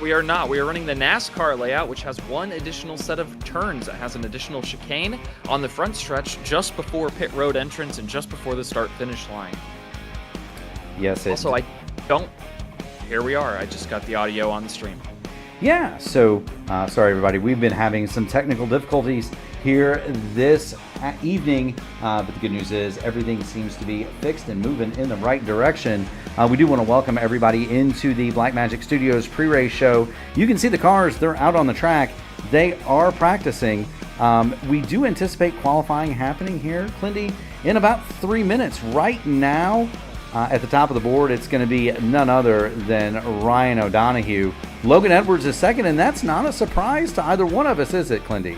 We are not. We are running the NASCAR layout, which has one additional set of turns. It has an additional chicane on the front stretch just before pit road entrance and just before the start-finish line. Yes. Also, I don't... Here we are. I just got the audio on the stream. Yeah, so sorry everybody, we've been having some technical difficulties here this evening, but the good news is everything seems to be fixed and moving in the right direction. We do want to welcome everybody into the Blackmagic Studios pre-race show. You can see the cars, they're out on the track, they are practicing. We do anticipate qualifying happening here, Clindy, in about 3 minutes. Right now, at the top of the board, it's going to be none other than Ryan O'Donoghue. Logan Edwards is second, and that's not a surprise to either one of us, is it, Clindy?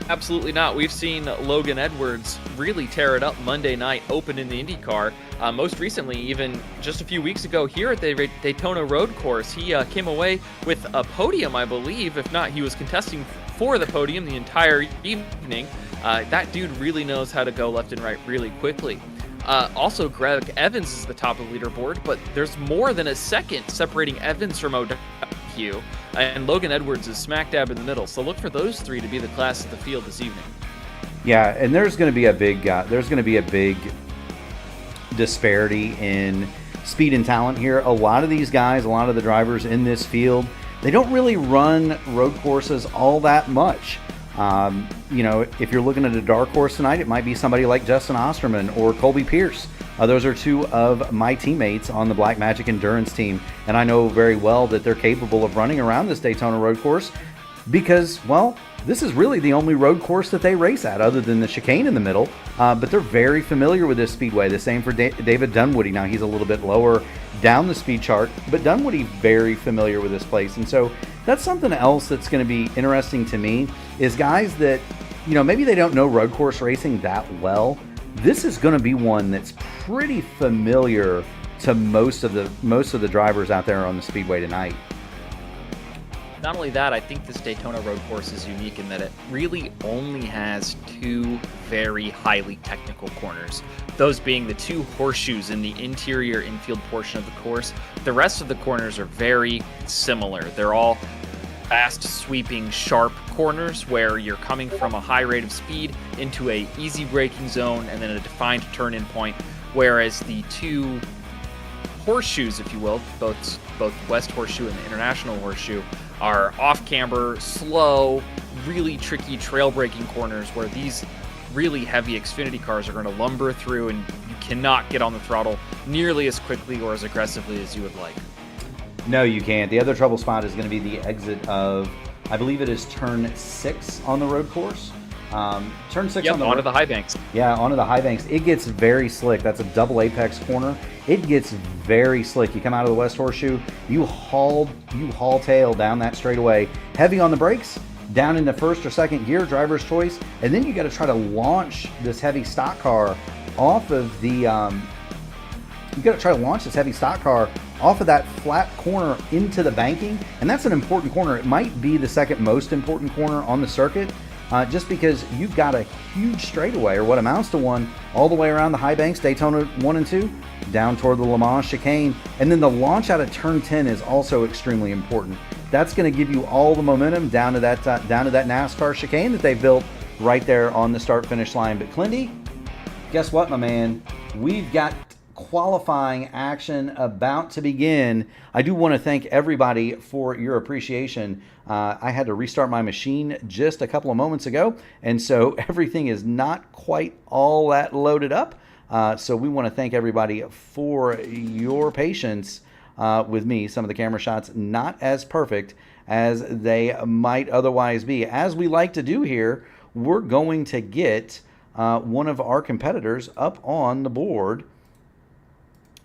Absolutely not. We've seen Logan Edwards really tear it up Monday night, open in the IndyCar. Most recently, even just a few weeks ago here at the Daytona road course, he came away with a podium, I believe. If not, he was contesting for the podium the entire evening. That dude really knows how to go left and right really quickly. Also, Greg Evans is the top of the leaderboard, but there's more than a second separating Evans from O'Donoghue, and Logan Edwards is smack dab in the middle. So look for those three to be the class of the field this evening. Yeah, and there's going to be a big disparity in speed and talent here. A lot of these guys, a lot of the drivers in this field, they don't really run road courses all that much. If you're looking at a dark horse tonight, it might be somebody like Justin Osterman or Colby Pierce. Those are two of my teammates on the Blackmagic Endurance team, and I know very well that they're capable of running around this Daytona road course because, well, this is really the only road course that they race at other than the chicane in the middle, but they're very familiar with this speedway. The same for David Dunwoody. Now, he's a little bit lower down the speed chart, but Dunwoody very familiar with this place, and so that's something else that's going to be interesting to me is guys that, maybe they don't know road course racing that well. This is going to be one that's pretty familiar to most of the drivers out there on the speedway tonight. Not only that, I think this Daytona road course is unique in that it really only has two very highly technical corners. Those being the two horseshoes in the interior infield portion of the course. The rest of the corners are very similar. They're all fast, sweeping, sharp corners where you're coming from a high rate of speed into a easy braking zone and then a defined turn-in point, whereas the two horseshoes, if you will, both West Horseshoe and the International Horseshoe, are off-camber, slow, really tricky trail braking corners where these really heavy Xfinity cars are going to lumber through and you cannot get on the throttle nearly as quickly or as aggressively as you would like. No, you can't. The other trouble spot is going to be the exit of, I believe it is turn 6 on the road course. Turn 6 on the onto the high banks. Yeah, onto the high banks. It gets very slick. That's a double apex corner. It gets very slick. You come out of the West Horseshoe, you haul tail down that straightaway, heavy on the brakes, down into first or second gear, driver's choice, and then you got to try to launch this heavy stock car off of the off of that flat corner into the banking, and that's an important corner. It might be the second most important corner on the circuit, just because you've got a huge straightaway, or what amounts to one, all the way around the high banks, Daytona 1 and 2, down toward the Le Mans chicane, and then the launch out of turn 10 is also extremely important. That's going to give you all the momentum down to that NASCAR chicane that they built right there on the start-finish line. But Clindy, guess what, my man? We've got qualifying action about to begin. I do want to thank everybody for your appreciation. I had to restart my machine just a couple of moments ago, and so everything is not quite all that loaded up. So we want to thank everybody for your patience with me. Some of the camera shots not as perfect as they might otherwise be. As we like to do here, we're going to get one of our competitors up on the board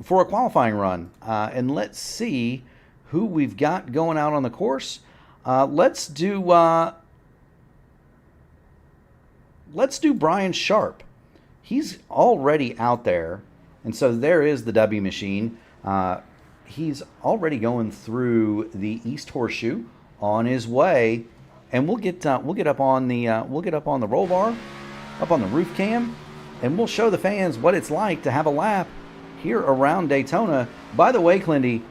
for a qualifying run. And let's see who we've got going out on the course. Let's do Brian Sharp. He's already out there, and so there is the W machine. He's already going through the East Horseshoe on his way, and we'll get up on the roll bar, up on the roof cam, and we'll show the fans what it's like to have a lap here around Daytona. By the way, Clindy,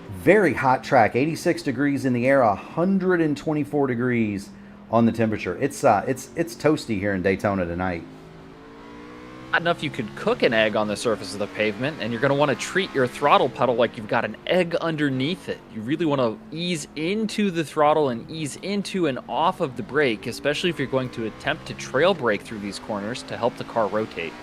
Very hot track, 86 degrees in the air, 124 degrees on the temperature. It's toasty here in Daytona tonight. Not enough you could cook an egg on the surface of the pavement, and you're going to want to treat your throttle pedal like you've got an egg underneath it. You really want to ease into the throttle and ease into and off of the brake, especially if you're going to attempt to trail brake through these corners to help the car rotate.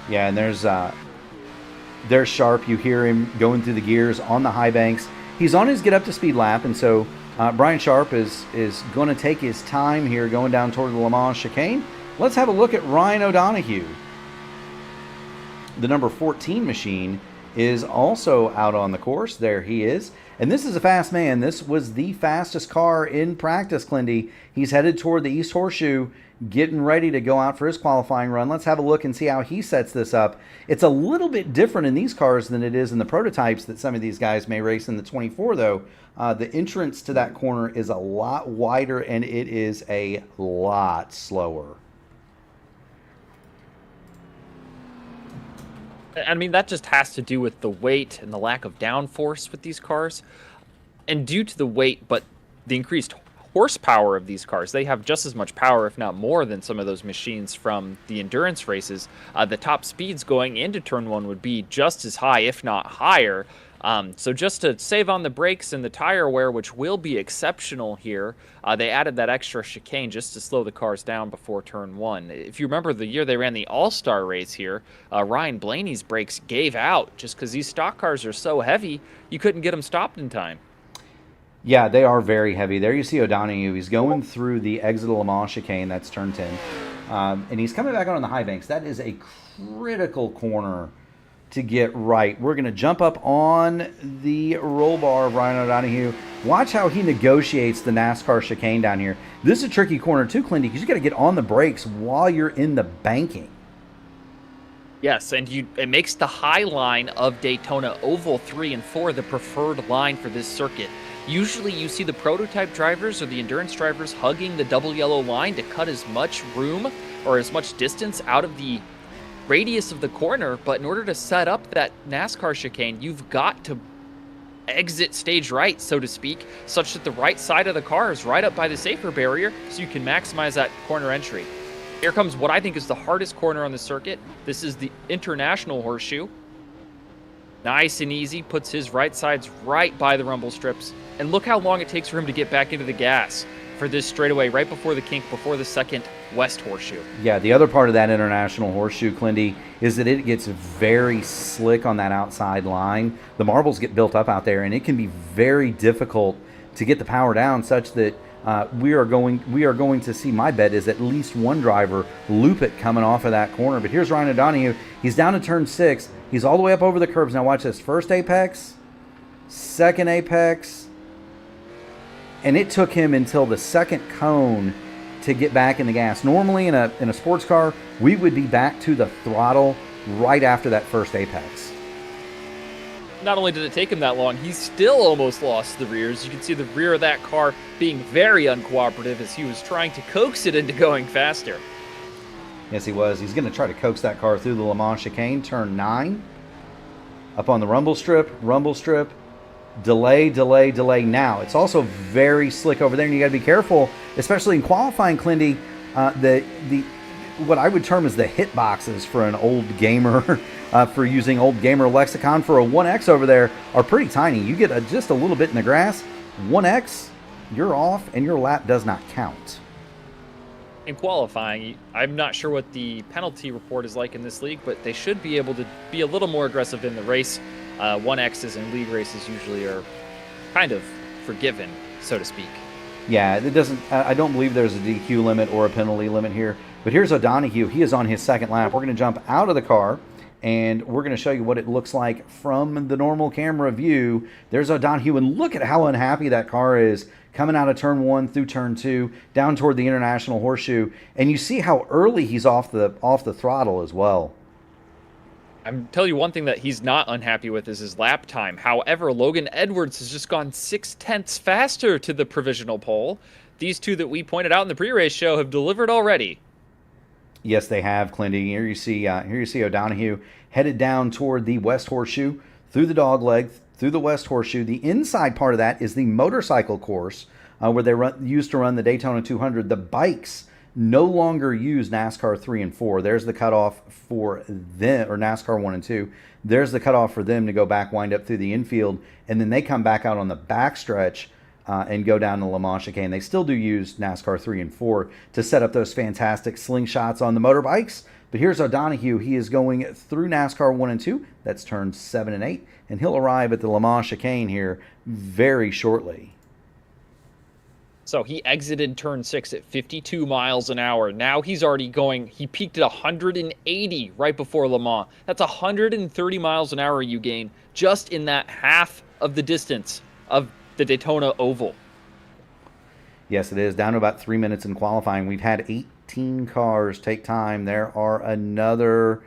Yeah, and there's Sharp. You hear him going through the gears on the high banks. He's on his get up to speed lap, and so Brian Sharp is going to take his time here going down toward the Le Mans chicane. Let's have a look at Ryan O'Donoghue. The number 14 machine is also out on the course. There he is. And this is a fast man. This was the fastest car in practice, Clindy. He's headed toward the East Horseshoe, getting ready to go out for his qualifying run. Let's have a look and see how he sets this up. It's a little bit different in these cars than it is in the prototypes that some of these guys may race in the 24, though. The entrance to that corner is a lot wider, and it is a lot slower. I mean, that just has to do with the weight and the lack of downforce with these cars. And due to the weight, but the increased horsepower of these cars, they have just as much power, if not more, than some of those machines from the endurance races. The top speeds going into turn one would be just as high, if not higher. So just to save on the brakes and the tire wear, which will be exceptional here, they added that extra chicane just to slow the cars down before turn one. If you remember the year they ran the All-Star race here, Ryan Blaney's brakes gave out just because these stock cars are so heavy, you couldn't get them stopped in time. Yeah, they are very heavy. There you see O'Donoghue. He's going through the exit of Le Mans chicane. That's turn 10. And he's coming back out on the high banks. That is a critical corner to get right. We're going to jump up on the roll bar of Ryan O'Donoghue. Watch how he negotiates the NASCAR chicane down here. This is a tricky corner too, Clindy, because you got to get on the brakes while you're in the banking. Yes, and it makes the high line of Daytona Oval 3 and 4 the preferred line for this circuit. Usually you see the prototype drivers or the endurance drivers hugging the double yellow line to cut as much room or as much distance out of the radius of the corner, but in order to set up that NASCAR chicane, you've got to exit stage right, so to speak, such that the right side of the car is right up by the safer barrier so you can maximize that corner entry. Here comes what I think is the hardest corner on the circuit. This is the International Horseshoe. Nice and easy, puts his right sides right by the rumble strips. And look how long it takes for him to get back into the gas for this straightaway right before the kink, before the second West Horseshoe. Yeah, the other part of that International Horseshoe, Clindy, is that it gets very slick on that outside line. The marbles get built up out there, and it can be very difficult to get the power down such that we are going to see, my bet is at least one driver loop it coming off of that corner. But here's Ryan O'Donoghue. He's down to turn 6. He's all the way up over the curbs. Now watch this. First apex, second apex, and it took him until the second cone to get back in the gas. Normally in a sports car, we would be back to the throttle right after that first apex. Not only did it take him that long, he still almost lost the rears. You can see the rear of that car being very uncooperative as he was trying to coax it into going faster. Yes, he was. He's going to try to coax that car through the Le Mans chicane, turn 9. Up on the rumble strip, delay, delay, delay. Now, it's also very slick over there, and you got to be careful, especially in qualifying, Clindy. What I would term as the hit boxes for an old gamer, for using old gamer lexicon, for a 1X over there are pretty tiny. You get just a little bit in the grass, 1X, you're off, and your lap does not count. In qualifying, I'm not sure what the penalty report is like in this league, but they should be able to be a little more aggressive in the race. 1Xs in league races usually are kind of forgiven, so to speak. Yeah, it doesn't. I don't believe there's a DQ limit or a penalty limit here. But here's O'Donoghue. He is on his second lap. We're going to jump out of the car, and we're going to show you what it looks like from the normal camera view. There's O'Donoghue, and look at how unhappy that car is coming out of turn 1 through turn 2, down toward the International Horseshoe. And you see how early he's off the throttle as well. I'm telling you one thing that he's not unhappy with is his lap time. However, Logan Edwards has just gone 0.6 faster to the provisional pole. These two that we pointed out in the pre-race show have delivered already. Yes, they have, Clindy. Here you see O'Donoghue headed down toward the West Horseshoe, through the dog leg, through the West Horseshoe. The inside part of that is the motorcycle course where they used to run the Daytona 200. The bikes no longer use NASCAR 3 and 4. There's the cutoff for them, or NASCAR 1 and 2. There's the cutoff for them to go back, wind up through the infield, and then they come back out on the backstretch and go down the Le Mans chicane. They still do use NASCAR 3 and 4 to set up those fantastic slingshots on the motorbikes. But here's O'Donoghue. He is going through NASCAR 1 and 2. That's turns 7 and 8. And he'll arrive at the Le Mans chicane here very shortly. So he exited turn 6 at 52 miles an hour. Now he's already going, he peaked at 180 right before Le Mans. That's 130 miles an hour you gain just in that half of the distance of the Daytona Oval. Yes, it is. Down to about 3 minutes in qualifying. We've had 18 cars take time. There are another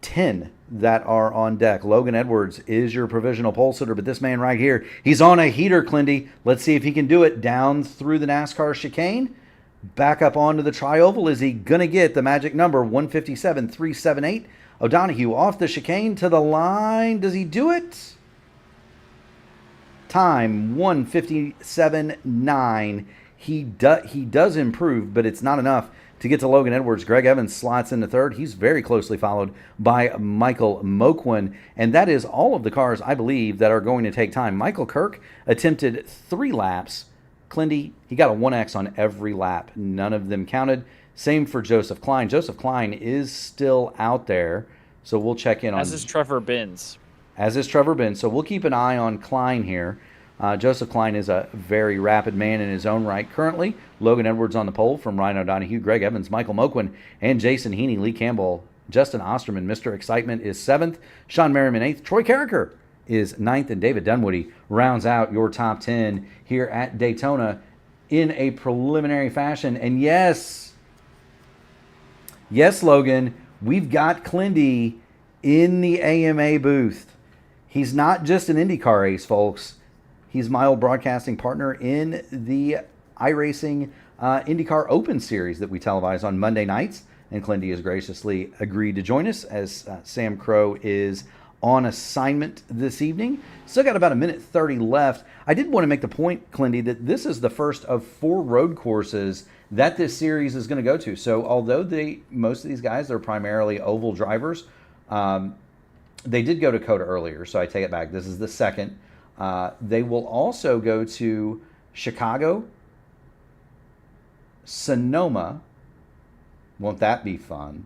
10 that are on deck. Logan Edwards is your provisional pole sitter, but this man right here, he's on a heater, Clindy. Let's see if he can do it. Down through the NASCAR chicane, back up onto the tri-oval. Is he going to get the magic number 157.378? O'Donoghue off the chicane to the line. Does he do it? Time 157.9. He does improve, but it's not enough to get to Logan Edwards. Greg Evans slots into third. He's very closely followed by Michael Moquin. And that is all of the cars, I believe, that are going to take time. Michael Kirk attempted 3 laps. Clindy, he got a 1X on every lap. None of them counted. Same for Joseph Klein. Joseph Klein is still out there, so we'll check in on... As is Trevor Binns. As is Trevor Binns. So we'll keep an eye on Klein here. Joseph Klein is a very rapid man in his own right currently. Logan Edwards on the pole from Ryan O'Donoghue, Greg Evans, Michael Moquin, and Jason Heaney. Lee Campbell, Justin Osterman, Mr. Excitement is 7th. Sean Merriman 8th. Troy Carricker is 9th. And David Dunwoody rounds out your top 10 here at Daytona in a preliminary fashion. And yes, Logan, we've got Clindy in the AMA booth. He's not just an IndyCar ace, folks. He's my old broadcasting partner in the iRacing IndyCar Open Series that we televise on Monday nights. And Clindy has graciously agreed to join us as Sam Crow is on assignment this evening. Still got about 1:30 left. I did want to make the point, Clindy, that this is the first of 4 road courses that this series is going to go to. So although most of these guys, they're primarily oval drivers, they did go to COTA earlier, so I take it back. This is the second. They will also go to Chicago, Sonoma. Won't that be fun?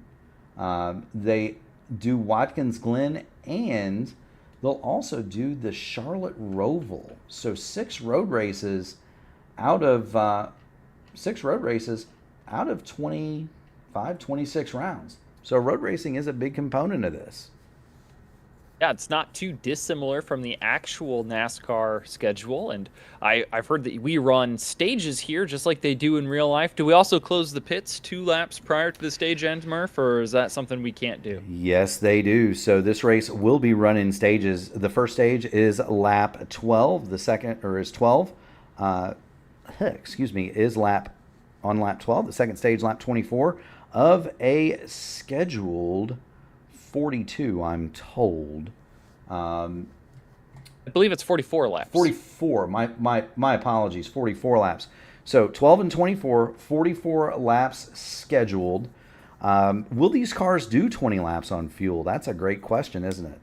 They do Watkins Glen, and they'll also do the Charlotte Roval. So 6 road races out of 25, 26 rounds. So road racing is a big component of this. Yeah, it's not too dissimilar from the actual NASCAR schedule, and I've heard that we run stages here just like they do in real life. Do we also close the pits 2 laps prior to the stage end, Murph, or is that something we can't do? Yes, they do. So this race will be run in stages. The first stage is lap 12. The second, or is 12, is lap 12. The second stage, lap 24 of a scheduled 42, I'm told. I believe it's 44 laps. 44. My apologies. 44 laps. So 12 and 24, 44 laps scheduled. Will these cars do 20 laps on fuel? That's a great question, isn't it?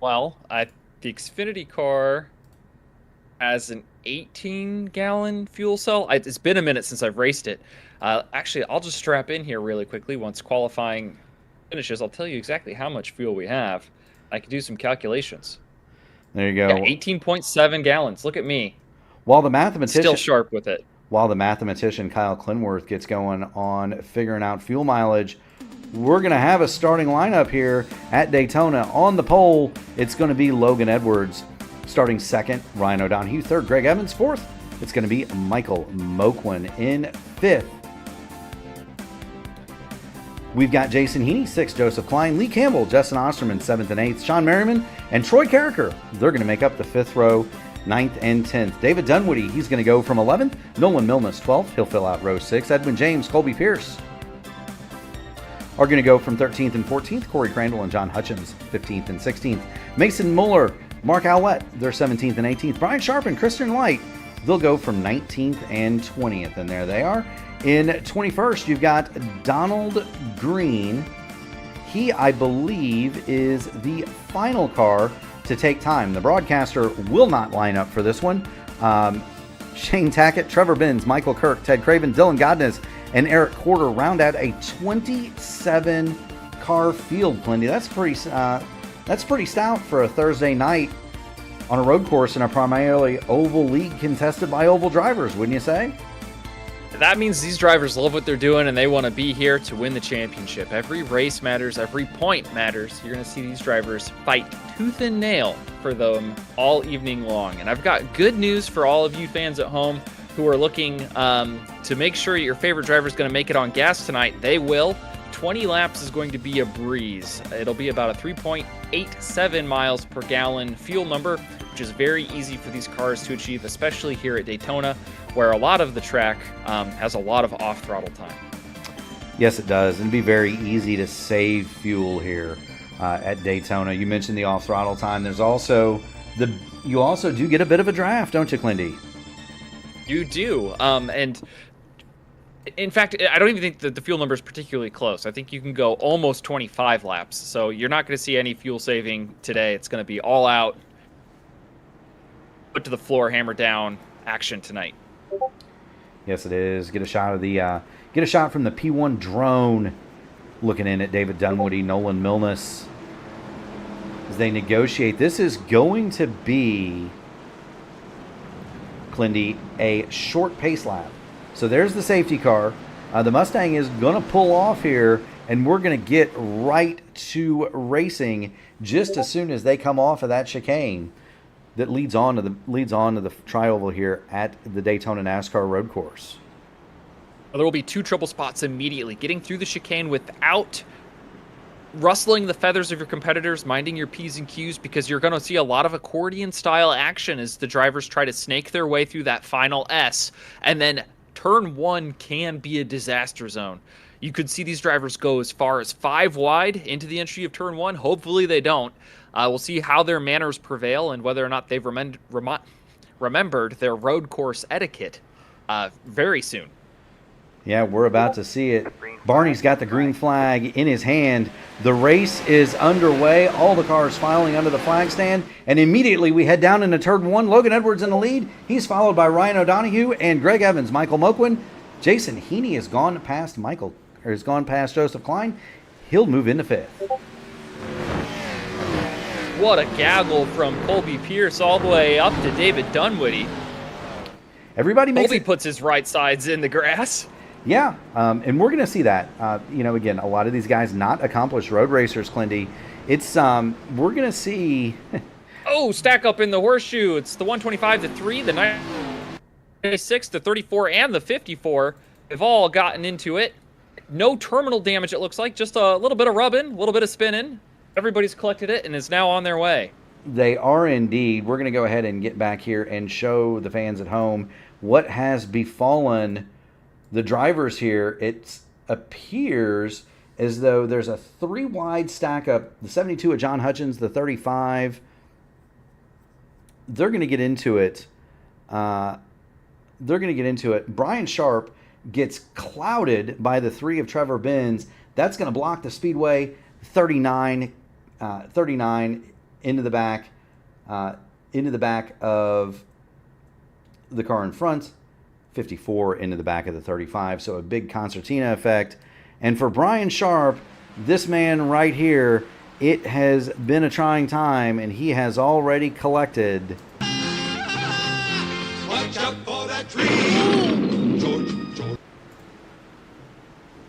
Well, the Xfinity car has an 18-gallon fuel cell. It's been a minute since I've raced it. Actually, I'll just strap in here really quickly once qualifying finishes. I'll tell you exactly how much fuel we have. I can do some calculations. There you go. Yeah, 18.7 gallons. Look at me. While the mathematician still sharp with it. While the mathematician Kyle Clinworth gets going on figuring out fuel mileage, we're going to have a starting lineup here at Daytona. On the pole, it's going to be Logan Edwards starting second, Ryan O'Donoghue third, Greg Evans fourth. It's going to be Michael Moquin in fifth. We've got Jason Heaney, 6th, Joseph Klein, Lee Campbell, Justin Osterman, 7th and 8th, Sean Merriman, and Troy Carricker. They're going to make up the 5th row, 9th and 10th. David Dunwoody, he's going to go from 11th. Nolan Milnes, 12th. He'll fill out row 6. Edwin James, Colby Pierce. are going to go from 13th and 14th. Corey Crandall and John Hutchins, 15th and 16th. Mason Muller, Mark Owlett, they're 17th and 18th. Brian Sharp and Christian Light, they'll go from 19th and 20th. And there they are. In 21st, you've got Donald Green. He, I believe, is the final car to take time. The broadcaster will not line up for this one. Shane Tackett, Trevor Benz, Michael Kirk, Ted Craven, Dylan Godness, and Eric Corder round out a 27-car field, Plenty. That's pretty stout for a Thursday night on a road course in a primarily oval league contested by oval drivers, wouldn't you say? That means these drivers love what they're doing and they want to be here to win the championship. Every race matters, every point matters. You're going to see these drivers fight tooth and nail for them all evening long. And I've got good news for all of you fans at home who are looking to make sure your favorite driver is going to make it on gas tonight. They will. 20 laps is going to be a breeze. It'll be about a 3.87 miles per gallon fuel number, which is very easy for these cars to achieve, especially here at Daytona, where a lot of the track has a lot of off-throttle time. Yes, it does. And it'd be very easy to save fuel here at Daytona. You mentioned the off-throttle time. There's also you also do get a bit of a draft, don't you, Clindy? You do. And in fact, I don't even think that the fuel number is particularly close. I think you can go almost 25 laps. So you're not going to see any fuel saving today. It's going to be all out, put to the floor, hammer down action tonight. Yes, it is. Get a shot from the P1 drone looking in at David Dunwoody, Nolan Milnes as they negotiate. This is going to be, Clindy, a short pace lap. So there's the safety car. The Mustang is going to pull off here, and we're going to get right to racing just as soon as they come off of that chicane that leads on to the tri-oval here at the Daytona NASCAR road course. There will be two triple spots immediately. Getting through the chicane without rustling the feathers of your competitors, minding your P's and Q's, because you're going to see a lot of accordion-style action as the drivers try to snake their way through that final S. And then turn one can be a disaster zone. You could see these drivers go as far as 5 wide into the entry of turn one. Hopefully they don't. We'll see how their manners prevail and whether or not they've remembered their road course etiquette very soon. Yeah, we're about to see it. Barney's got the green flag in his hand. The race is underway. All the cars filing under the flag stand. And immediately we head down into turn one. Logan Edwards in the lead. He's followed by Ryan O'Donohue and Greg Evans. Michael Moquin. Jason Heaney has gone past Joseph Klein. He'll move into fifth. What a gaggle from Colby Pierce all the way up to David Dunwoody. Everybody makes Colby puts his right sides in the grass. Yeah, and we're going to see that. Again, a lot of these guys not accomplished road racers, Clindy. It's we're going to see. Oh, stack up in the horseshoe. It's the 125, the 3, the 96, the 34, and the 54. They've all gotten into it. No terminal damage, it looks like. Just a little bit of rubbing, a little bit of spinning. Everybody's collected it and is now on their way. They are indeed. We're going to go ahead and get back here and show the fans at home what has befallen the drivers here. It appears as though there's a 3-wide stack up. The 72 at John Hutchins, the 35. They're going to get into it. Brian Sharp gets clouded by the 3 of Trevor Benz. That's going to block the Speedway. 39 into the back of the car in front. 54 into the back of the 35. So a big concertina effect. And for Brian Sharp, this man right here, it has been a trying time, and he has already collected. Watch out for that tree. George.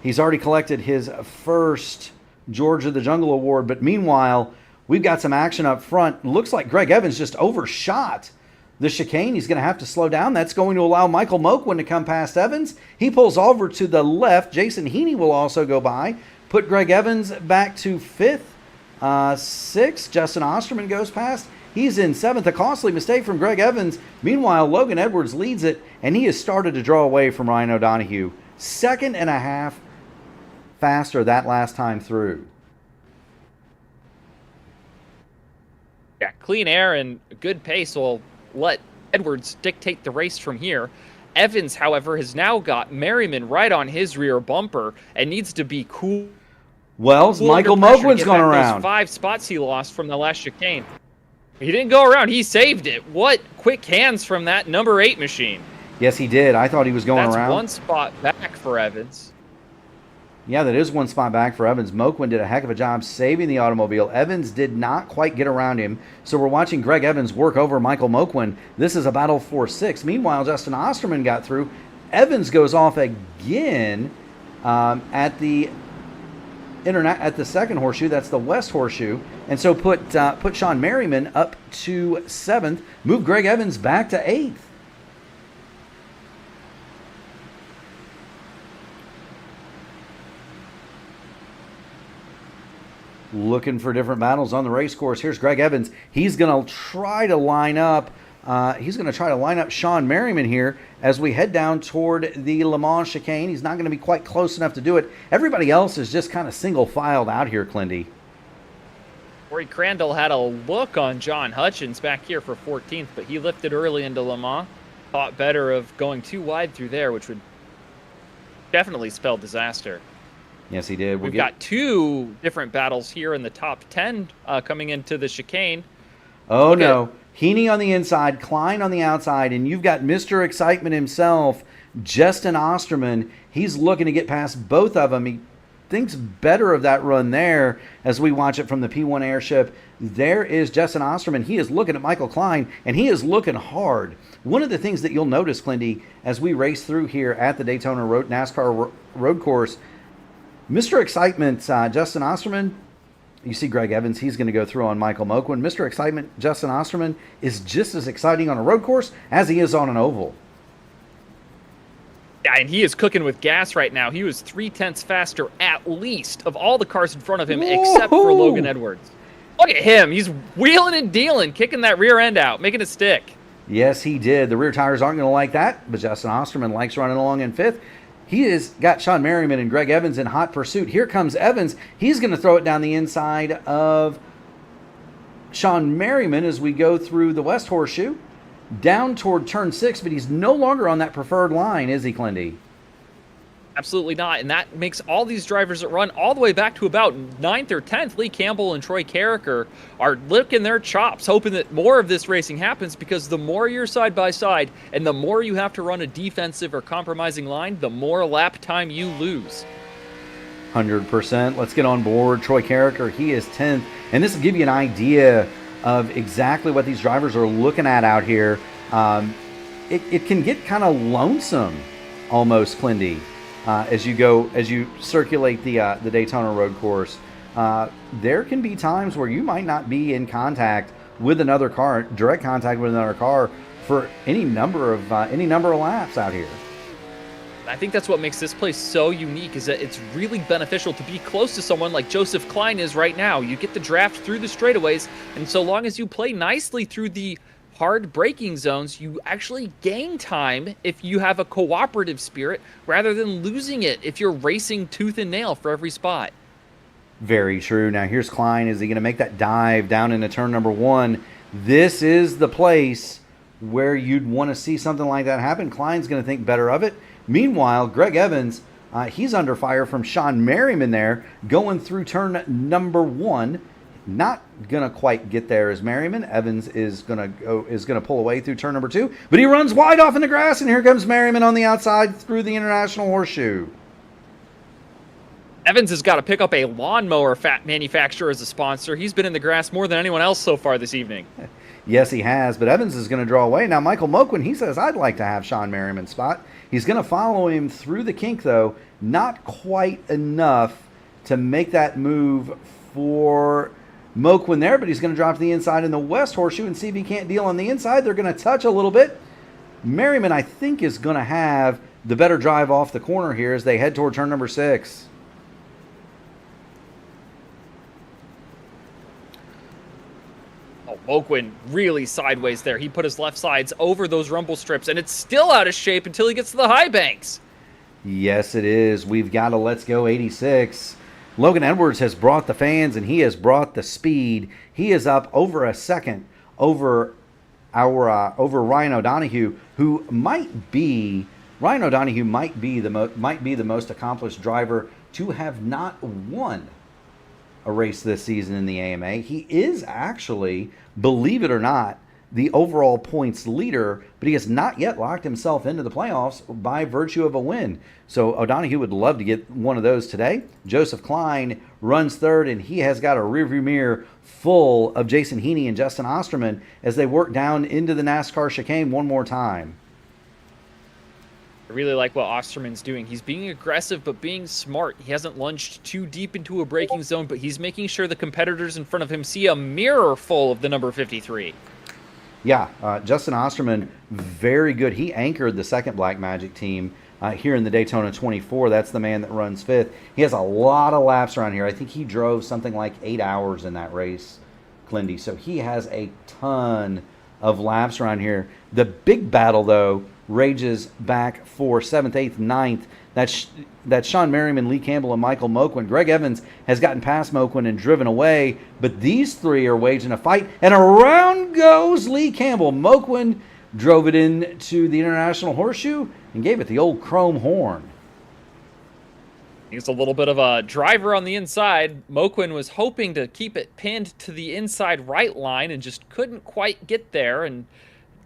He's already collected his first George of the Jungle Award, but meanwhile, we've got some action up front. Looks like Greg Evans just overshot the chicane. He's going to have to slow down. That's going to allow Michael Moquin to come past Evans. He pulls over to the left. Jason Heaney will also go by. Put Greg Evans back to 5th. 6th, Justin Osterman goes past. He's in 7th. A costly mistake from Greg Evans. Meanwhile, Logan Edwards leads it, and he has started to draw away from Ryan O'Donohue. 2.5 faster that last time through. Yeah, clean air and good pace will let Edwards dictate the race from here. Evans, however, has now got Merriman right on his rear bumper and needs to be cool. Well, Michael Mogwen's gone around. Those 5 spots he lost from the last chicane. He didn't go around. He saved it. What quick hands from that number 8 machine. Yes, he did. I thought he was going around. That's 1 spot back for Evans. Yeah, that is 1 spot back for Evans. Mogwen did a heck of a job saving the automobile. Evans did not quite get around him. So we're watching Greg Evans work over Michael Mogwen. This is a battle for 6. Meanwhile, Justin Osterman got through. Evans goes off again at the second horseshoe. That's the west horseshoe. And so put Sean Merriman up to 7th. Move Greg Evans back to 8th. Looking for different battles on the race course. Here's Greg Evans. He's going to try to line up. Sean Merriman here as we head down toward the Le Mans chicane. He's not going to be quite close enough to do it. Everybody else is just kind of single filed out here, Clindy. Corey Crandall had a look on John Hutchins back here for 14th, but he lifted early into Le Mans. Thought better of going too wide through there, which would definitely spell disaster. Yes, he did. We've got 2 different battles here in the top 10 coming into the chicane. Oh, no. Heaney on the inside, Klein on the outside, and you've got Mr. Excitement himself, Justin Osterman. He's looking to get past both of them. He thinks better of that run there as we watch it from the P1 airship. There is Justin Osterman. He is looking at Michael Klein, and he is looking hard. One of the things that you'll notice, Clindy, as we race through here at the Daytona NASCAR road course, Mr. Excitement, Justin Osterman, you see Greg Evans, he's going to go through on Michael Mogwen. Mr. Excitement, Justin Osterman, is just as exciting on a road course as he is on an oval. Yeah, and he is cooking with gas right now. He was 0.3 faster at least of all the cars in front of him, except for Logan Edwards. Look at him. He's wheeling and dealing, kicking that rear end out, making it stick. Yes, he did. The rear tires aren't going to like that, but Justin Osterman likes running along in 5th. He has got Sean Merriman and Greg Evans in hot pursuit. Here comes Evans. He's going to throw it down the inside of Sean Merriman as we go through the west horseshoe down toward turn 6, but he's no longer on that preferred line, is he, Clindy? Absolutely not, and that makes all these drivers that run all the way back to about 9th or 10th. Lee Campbell and Troy Carricker are licking their chops, hoping that more of this racing happens, because the more you're side by side and the more you have to run a defensive or compromising line, the more lap time you lose. 100%. Let's get on board. Troy Carricker, he is 10th, and this will give you an idea of exactly what these drivers are looking at out here. It can get kind of lonesome almost, Clindy. As you circulate the Daytona road course, there can be times where you might not be in contact with another car, direct contact with another car, for any number of laps out here. I think that's what makes this place so unique, is that it's really beneficial to be close to someone like Joseph Klein is right now. You get the draft through the straightaways, and so long as you play nicely through the hard braking zones, you actually gain time if you have a cooperative spirit rather than losing it if you're racing tooth and nail for every spot. Very true. Now here's Klein. Is he going to make that dive down into turn number 1? This is the place where you'd want to see something like that happen. Klein's going to think better of it. Meanwhile, Greg Evans, he's under fire from Sean Merriman there, going through turn number 1. Not gonna quite get there as Merriman. Evans is gonna pull away through turn number 2, but he runs wide off in the grass, and here comes Merriman on the outside through the International Horseshoe. Evans has got to pick up a lawnmower manufacturer as a sponsor. He's been in the grass more than anyone else so far this evening. Yes, he has, but Evans is going to draw away. Now, Michael Mogwen, he says, I'd like to have Sean Merriman's spot. He's going to follow him through the kink, though. Not quite enough to make that move for Mogwen there, but he's going to drop to the inside in the west horseshoe and see if he can't deal on the inside. They're going to touch a little bit. Merriman, I think, is going to have the better drive off the corner here as they head toward turn number 6. Oh, Mogwen really sideways there. He put his left sides over those rumble strips, and it's still out of shape until he gets to the high banks. Yes, it is. We've got a Let's Go 86. Logan Edwards has brought the fans and he has brought the speed. He is up over a second over over Ryan O'Donoghue, who might be the most accomplished driver to have not won a race this season in the AMA. He is actually, believe it or not, the overall points leader, but he has not yet locked himself into the playoffs by virtue of a win. So O'Donoghue would love to get one of those today. Joseph Klein runs third, and he has got a rearview mirror full of Jason Heaney and Justin Osterman as they work down into the NASCAR chicane one more time. I really like what Osterman's doing. He's being aggressive, but being smart. He hasn't lunged too deep into a braking zone, but he's making sure the competitors in front of him see a mirror full of the number 53. Yeah, Justin Osterman, very good. He anchored the second Black Magic team here in the Daytona 24. That's the man that runs fifth. He has a lot of laps around here. I think he drove something like 8 hours in that race, Clindy. So he has a ton of laps around here. The big battle, though, rages back for 7th, 8th, 9th. That's Sean Merriman, Lee Campbell, and Michael Moquin. Greg Evans has gotten past Moquin and driven away, but these three are waging a fight, and around goes Lee Campbell. Moquin drove it into the International Horseshoe and gave it the old chrome horn. He's a little bit of a driver on the inside. Moquin was hoping to keep it pinned to the inside right line and just couldn't quite get there, and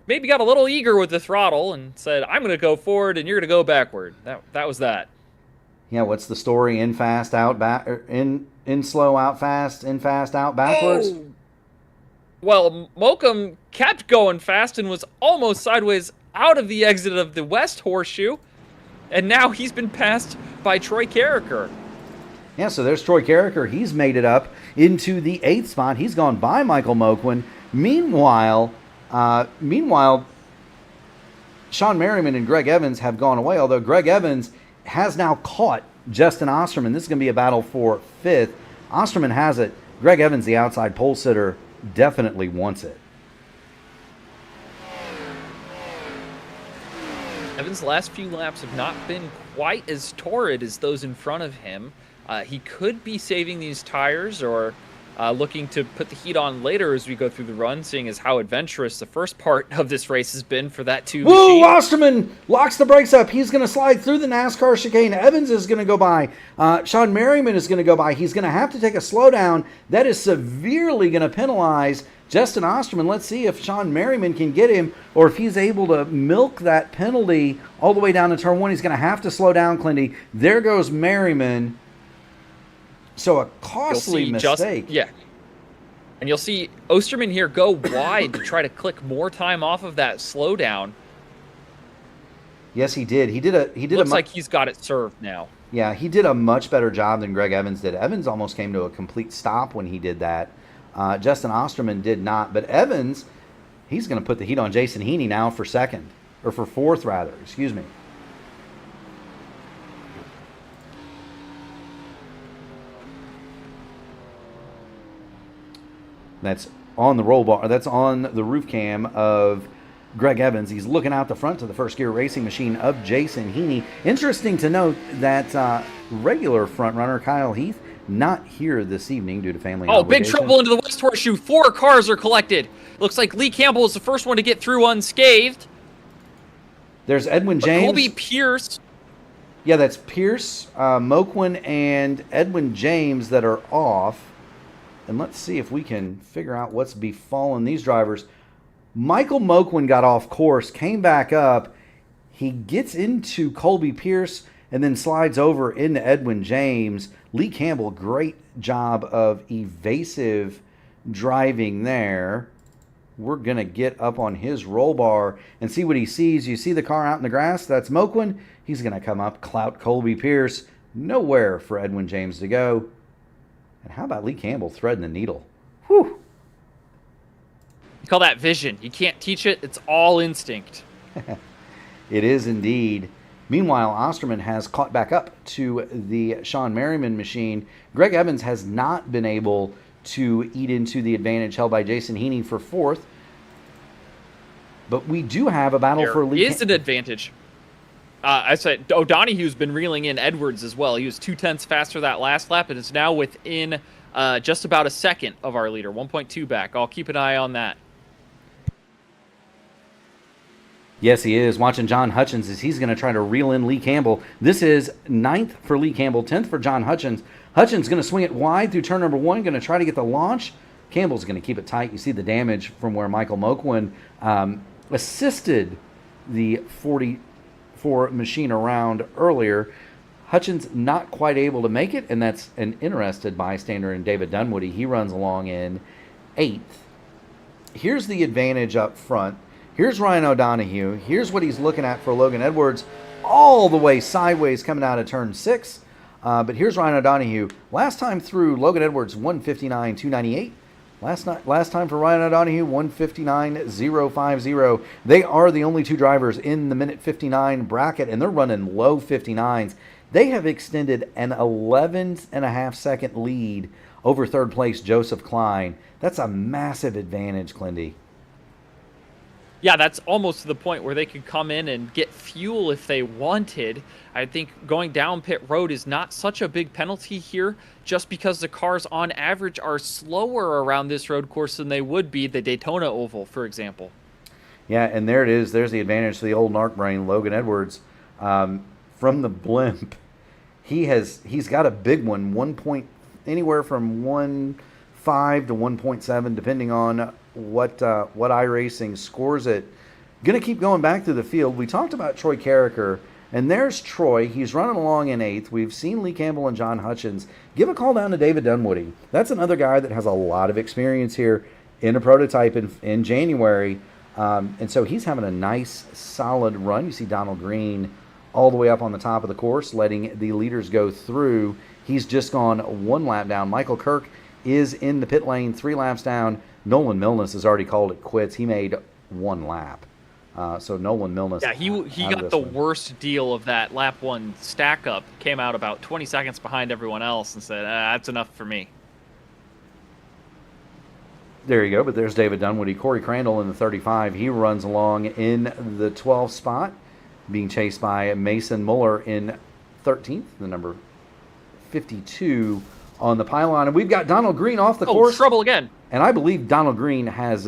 maybe got a little eager with the throttle and said, I'm going to go forward and you're going to go backward. That was that. Yeah, what's the story? In fast, out back, in slow, out fast, in fast, out backwards? Oh. Well, Mokum kept going fast and was almost sideways out of the exit of the West Horseshoe, and now he's been passed by Troy Carricker. Yeah, so there's Troy Carricker. He's made it up into the 8th spot. He's gone by Michael Moquin. Meanwhile, Sean Merriman and Greg Evans have gone away, although Greg Evans has now caught Justin Osterman. This is going to be a battle for 5th. Osterman has it. Greg Evans, the outside pole sitter, definitely wants it. Evans' last few laps have not been quite as torrid as those in front of him. He could be saving these tires or looking to put the heat on later as we go through the run, seeing as how adventurous the first part of this race has been for that two machine. Woo! Osterman locks the brakes up. He's going to slide through the NASCAR chicane. Evans is going to go by. Sean Merriman is going to go by. He's going to have to take a slowdown. That is severely going to penalize Justin Osterman. Let's see if Sean Merriman can get him or if he's able to milk that penalty all the way down to turn 1. He's going to have to slow down, Clindy. There goes Merriman. So a costly mistake. Yeah. And you'll see Osterman here go wide to try to click more time off of that slowdown. Yes, he did. Looks like he's got it served now. Yeah, he did a much better job than Greg Evans did. Evans almost came to a complete stop when he did that. Justin Osterman did not. But Evans, he's going to put the heat on Jason Heaney now for 2nd. Or for 4th, rather. Excuse me. That's on the roll bar. That's on the roof cam of Greg Evans. He's looking out the front to the first gear racing machine of Jason Heaney. Interesting to note that regular front runner Kyle Heath not here this evening due to family obligation. Big trouble into the West Horseshoe. 4 cars are collected. Looks like Lee Campbell is the first one to get through unscathed. There's Edwin James. Colby Pierce. Yeah, that's Pierce, Moquin, and Edwin James that are off. And let's see if we can figure out what's befallen these drivers. Michael Moquin got off course, came back up. He gets into Colby Pierce and then slides over into Edwin James. Lee Campbell, great job of evasive driving there. We're going to get up on his roll bar and see what he sees. You see the car out in the grass? That's Moquin. He's going to come up, clout Colby Pierce. Nowhere for Edwin James to go. And how about Lee Campbell threading the needle? Whew. You call that vision. You can't teach it. It's all instinct. It is indeed. Meanwhile, Osterman has caught back up to the Sean Merriman machine. Greg Evans has not been able to eat into the advantage held by Jason Heaney for 4th. But we do have a battle for Lee. There is an advantage. I said O'Donoghue's been reeling in Edwards as well. He was 0.2 faster that last lap, and is now within just about a second of our leader, 1.2 back. I'll keep an eye on that. Yes, he is. Watching John Hutchins as he's going to try to reel in Lee Campbell. This is 9th for Lee Campbell, 10th for John Hutchins. Hutchins going to swing it wide through turn number 1, going to try to get the launch. Campbell's going to keep it tight. You see the damage from where Michael Moquin assisted the 44 machine around earlier. Hutchins not quite able to make it, and that's an interested bystander in David Dunwoody. He runs along in 8th. Here's the advantage up front. Here's Ryan O'Donoghue. Here's what he's looking at for Logan Edwards, all the way sideways coming out of turn 6. But here's Ryan O'Donoghue. Last time through, Logan Edwards 159.298. Last time for Ryan O'Donoghue 159.050. They are the only two drivers in the minute 59 bracket, and they're running low 59s. They have extended an 11.5-second lead over third place Joseph Klein. That's a massive advantage, Clindy. Yeah, that's almost to the point where they could come in and get fuel if they wanted. I think going down pit road is not such a big penalty here, just because the cars on average are slower around this road course than they would be the Daytona Oval, for example. Yeah, and there it is. There's the advantage to the old narc brain, Logan Edwards. From the blimp, he's got a big one, anywhere from 1.5 to 1.7, depending on what iRacing scores it. Going to keep going back through the field. We talked about Troy Carricker, and there's Troy. He's running along in 8th. We've seen Lee Campbell and John Hutchins. Give a call down to David Dunwoody. That's another guy that has a lot of experience here in a prototype in January. And so he's having a nice, solid run. You see Donald Green all the way up on the top of the course, letting the leaders go through. He's just gone 1 lap down. Michael Kirk is in the pit lane, 3 laps down. Nolan Milnes has already called it quits. He made 1 lap. So Nolan Milnes. Yeah, he got the worst deal of that lap 1 stack up. Came out about 20 seconds behind everyone else and said, that's enough for me. There you go. But there's David Dunwoody. Corey Crandall in the 35. He runs along in the 12th spot, being chased by Mason Muller in 13th, the number 52 on the pylon. And we've got Donald Green off the course. Trouble again. And I believe Donald Green has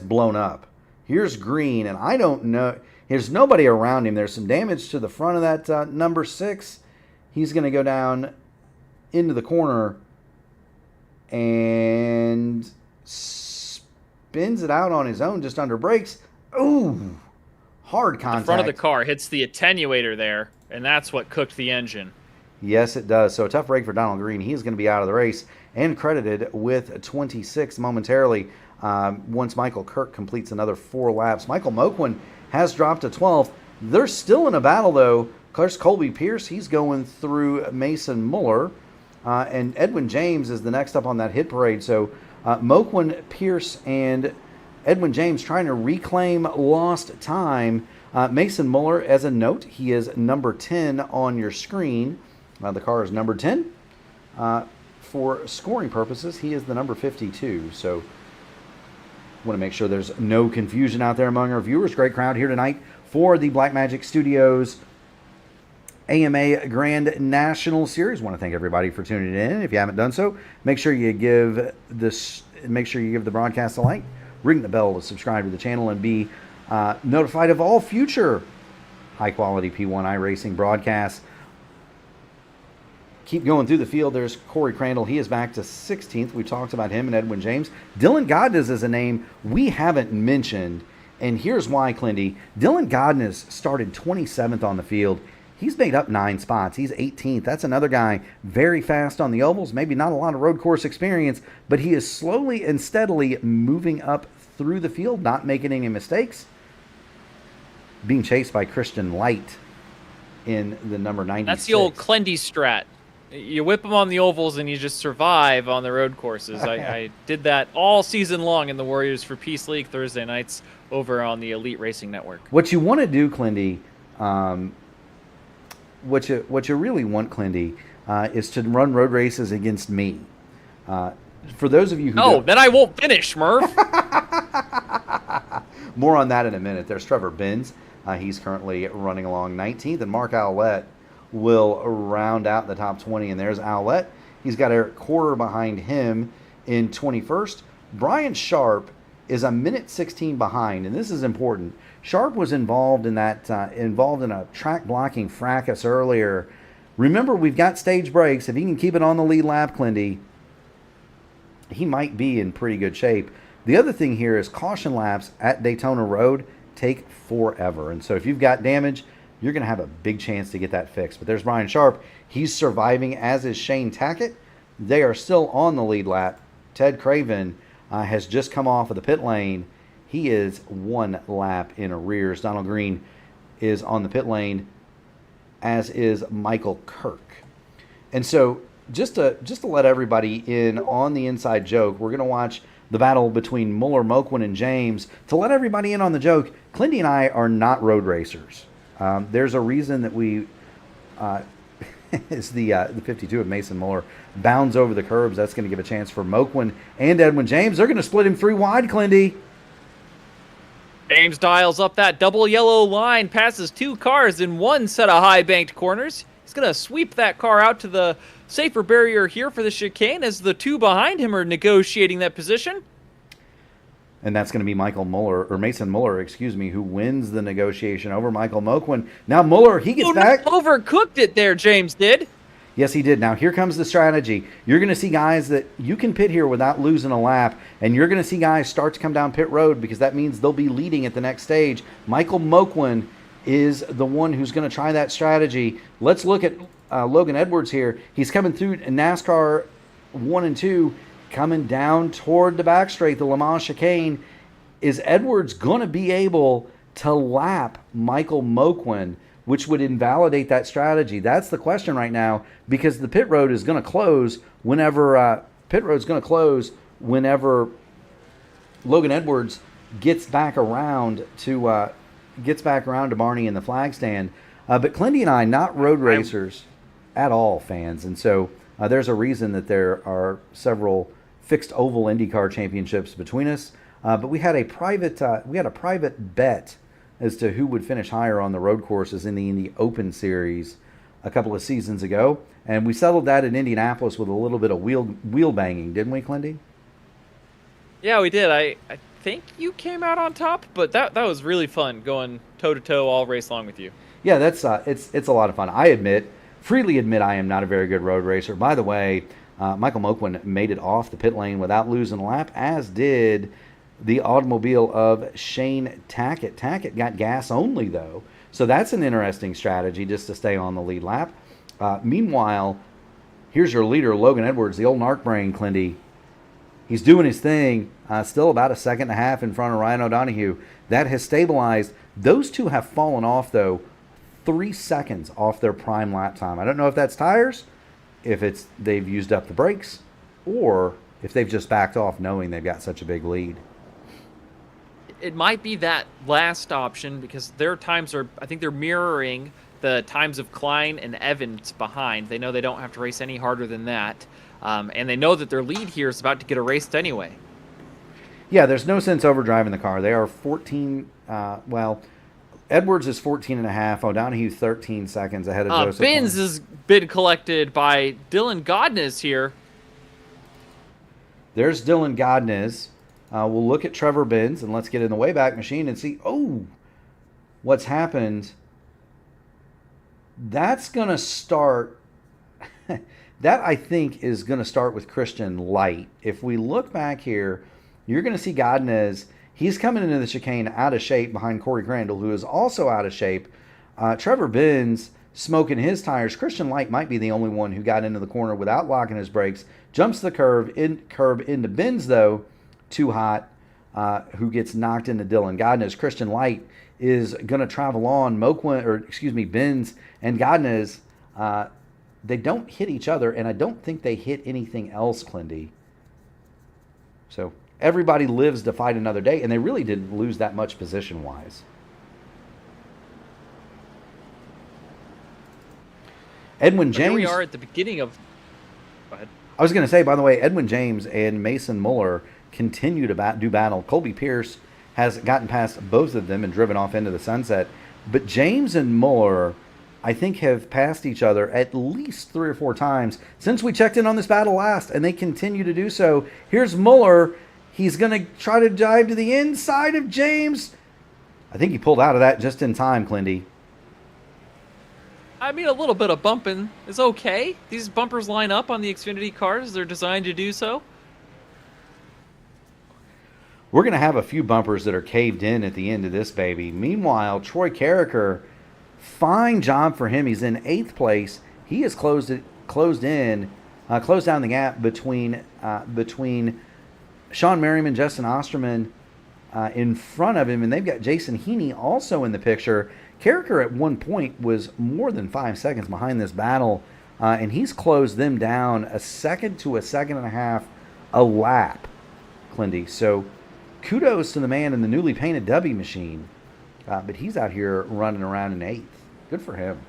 blown up. Here's Green, and I don't know. There's nobody around him. There's some damage to the front of that number 6. He's going to go down into the corner and spins it out on his own just under brakes. Ooh, hard contact. The front of the car hits the attenuator there, and that's what cooked the engine. Yes, it does. So a tough break for Donald Green. He's going to be out of the race and credited with 26 momentarily once Michael Kirk completes another 4 laps. Michael Moquin has dropped to 12th. They're still in a battle, though. There's Colby Pierce. He's going through Mason Muller. And Edwin James is the next up on that hit parade. So Moquin, Pierce, and Edwin James trying to reclaim lost time. Mason Muller, as a note, he is number 10 on your screen. The car is number 10. For scoring purposes, he is the number 52. So want to make sure there's no confusion out there among our viewers. Great crowd here tonight for the Blackmagic Studios AMA Grand National Series. Want to thank everybody for tuning in. If you haven't done so, make sure you give the broadcast a like, ring the bell to subscribe to the channel, and be notified of all future high-quality P1 iRacing broadcasts. Keep going through the field. There's Corey Crandall. He is back to 16th. We talked about him and Edwin James. Dylan Godness is a name we haven't mentioned, and here's why, Clindy. Dylan Godness started 27th on the field. He's made up 9 spots. He's 18th. That's another guy very fast on the ovals. Maybe not a lot of road course experience, but he is slowly and steadily moving up through the field, not making any mistakes. Being chased by Christian Light in the number 96. That's the old Clendy strat. You whip them on the ovals and you just survive on the road courses. I did that all season long in the Warriors for Peace League Thursday nights over on the Elite Racing Network. What you want to do, Clindy, what you really want, Clindy, is to run road races against me. For those of you who then I won't finish, Murph. More on that in a minute. There's Trevor Benz. He's currently running along 19th, and Mark Owlett will round out the top 20. And there's Owlett. He's got Eric Corder behind him in 21st. Brian Sharp is a minute 16 behind, and this is important. Sharp was involved in a track blocking fracas earlier. Remember, we've got stage breaks. If he can keep it on the lead lap, Clindy, he might be in pretty good shape. The other thing here is caution laps at Daytona Road take forever. And so if you've got damage, you're going to have a big chance to get that fixed. But there's Brian Sharp. He's surviving, as is Shane Tackett. They are still on the lead lap. Ted Craven has just come off of the pit lane. He is one lap in arrears. Donald Green is on the pit lane, as is Michael Kirk. And so just to let everybody in on the inside joke, we're going to watch the battle between Muller, Moquin, and James. To let everybody in on the joke, Clindy and I are not road racers. There's a reason that we, is the 52 of Mason Muller bounds over the curbs. That's going to give a chance for Moquin and Edwin James. They're going to split him 3 wide, Clindy. James dials up that double yellow line, passes 2 cars in one set of high banked corners. He's going to sweep that car out to the safer barrier here for the chicane as the 2 behind him are negotiating that position. And that's going to be Mason Muller, who wins the negotiation over Michael Moquin. Now Muller, he gets back. Overcooked it there, James did. Yes, he did. Now here comes the strategy. You're going to see guys that you can pit here without losing a lap, and you're going to see guys start to come down pit road because that means they'll be leading at the next stage. Michael Moquin is the one who's going to try that strategy. Let's look at Logan Edwards here. He's coming through NASCAR 1 and 2, coming down toward the back straight, the Le Mans chicane. Is Edwards going to be able to lap Michael Moquin, which would invalidate that strategy? That's the question right now, because the pit road is going to close whenever Logan Edwards gets back around to Barney in the flag stand. But Clindy and I, not road racers at all, fans, and so there's a reason that there are several fixed oval IndyCar championships between us. But we had a private bet as to who would finish higher on the road courses in the Indy Open Series a couple of seasons ago, and we settled that in Indianapolis with a little bit of wheel banging, didn't we, Clindy? Yeah, we did. I think you came out on top, but that was really fun going toe to toe all race long with you. Yeah, that's it's a lot of fun. I freely admit I am not a very good road racer. By the way, Michael Moquin made it off the pit lane without losing a lap, as did the automobile of Shane Tackett. Tackett got gas only, though, so that's an interesting strategy just to stay on the lead lap. Meanwhile, here's your leader, Logan Edwards, the old narc brain, Clindy. He's doing his thing, still about a second and a half in front of Ryan O'Donoghue. That has stabilized. Those two have fallen off, though, 3 seconds off their prime lap time. I don't know if that's tires, if they've used up the brakes, or if they've just backed off knowing they've got such a big lead. It might be that last option because their times I think they're mirroring the times of Klein and Evans behind. They know they don't have to race any harder than that. And they know that their lead here is about to get erased anyway. Yeah, there's no sense overdriving the car. They are 14, Edwards is 14 and a half, O'Donoghue 13 seconds ahead of Joseph. Benz has been collected by Dylan Godnez here. There's Dylan Godnez. We'll look at Trevor Benz, and let's get in the Wayback Machine and see, what's happened. That's going to start, that I think is going to start with Christian Light. If we look back here, you're going to see Godnez. He's coming into the chicane out of shape behind Corey Crandall, who is also out of shape. Trevor Benz smoking his tires. Christian Light might be the only one who got into the corner without locking his brakes. Jumps the curb into Benz, though, too hot, who gets knocked into Dylan Godnez. Christian Light is going to travel on. Benz and Godnez, they don't hit each other, and I don't think they hit anything else, Clindy. So everybody lives to fight another day, and they really didn't lose that much position-wise. Edwin James. Here we are at the beginning of. Go ahead. I was going to say, by the way, Edwin James and Mason Muller continue to do battle. Colby Pierce has gotten past both of them and driven off into the sunset. But James and Muller, I think, have passed each other at least 3 or 4 times since we checked in on this battle last, and they continue to do so. Here's Muller. He's going to try to dive to the inside of James. I think he pulled out of that just in time, Clindy. I mean, a little bit of bumping is okay. These bumpers line up on the Xfinity cars. They're designed to do so. We're going to have a few bumpers that are caved in at the end of this baby. Meanwhile, Troy Carricker, fine job for him. He's in 8th place. He has closed down the gap between Sean Merriman, Justin Osterman in front of him, and they've got Jason Heaney also in the picture. Carricker at one point was more than 5 seconds behind this battle, and he's closed them down a second to a second and a half a lap, Clindy. So kudos to the man in the newly painted W machine, but he's out here running around in 8th. Good for him.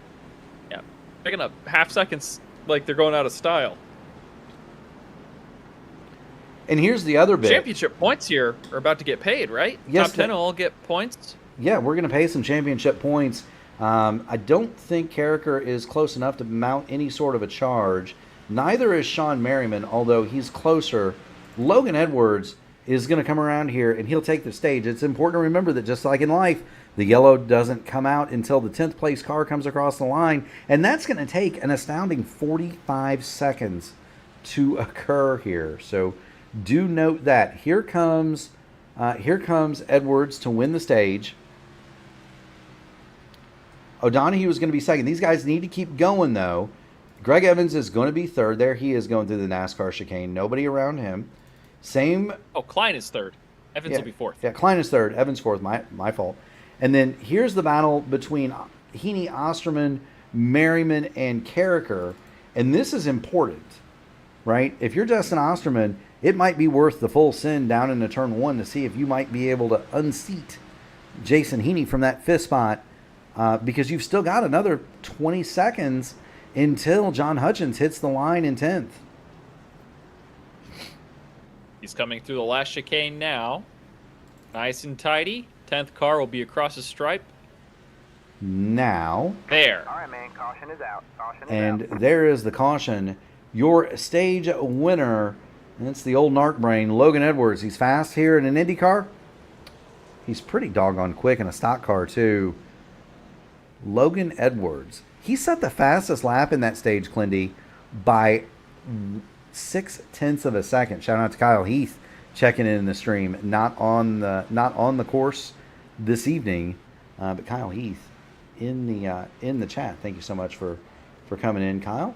Yeah, picking up half seconds like they're going out of style. And here's the other bit. Championship points here are about to get paid, right? Yes, Top 10 will all get points. Yeah, we're going to pay some championship points. I don't think Carricker is close enough to mount any sort of a charge. Neither is Sean Merriman, although he's closer. Logan Edwards is going to come around here, and he'll take the stage. It's important to remember that just like in life, the yellow doesn't come out until the 10th place car comes across the line, and that's going to take an astounding 45 seconds to occur here. So do note that. Here comes Edwards to win the stage. O'Donohue is going to be second. These guys need to keep going, though. Greg Evans is going to be third. There he is going through the NASCAR chicane. Nobody around him. Same. Oh, Klein is third. Evans will be fourth. Yeah, Klein is third. Evans fourth. My fault. And then here's the battle between Heaney, Osterman, Merriman, and Carricker. And this is important, right? If you're Justin Osterman, it might be worth the full send down into turn 1 to see if you might be able to unseat Jason Heaney from that 5th spot, because you've still got another 20 seconds until John Hutchins hits the line in 10th. He's coming through the last chicane now. Nice and tidy. 10th car will be across the stripe. Now. There. All right, man. Caution is out. And there is the caution. Your stage winner, and it's the old narc brain, Logan Edwards. He's fast here in an Indy car. He's pretty doggone quick in a stock car, too. Logan Edwards. He set the fastest lap in that stage, Clindy, by 0.6 of a second. Shout out to Kyle Heath checking in the stream. Not on the course this evening, but Kyle Heath in the chat. Thank you so much for coming in, Kyle.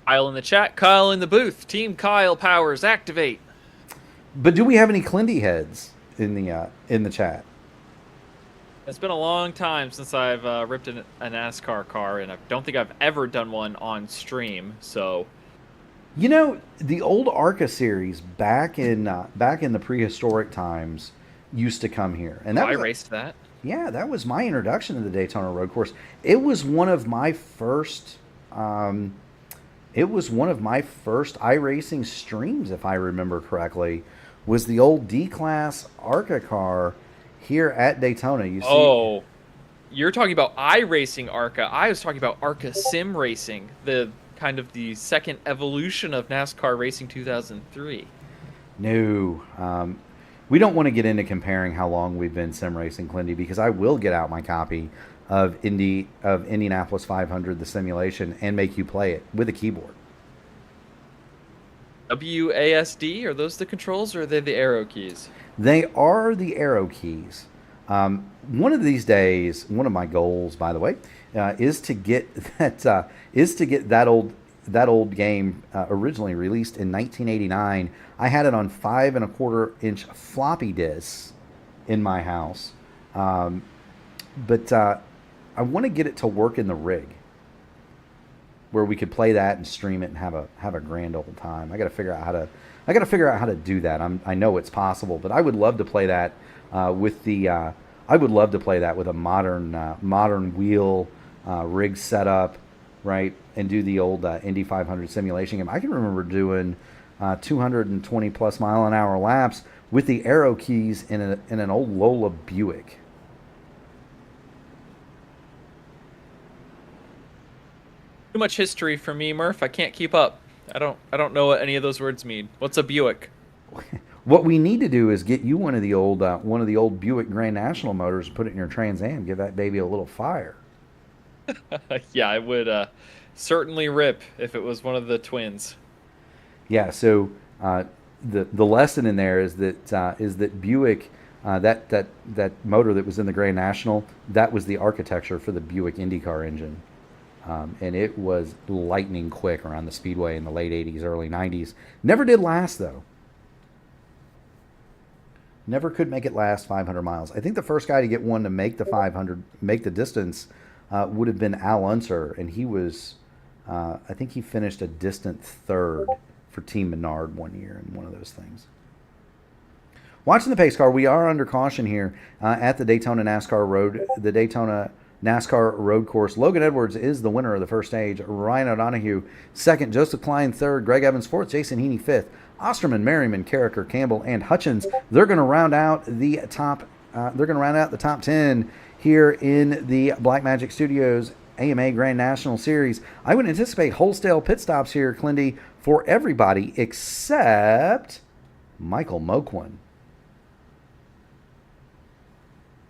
Kyle in the chat. Kyle in the booth. Team Kyle powers activate. But do we have any Clindy heads in the chat? It's been a long time since I've ripped a NASCAR car, and I don't think I've ever done one on stream. So, you know, the old ARCA series back in the prehistoric times used to come here, and I raced that. Yeah, that was my introduction to the Daytona road course. It was one of my first. It was one of my first iRacing streams, if I remember correctly. Was the old D-Class ARCA car here at Daytona? You see? Oh, you're talking about iRacing ARCA. I was talking about ARCA Sim Racing, the kind of the second evolution of NASCAR Racing 2003. No, we don't want to get into comparing how long we've been sim racing, Clindy, because I will get out my copy of Indianapolis 500, the simulation, and make you play it with a keyboard. WASD, are those the controls, or are they the arrow keys? They are the arrow keys. One of these days, one of my goals, by the way, is to get that old game originally released in 1989. I had it on 5 1/4-inch floppy disks in my house, but I want to get it to work in the rig where we could play that and stream it and have a grand old time. I got to figure out how to do that. I know it's possible, but I would love to play that with a modern wheel rig setup, right, and do the old Indy 500 simulation game. I can remember doing 220 plus mile an hour laps with the arrow keys in an old Lola Buick. Too much history for me, Murph. I can't keep up. I don't know what any of those words mean. What's a Buick? What we need to do is get you one of the old Buick Grand National motors and put it in your Trans Am. Give that baby a little fire. Yeah, I would certainly rip if it was one of the twins. Yeah. So the lesson in there is that Buick, that motor that was in the Grand National, that was the architecture for the Buick IndyCar engine. And it was lightning quick around the speedway in the late 80s, early 90s. Never did last, though. Never could make it last 500 miles. I think the first guy to get one to make the distance, would have been Al Unser. And he was, I think he finished a distant third for Team Menard one year in one of those things. Watching the pace car, we are under caution here at the Daytona NASCAR road course. Logan Edwards is the winner of the first stage. Ryan O'Donoghue second. Joseph Klein third. Greg Evans fourth. Jason Heaney fifth. Osterman, Merriman, Carricker, Campbell, and Hutchins. They're going to round out the top. The top 10 here in the Blackmagic Studios AMA Grand National Series. I would anticipate wholesale pit stops here, Clindy, for everybody except Michael Moquin.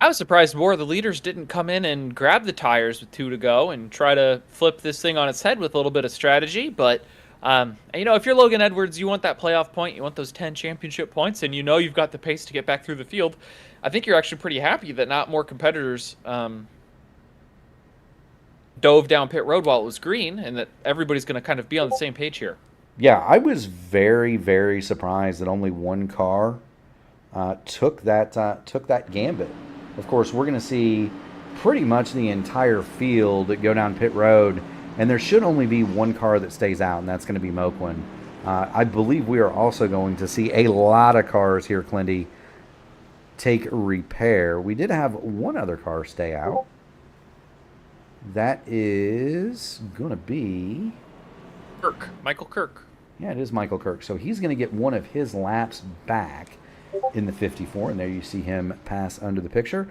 I was surprised more of the leaders didn't come in and grab the tires with 2 to go and try to flip this thing on its head with a little bit of strategy. But, if you're Logan Edwards, you want that playoff point, you want those 10 championship points, and you've got the pace to get back through the field. I think you're actually pretty happy that not more competitors dove down pit road while it was green, and that everybody's going to kind of be on the same page here. Yeah, I was very, very surprised that only one car took that gambit. Of course, we're going to see pretty much the entire field go down pit road, and there should only be one car that stays out, and that's going to be Moquin. I believe we are also going to see a lot of cars here, Clindy, take repair. We did have one other car stay out. That is going to be Michael Kirk. Yeah, it is Michael Kirk. So he's going to get one of his laps back in the 54, and there you see him pass under the picture.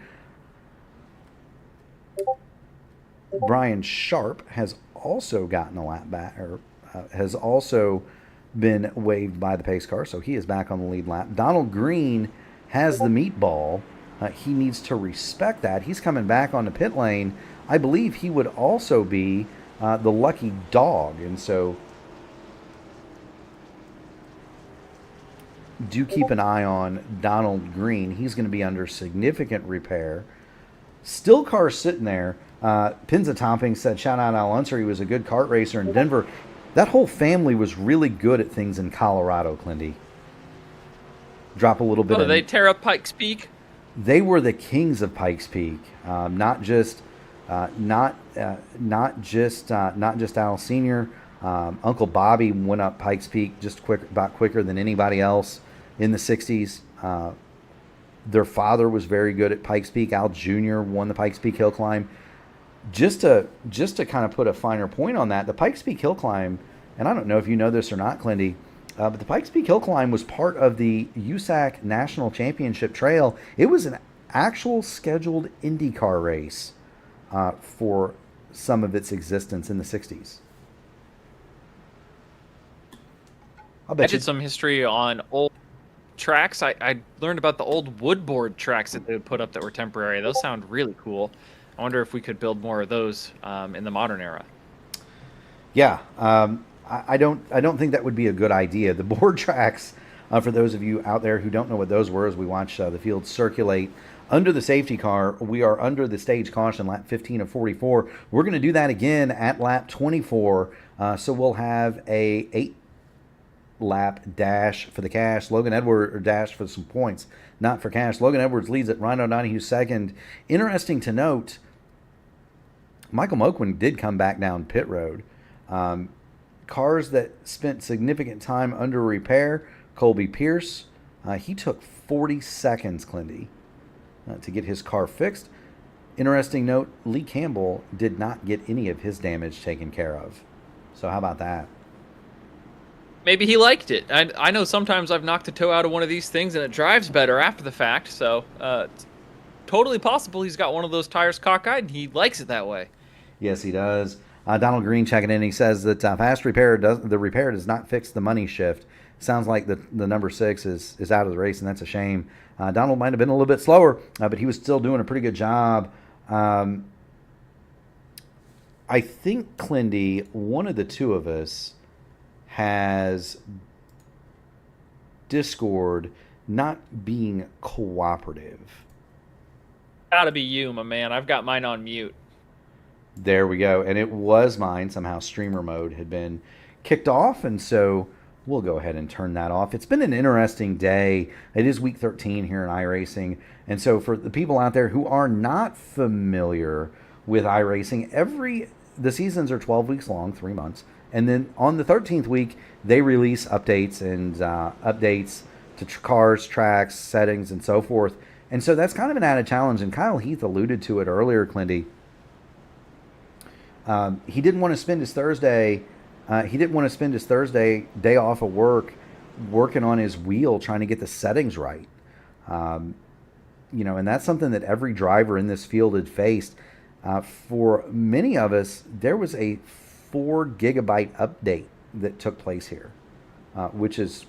Brian Sharp has also gotten a lap back, or has also been waived by the pace car, so he is back on the lead lap. Donald Green has the meatball. He needs to respect that. He's coming back on the pit lane. I believe he would also be the lucky dog, and so do keep an eye on Donald Green. He's going to be under significant repair. Still cars sitting there. Pinza Topping said, shout out Al Unser. He was a good kart racer in Denver. That whole family was really good at things in Colorado, Clindy. Drop a little bit. Did they tear up Pikes Peak? They were the kings of Pikes Peak. Not just Al Sr. Uncle Bobby went up Pikes Peak about quicker than anybody else in the 60s. Their father was very good at Pikes Peak. Al Jr. won the Pikes Peak Hill Climb. Just to kind of put a finer point on that, the Pikes Peak Hill Climb, and I don't know if you know this or not, Clindy, but the Pikes Peak Hill Climb was part of the USAC National Championship Trail. It was an actual scheduled IndyCar race for some of its existence in the 60s. I did some history on old tracks. I learned about the old woodboard tracks that they would put up that were temporary. Those sound really cool. I wonder if we could build more of those in the modern era. Yeah, I don't think that would be a good idea. The board tracks, for those of you out there who don't know what those were, as we watch the field circulate under the safety car, we are under the stage caution, lap 15 of 44. We're going to do that again at lap 24. So we'll have a 8-lap dash for the cash. Logan Edwards, or dash for some points, not for cash. Logan Edwards leads it. Ryan O'Donoghue second. Interesting to note, Michael Moquin did come back down pit road. Cars that spent significant time under repair, Colby Pierce, he took 40 seconds, Clindy, to get his car fixed. Interesting note, Lee Campbell did not get any of his damage taken care of. So how about that? Maybe he liked it. I know sometimes I've knocked a toe out of one of these things and it drives better after the fact. So it's totally possible he's got one of those tires cockeyed and he likes it that way. Yes, he does. Donald Green checking in. He says that fast repair the repair does not fix the money shift. Sounds like the number 6 is out of the race, and that's a shame. Donald might have been a little bit slower, but he was still doing a pretty good job. I think, Clindy, one of the two of us has Discord not being cooperative. Gotta be you, my man. I've got mine on mute. There we go. And it was mine. Somehow streamer mode had been kicked off, and so we'll go ahead and turn that off. It's been an interesting day. It is week 13 here in iRacing. And so for the people out there who are not familiar with iRacing, the seasons are 12 weeks long, 3 months. And then on the 13th week, they release updates and updates to cars, tracks, settings, and so forth. And so that's kind of an added challenge. And Kyle Heath alluded to it earlier, Clindy. He didn't want to spend his Thursday. Day off of work, working on his wheel, trying to get the settings right. And that's something that every driver in this field had faced. For many of us, there was a 4 gigabyte update that took place here, which is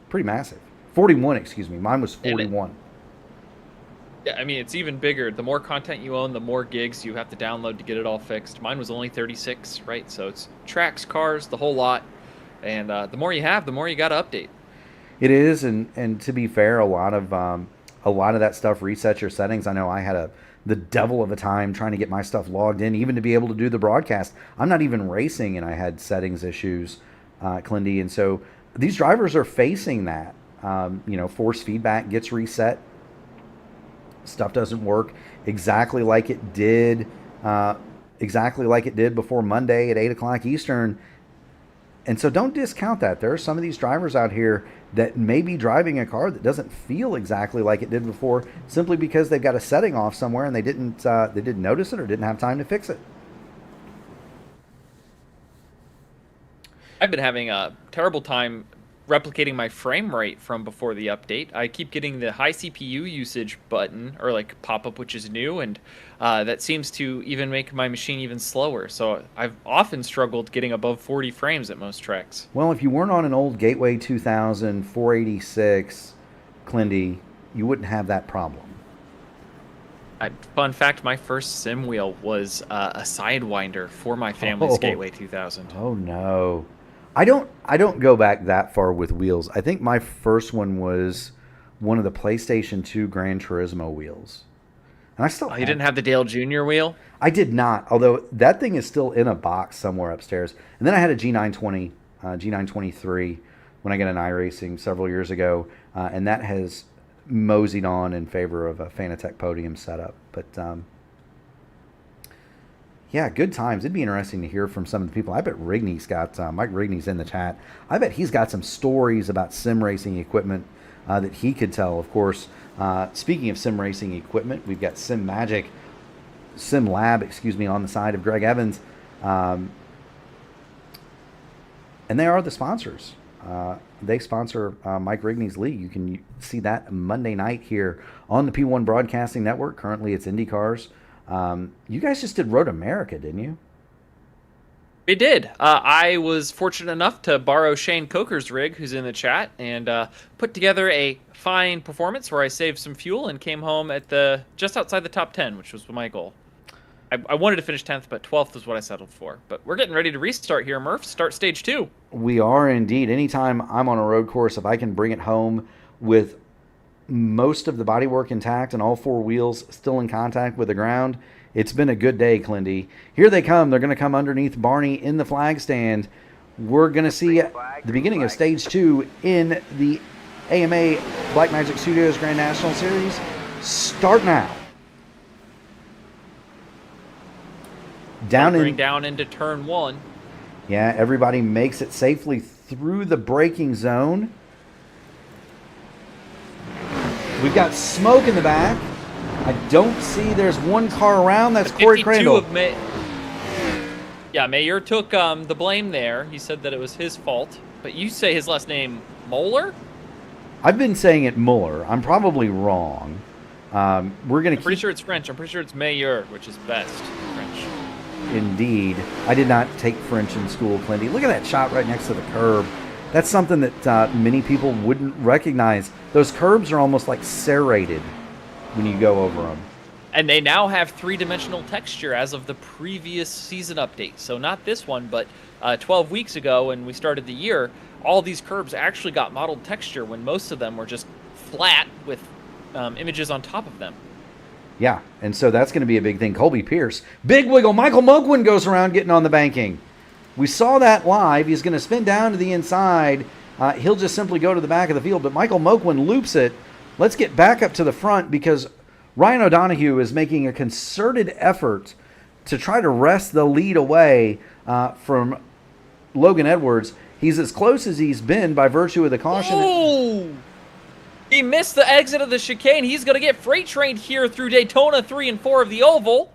pretty massive. 41, excuse me. Mine was 41. Yeah, I mean, it's even bigger. The more content you own, the more gigs you have to download to get it all fixed. Mine was only 36, right? So it's tracks, cars, the whole lot. And the more you have, the more you got to update. It is, and to be fair, a lot of that stuff resets your settings. I know I had the devil of a time trying to get my stuff logged in, even to be able to do the broadcast. I'm not even racing, and I had settings issues, Clindy. And so these drivers are facing that. Force feedback gets reset. Stuff doesn't work exactly like it did before Monday at 8 o'clock Eastern. And so don't discount that. There are some of these drivers out here that may be driving a car that doesn't feel exactly like it did before, simply because they've got a setting off somewhere and they didn't notice it or didn't have time to fix it. I've been having a terrible time replicating my frame rate from before the update. I keep getting the high CPU usage button or like pop-up, which is new, and that seems to even make my machine even slower. So I've often struggled getting above 40 frames at most tracks. Well, if you weren't on an old Gateway 2000 486, Clindy, you wouldn't have that problem. Fun fact, my first sim wheel was a Sidewinder for my family's Gateway 2000. Oh no. I don't go back that far with wheels. I think my first one was one of the PlayStation 2 Gran Turismo wheels. And I still you didn't have the Dale Jr. wheel? I did not, although that thing is still in a box somewhere upstairs. And then I had a G920, G923 when I got an iRacing several years ago, and that has moseyed on in favor of a Fanatec podium setup. But yeah, good times. It'd be interesting to hear from some of the people. I bet Rigney's got, Mike Rigney's in the chat. I bet he's got some stories about sim racing equipment that he could tell. Of course, speaking of sim racing equipment, we've got Sim Lab, on the side of Greg Evans. And they are the sponsors. They sponsor Mike Rigney's league. You can see that Monday night here on the P1 Broadcasting Network. Currently, it's IndyCars. You guys just did Road America, didn't you? We did. I was fortunate enough to borrow Shane Coker's rig, who's in the chat, and put together a fine performance where I saved some fuel and came home at just outside the top 10, which was my goal. I wanted to finish 10th, but 12th is what I settled for. But we're getting ready to restart here, Murph. Start stage 2. We are indeed. Anytime I'm on a road course, if I can bring it home with most of the bodywork intact and all 4 wheels still in contact with the ground, it's been a good day, Clindy. Here they come. They're going to come underneath Barney in the flag stand. We're going to see the beginning of stage 2 in the AMA Blackmagic Studios Grand National Series. Start now. Down into turn 1. Yeah, everybody makes it safely through the braking zone. We've got smoke in the back. I don't see. There's one car around. That's Corey Crandall. Yeah, Mayer took the blame there. He said that it was his fault. But you say his last name Moeller? I've been saying it Muller. I'm probably wrong. We're going to I'm pretty sure it's French. I'm pretty sure it's Mayer, which is best in French. Indeed. I did not take French in school, Clinty. Look at that shot right next to the curb. That's something that many people wouldn't recognize. Those curbs are almost like serrated when you go over them. And they now have three-dimensional texture as of the previous season update. So not this one, but 12 weeks ago when we started the year, all these curbs actually got modeled texture when most of them were just flat with images on top of them. Yeah, and so that's going to be a big thing. Colby Pierce, big wiggle. Michael Mogwin goes around getting on the banking. We saw that live. He's going to spin down to the inside. He'll just simply go to the back of the field, but Michael Mogwin loops it. Let's get back up to the front because Ryan O'Donoghue is making a concerted effort to try to wrest the lead away from Logan Edwards. He's as close as he's been by virtue of the caution. Ooh! He missed the exit of the chicane. He's going to get freight trained here through Daytona 3 and 4 of the Oval.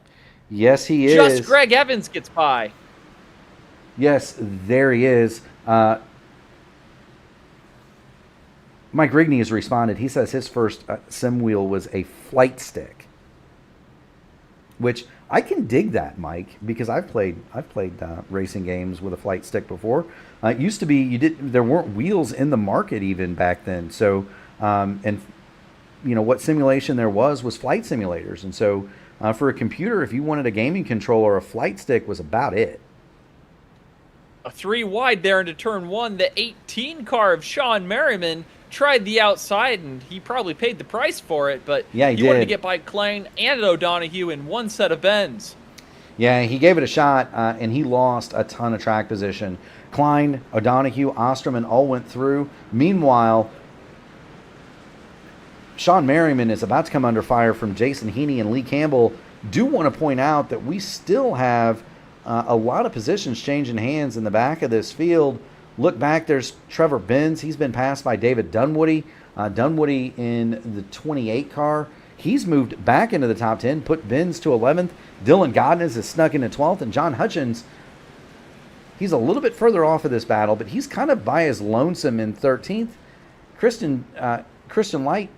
Yes, he is. Just Greg Evans gets by. Yes, there he is. Mike Rigney has responded. He says his first sim wheel was a flight stick, which I can dig that, Mike, because I've played racing games with a flight stick before. It used to be there weren't wheels in the market even back then. So, and you know what simulation there was flight simulators, and so for a computer, if you wanted a gaming controller, a flight stick was about it. A 3 wide there into turn 1. The 18 car of Sean Merriman tried the outside, and he probably paid the price for it, but yeah, he wanted to get by Klein and O'Donoghue in one set of bends. Yeah, he gave it a shot, and he lost a ton of track position. Klein, O'Donoghue, Osterman all went through. Meanwhile, Sean Merriman is about to come under fire from Jason Heaney and Lee Campbell. Do want to point out that we still have a lot of positions changing hands in the back of this field. Look back, there's Trevor Benz. He's been passed by David Dunwoody. Dunwoody in the 28 car. He's moved back into the top 10, put Benz to 11th. Dylan Godness is snuck into 12th, and John Hutchins, he's a little bit further off of this battle, but he's kind of by his lonesome in 13th. Christian Light,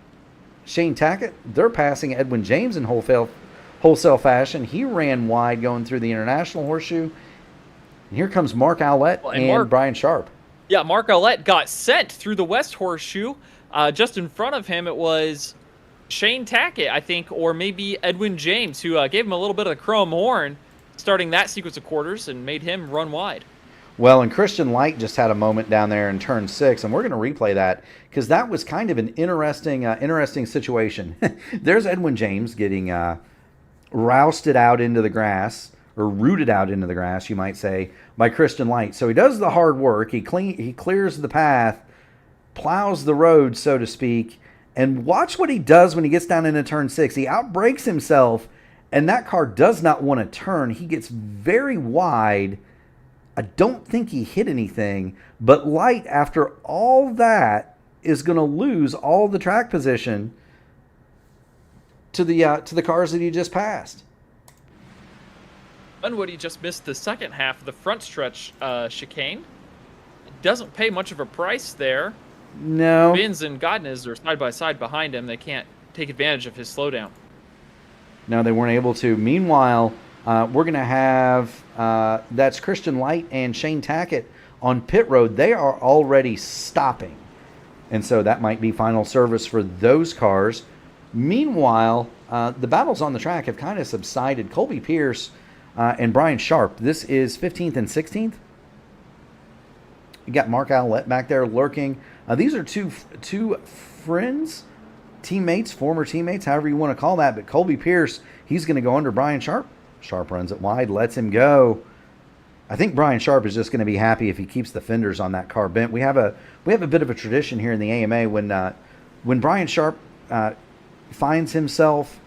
Shane Tackett, they're passing Edwin James in wholesale fashion. He ran wide going through the International Horseshoe. And here comes Mark Owlett and Brian Sharp. Yeah, Mark Owlett got sent through the West Horseshoe. Just in front of him, it was Shane Tackett, I think, or maybe Edwin James, who gave him a little bit of the chrome horn starting that sequence of quarters and made him run wide. Well, and Christian Light just had a moment down there in turn 6, and we're going to replay that because that was kind of an interesting situation. There's Edwin James getting rousted out into the grass, or rooted out into the grass, you might say, by Christian Light. So he does the hard work. He clears the path, plows the road, so to speak, and watch what he does when he gets down into turn 6. He outbrakes himself, and that car does not want to turn. He gets very wide. I don't think he hit anything, but Light, after all that, is going to lose all the track position to the cars that he just passed. Dunwoody just missed the second half of the front stretch chicane. Doesn't pay much of a price there. No. Benz and Godness are side by side behind him. They can't take advantage of his slowdown. No, they weren't able to. Meanwhile, we're going to have that's Christian Light and Shane Tackett on pit road. They are already stopping, and so that might be final service for those cars. Meanwhile, the battles on the track have kind of subsided. Colby Pierce and Brian Sharp. This is 15th and 16th. You got Mark Owlett back there lurking. These are two friends, teammates, former teammates, however you want to call that. But Colby Pierce, he's going to go under Brian Sharp. Sharp runs it wide, lets him go. I think Brian Sharp is just going to be happy if he keeps the fenders on that car bent. We have a bit of a tradition here in the AMA when Brian Sharp finds himself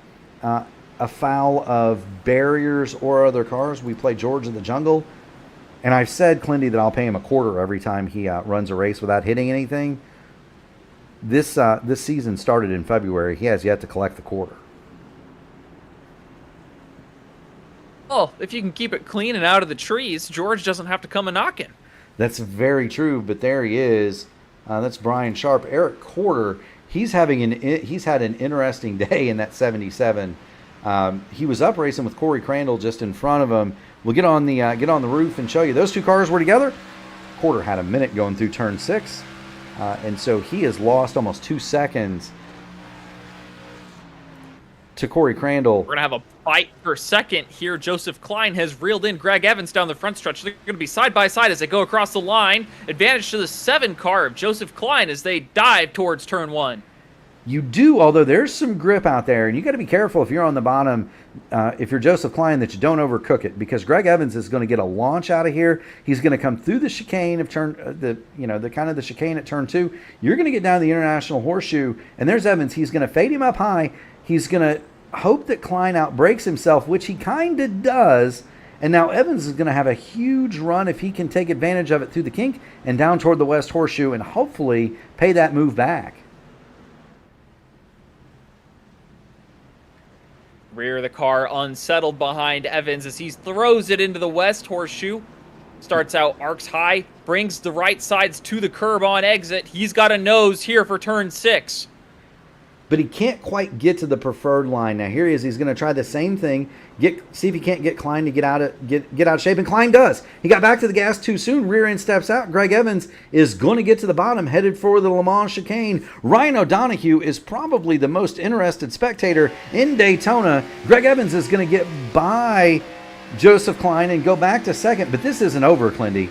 afoul of barriers or other cars, we play George of the Jungle. And I've said, Clinty, that I'll pay him a quarter every time he runs a race without hitting anything. This season started in February. He has yet to collect the quarter. Well, if you can keep it clean and out of the trees, George doesn't have to come a knocking. That's very true, but there he is. That's Brian Sharp. Eric Corder, he's had an interesting day in that 77. He was up racing with Corey Crandall just in front of him. We'll get on the roof and show you. Those two cars were together. Corder had a minute going through turn 6, and so he has lost almost 2 seconds to Corey Crandall. We're going to have a fight for second here. Joseph Klein has reeled in Greg Evans down the front stretch. They're going to be side by side as they go across the line. Advantage to the 7 car of Joseph Klein as they dive towards turn 1. You do, although there's some grip out there, and you got to be careful if you're on the bottom, if you're Joseph Klein, that you don't overcook it, because Greg Evans is going to get a launch out of here. He's going to come through the chicane of the chicane at turn 2. You're going to get down the International Horseshoe, and there's Evans. He's going to fade him up high. He's going to hope that Klein outbreaks himself, which he kind of does. And now Evans is going to have a huge run if he can take advantage of it through the kink and down toward the West Horseshoe and hopefully pay that move back. Rear of the car unsettled behind Evans as he throws it into the West Horseshoe. Starts out arcs high, brings the right sides to the curb on exit. He's got a nose here for turn 6. But he can't quite get to the preferred line. Now here he is. He's going to try the same thing. See if he can't get Klein to get out of shape. And Klein does. He got back to the gas too soon. Rear end steps out. Greg Evans is going to get to the bottom, headed for the Le Mans chicane. Ryan O'Donoghue is probably the most interested spectator in Daytona. Greg Evans is going to get by Joseph Klein and go back to second. But this isn't over, Clindy.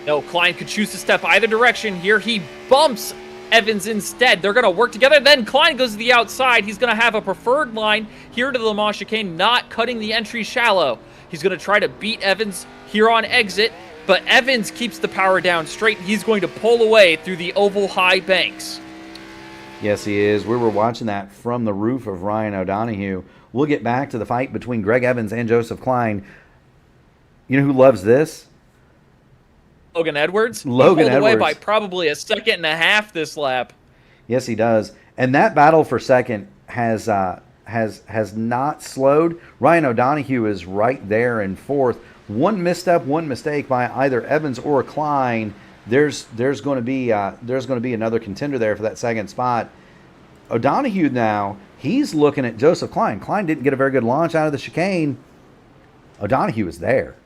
No, Klein could choose to step either direction here. He bumps Evans instead. They're going to work together. Then Klein goes to the outside. He's going to have a preferred line here to the Le Mans chicane, not cutting the entry shallow. He's going to try to beat Evans here on exit, but Evans keeps the power down straight. He's going to pull away through the oval high banks. Yes, he is. We were watching that from the roof of Ryan O'Donoghue. We'll get back to the fight between Greg Evans and Joseph Klein. You know who loves this? Logan Edwards. Logan he pulled away Edwards. by probably a second and a half this lap. Yes, he does. And that battle for second has not slowed. Ryan O'Donoghue is right there in fourth. One misstep, one mistake by either Evans or Klein. There's going to be another contender there for that second spot. O'Donoghue now, he's looking at Joseph Klein. Klein didn't get a very good launch out of the chicane. O'Donoghue is there.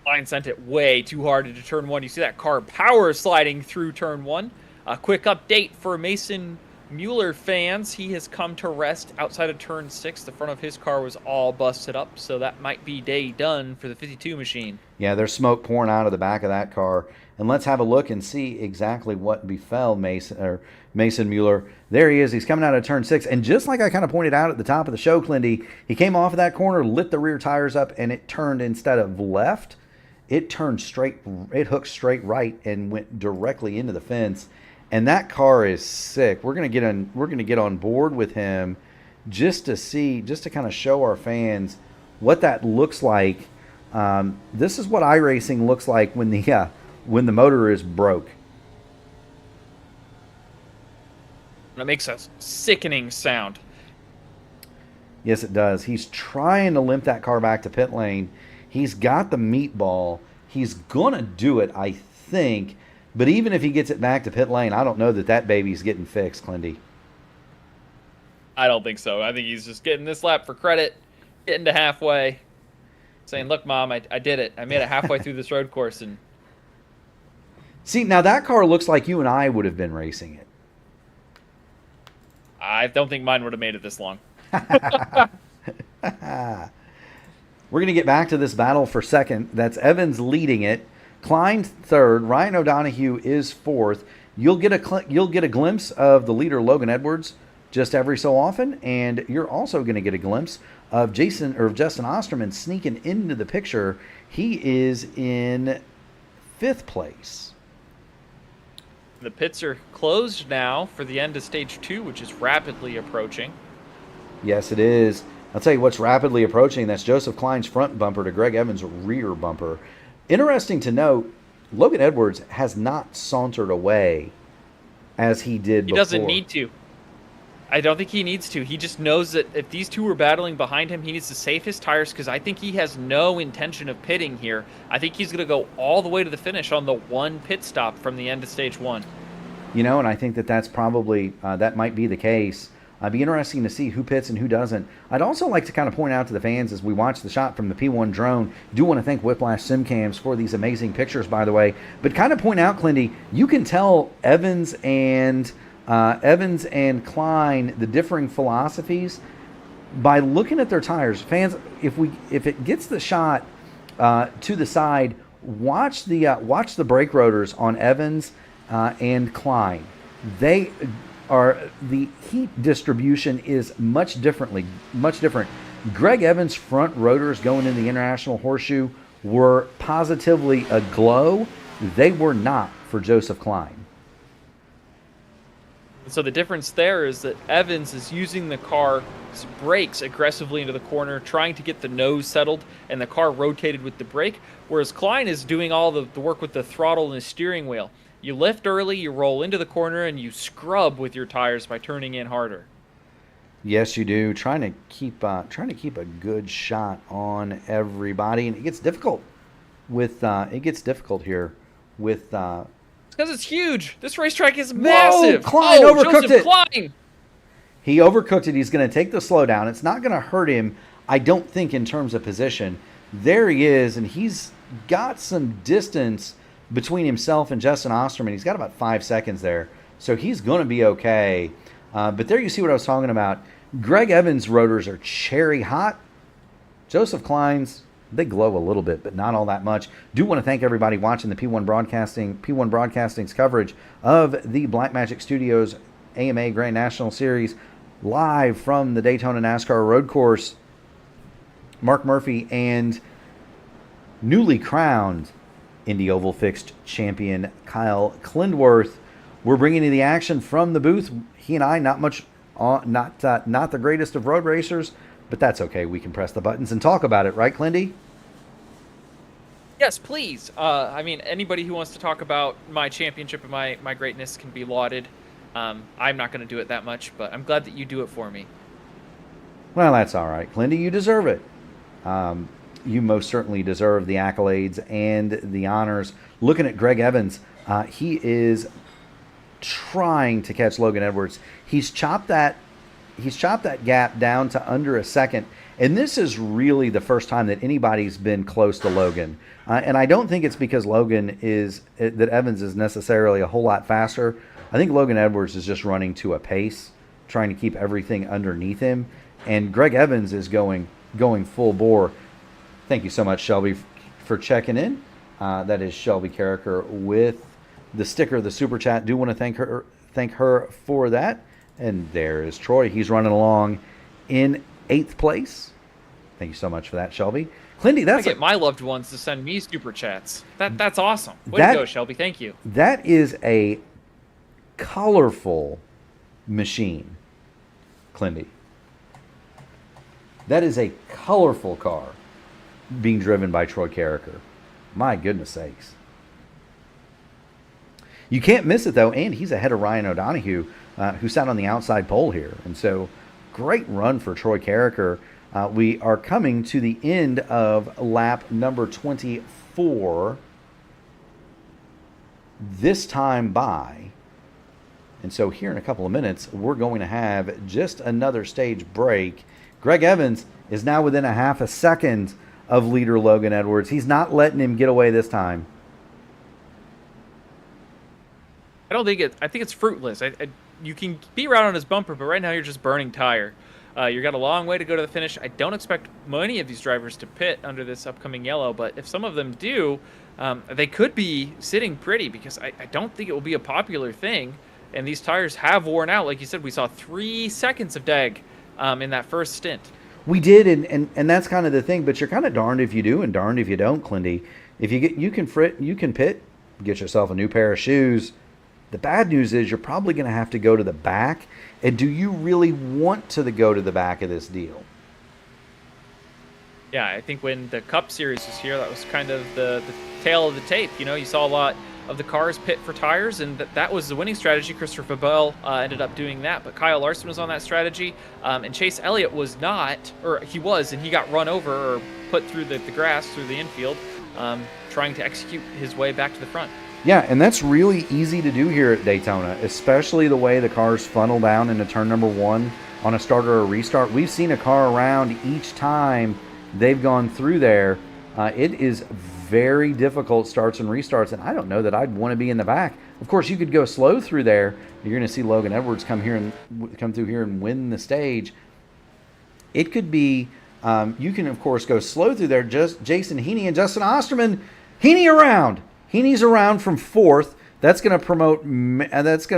Klein sent it way too hard into turn 1. You see that car power sliding through turn 1. A quick update for Mason Mueller fans. He has come to rest outside of turn 6. The front of his car was all busted up, so that might be day done for the 52 machine. Yeah, there's smoke pouring out of the back of that car. And let's have a look and see exactly what befell Mason Mueller. There he is. He's coming out of turn 6. And just like I kind of pointed out at the top of the show, Clindy, he came off of that corner, lit the rear tires up, and it turned instead of left. It turned straight, it hooked straight right and went directly into the fence. And that car is sick. We're gonna get on board with him just to kind of show our fans what that looks like. This is what iRacing looks like when the motor is broke. It makes a sickening sound. Yes, it does. He's trying to limp that car back to pit lane. He's got the meatball. He's going to do it, I think. But even if he gets it back to pit lane, I don't know that baby's getting fixed, Clindy. I don't think so. I think he's just getting this lap for credit, getting to halfway, saying, look, Mom, I did it. I made it halfway through this road course. And see, now that car looks like you and I would have been racing it. I don't think mine would have made it this long. We're going to get back to this battle for second. That's Evans leading it. Klein third. Ryan O'Donoghue is fourth. You'll get a glimpse of the leader, Logan Edwards, just every so often, and you're also going to get a glimpse of Justin Osterman sneaking into the picture. He is in 5th place. The pits are closed now for the end of stage 2, which is rapidly approaching. Yes, it is. I'll tell you what's rapidly approaching. That's Joseph Klein's front bumper to Greg Evans' rear bumper. Interesting to note, Logan Edwards has not sauntered away as he did before. He doesn't need to. I don't think he needs to. He just knows that if these two are battling behind him, he needs to save his tires because I think he has no intention of pitting here. I think he's going to go all the way to the finish on the one pit stop from the end of stage one. You know, and I think that that's probably, that might be the case. It'd be interesting to see who pits and who doesn't. I'd also like to kind of point out to the fans as we watch the shot from the P1 drone. Do want to thank Whiplash SimCams for these amazing pictures, by the way. But kind of point out, Clindy, you can tell Evans and Klein the differing philosophies by looking at their tires. Fans, if it gets the shot to the side, watch the brake rotors on Evans and Klein. The heat distribution is much different. Greg Evans' front rotors going in the International Horseshoe were positively aglow. They were not for Joseph Klein. So the difference there is that Evans is using the car's brakes aggressively into the corner, trying to get the nose settled and the car rotated with the brake, whereas Klein is doing all the work with the throttle and the steering wheel. You lift early, you roll into the corner, and you scrub with your tires by turning in harder. Yes, you do. Trying to keep a good shot on everybody, and it gets difficult here with. It's because it's huge. This racetrack is massive. Whoa, Klein overcooked Joseph it. Klein. He overcooked it. He's going to take the slowdown. It's not going to hurt him, I don't think, in terms of position. There he is, and he's got some distance between himself and Justin Osterman. He's got about 5 seconds there, so he's going to be okay. But there you see what I was talking about. Greg Evans' rotors are cherry hot. Joseph Klein's, they glow a little bit, but not all that much. Do want to thank everybody watching the P1 Broadcasting's coverage of the Blackmagic Studios AMA Grand National Series live from the Daytona NASCAR road course. Mark Murphy and newly crowned Indy Oval Fixed champion Kyle Klindworth. We're bringing you the action from the booth. He and I, not the greatest of road racers, but that's okay. We can press the buttons and talk about it, right, Clindy? Yes, please. I mean, anybody who wants to talk about my championship and my greatness can be lauded. I'm not going to do it that much, but I'm glad that you do it for me. Well, that's all right, Clindy. You deserve it. You most certainly deserve the accolades and the honors. Looking at Greg Evans, he is trying to catch Logan Edwards. He's chopped that gap down to under a second, and this is really the first time that anybody's been close to Logan. And I don't think it's because that Evans is necessarily a whole lot faster. I think Logan Edwards is just running to a pace, trying to keep everything underneath him, and Greg Evans is going full bore. Thank you so much, Shelby, for checking in. That is Shelby Carricker with the sticker, the super chat. Do want to thank her for that. And there is Troy. He's running along in 8th place. Thank you so much for that, Shelby. Clindy, I get my loved ones to send me super chats. That's awesome. Way to go, Shelby. Thank you. That is a colorful machine, Clindy. That is a colorful car being driven by Troy Carricker. My goodness sakes. You can't miss it, though, and he's ahead of Ryan O'Donohue, who sat on the outside pole here. And so, great run for Troy Carricker. We are coming to the end of lap number 24 this time by. And so here in a couple of minutes, we're going to have just another stage break. Greg Evans is now within a half a second of leader Logan Edwards. He's not letting him get away this time. I think it's fruitless. You can be right on his bumper, but right now you're just burning tire. You've got a long way to go to the finish. I don't expect many of these drivers to pit under this upcoming yellow, but if some of them do, they could be sitting pretty because I don't think it will be a popular thing. And these tires have worn out. Like you said, we saw 3 seconds of drag in that first stint. We did, and that's kind of the thing. But you're kind of darned if you do and darned if you don't, Clindy. If you can pit, get yourself a new pair of shoes. The bad news is you're probably going to have to go to the back. And do you really want to go to the back of this deal? Yeah, I think when the Cup Series was here, that was kind of the tail of the tape. You know, you saw a lot of the cars pit for tires, and that was the winning strategy. Christopher Bell ended up doing that, but Kyle Larson was on that strategy, and Chase Elliott was not, or he was, and he got run over or put through the grass, through the infield, trying to execute his way back to the front. Yeah, and that's really easy to do here at Daytona, especially the way the cars funnel down into turn number 1 on a start or a restart. We've seen a car around each time they've gone through there. It is very difficult starts and restarts, and I don't know that I'd want to be in the back. Of course, you could go slow through there. You're going to see Logan Edwards come through here and win the stage. It could be, you can of course go slow through there. Just Jason Heaney and Justin Osterman. Heaney's around from 4th. That's going to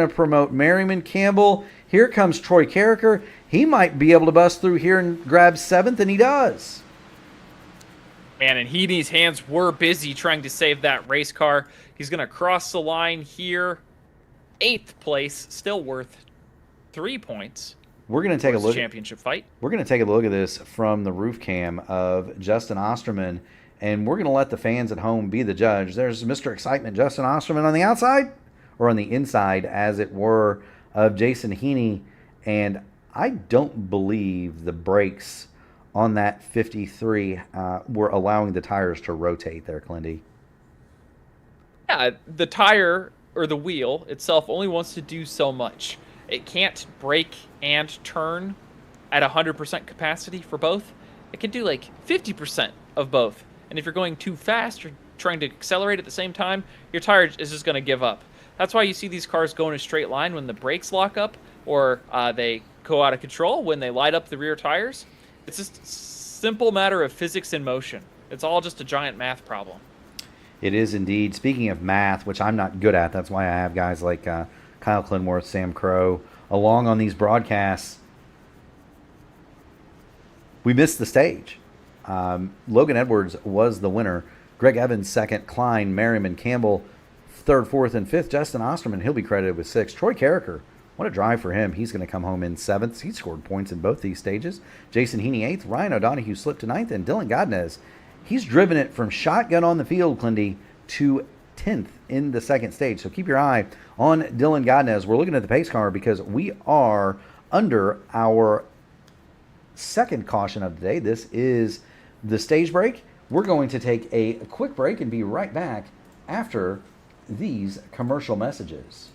promote Merriman Campbell. Here comes Troy Carricker. He might be able to bust through here and grab 7th, and he does. Man, and Heaney's hands were busy trying to save that race car. He's going to cross the line here. 8th place, still worth 3 points. We're going to take a look. Championship fight. We're going to take a look at this from the roof cam of Justin Osterman, and we're going to let the fans at home be the judge. There's Mr. Excitement, Justin Osterman on the outside, or on the inside, as it were, of Jason Heaney. And I don't believe the brakes on that 53 were allowing the tires to rotate there, Clindy. Yeah, the tire or the wheel itself only wants to do so much. It can't brake and turn at 100% capacity for both. It can do like 50% of both. And if you're going too fast or trying to accelerate at the same time, your tire is just going to give up. That's why you see these cars go in a straight line when the brakes lock up, or they go out of control when they light up the rear tires. It's just a simple matter of physics in motion. It's all just a giant math problem. It is indeed. Speaking of math, which I'm not good at, that's why I have guys like Kyle Clinworth, Sam Crow along on these broadcasts. We missed the stage. Logan Edwards was the winner. Greg Evans, 2nd. Klein, Merriman, Campbell, 3rd, 4th, and 5th. Justin Osterman, he'll be credited with 6th. Troy Carricker, what a drive for him. He's going to come home in 7th. He scored points in both these stages. Jason Heaney, 8th. Ryan O'Donohue slipped to 9th. And Dylan Godnez, he's driven it from shotgun on the field, Clindy, to 10th in the 2nd stage. So keep your eye on Dylan Godnez. We're looking at the pace car because we are under our 2nd caution of the day. This is the stage break. We're going to take a quick break and be right back after these commercial messages.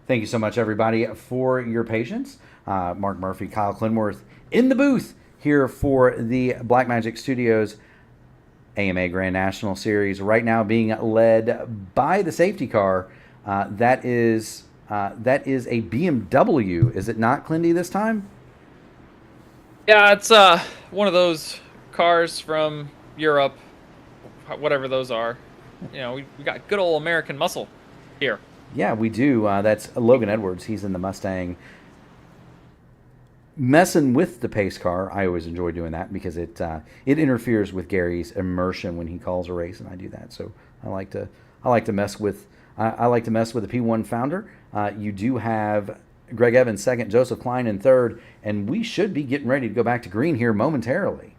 Thank you so much, everybody, for your patience. Mark Murphy, Kyle Clinworth in the booth here for the Blackmagic Studios AMA Grand National Series, right now being led by the safety car. That is That is a BMW, is it not, Clindy, this time? Yeah, it's one of those cars from Europe, whatever those are. We got good old American muscle here. Yeah, we do. That's Logan Edwards. He's in the Mustang. Messing with the pace car, I always enjoy doing that because it interferes with Gary's immersion when he calls a race, and I do that. So I like to mess with the P1 founder. You do have Greg Evans second, Joseph Klein in third, and we should be getting ready to go back to green here momentarily.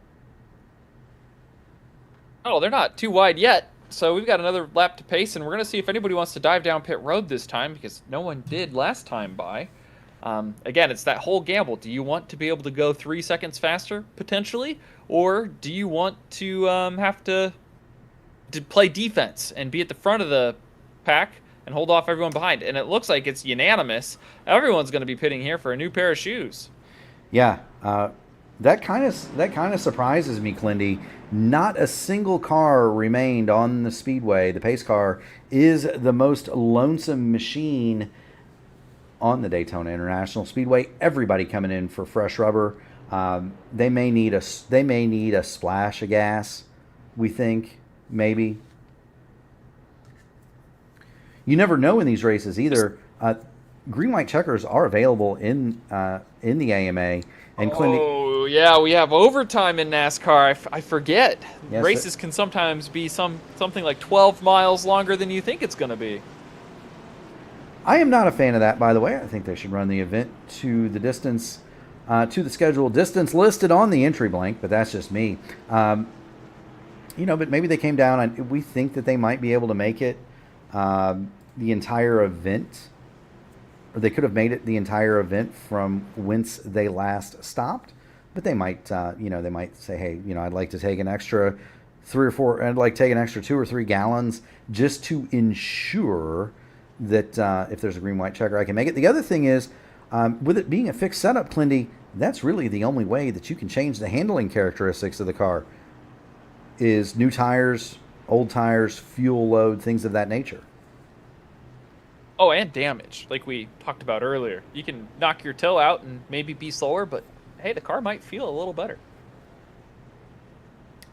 Oh, they're not too wide yet. So we've got another lap to pace, and we're going to see if anybody wants to dive down pit road this time because no one did last time by. Again, it's that whole gamble. Do you want to be able to go 3 seconds faster, potentially? Or do you want to have to play defense and be at the front of the pack and hold off everyone behind? And it looks like it's unanimous. Everyone's going to be pitting here for a new pair of shoes. Yeah, that kind of surprises me, Clindy. Not a single car remained on the speedway. The pace car is the most lonesome machine on the Daytona International Speedway. Everybody coming in for fresh rubber. They may need a splash of gas. We think maybe. You never know in these races either. Green white checkers are available in the AMA. And oh yeah, we have overtime in NASCAR. I forget. Yes, races can sometimes be something like 12 miles longer than you think it's going to be. I am not a fan of that, by the way. I think they should run the event to the distance, to the scheduled distance listed on the entry blank, but that's just me. But maybe they came down. We think that they might be able to make it the entire event, or they could have made it the entire event from whence they last stopped. But they might, they might say, hey, I'd like to take an extra 3 or 4, I'd like to take an extra 2 or 3 gallons just to ensure that if there's a green-white checker, I can make it. The other thing is, with it being a fixed setup, Clindy, that's really the only way that you can change the handling characteristics of the car is new tires, old tires, fuel load, things of that nature. Oh, and damage, like we talked about earlier. You can knock your toe out and maybe be slower, but hey, the car might feel a little better.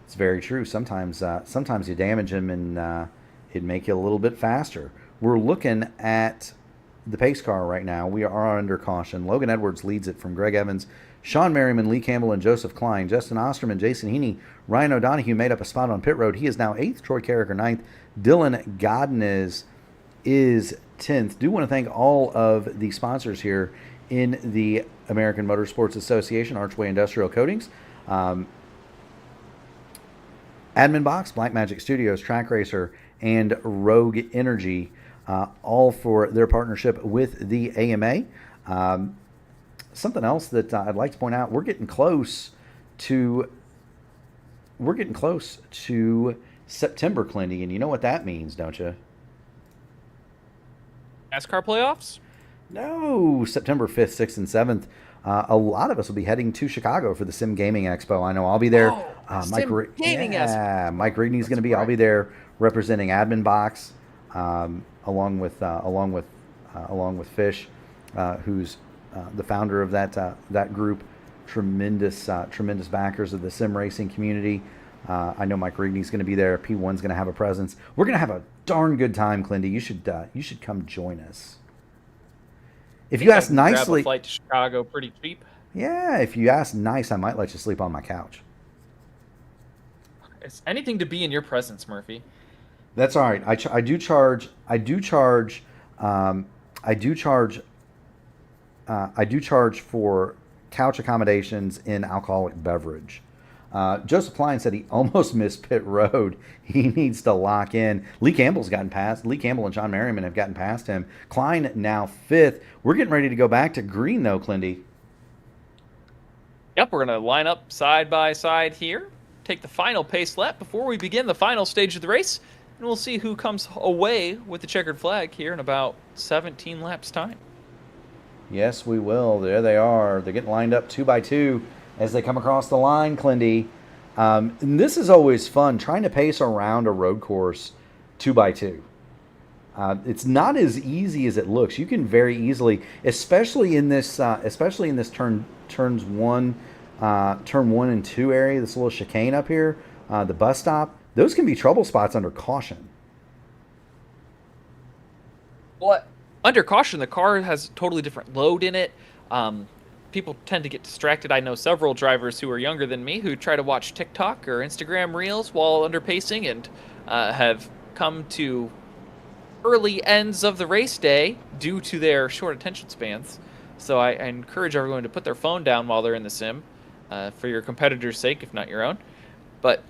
It's very true. Sometimes you damage them and it'd make you a little bit faster. We're looking at the pace car right now. We are under caution. Logan Edwards leads it from Greg Evans, Sean Merriman, Lee Campbell, and Joseph Klein. Justin Osterman, Jason Heaney, Ryan O'Donohue made up a spot on pit road. He is now 8th. Troy Carricker 9th. Dylan Godinez is 10th. Do want to thank all of the sponsors here in the American Motorsports Association, Archway Industrial Coatings, Admin Box, Black Magic Studios, Track Racer, and Rogue Energy. All for their partnership with the AMA. Something else that I'd like to point out: we're getting close to September, Clindy, and you know what that means, don't you? NASCAR playoffs? No, September 5th, 6th, and 7th. A lot of us will be heading to Chicago for the Sim Gaming Expo. I know I'll be there. Mike Reedney's going to be. Right. I'll be there representing Admin Box. Along with Fish, who's the founder of that group. Tremendous backers of the sim racing community. I know Mike Reedney's going to be there. P1's going to have a presence. We're going to have a darn good time, Clindy. You should come join us. If you ask nicely, grab a flight to Chicago pretty cheap. Yeah, if you ask nice, I might let you sleep on my couch. It's anything to be in your presence, Murphy. That's all right. I do charge for couch accommodations in alcoholic beverage. Joseph Klein said he almost missed pit road. He needs to lock in. Lee Campbell's gotten past. Lee Campbell and Sean Merriman have gotten past him. Klein now 5th. We're getting ready to go back to green though, Clindy. Yep, we're going to line up side by side here. Take the final pace lap before we begin the final stage of the race. And we'll see who comes away with the checkered flag here in about 17 laps time. Yes, we will. There they are. They're getting lined up 2 by 2 as they come across the line, Clindy. And this is always fun, trying to pace around a road course 2 by 2. It's not as easy as it looks. You can very easily, especially in this turns one, turn 1 and 2 area, this little chicane up here, the bus stop. Those can be trouble spots under caution. Well, under caution, the car has a totally different load in it. People tend to get distracted. I know several drivers who are younger than me who try to watch TikTok or Instagram Reels while under pacing and have come to early ends of the race day due to their short attention spans. So I encourage everyone to put their phone down while they're in the sim for your competitor's sake, if not your own. But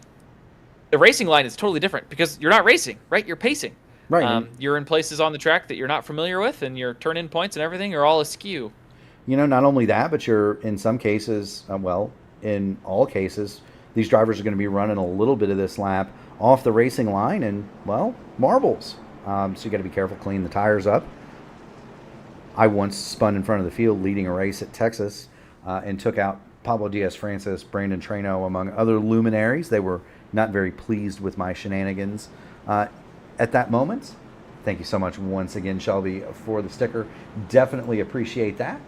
the racing line is totally different because you're not racing, right? You're pacing. Right. You're in places on the track that you're not familiar with, and your turn-in points and everything are all askew. You know, not only that, but you're in some cases, in all cases, these drivers are going to be running a little bit of this lap off the racing line and, well, marbles. So you got to be careful, clean the tires up. I once spun in front of the field leading a race at Texas and took out Pablo Diaz-Francis, Brandon Trano, among other luminaries. They were not very pleased with my shenanigans at that moment. Thank you so much once again, Shelby, for the sticker. Definitely appreciate that.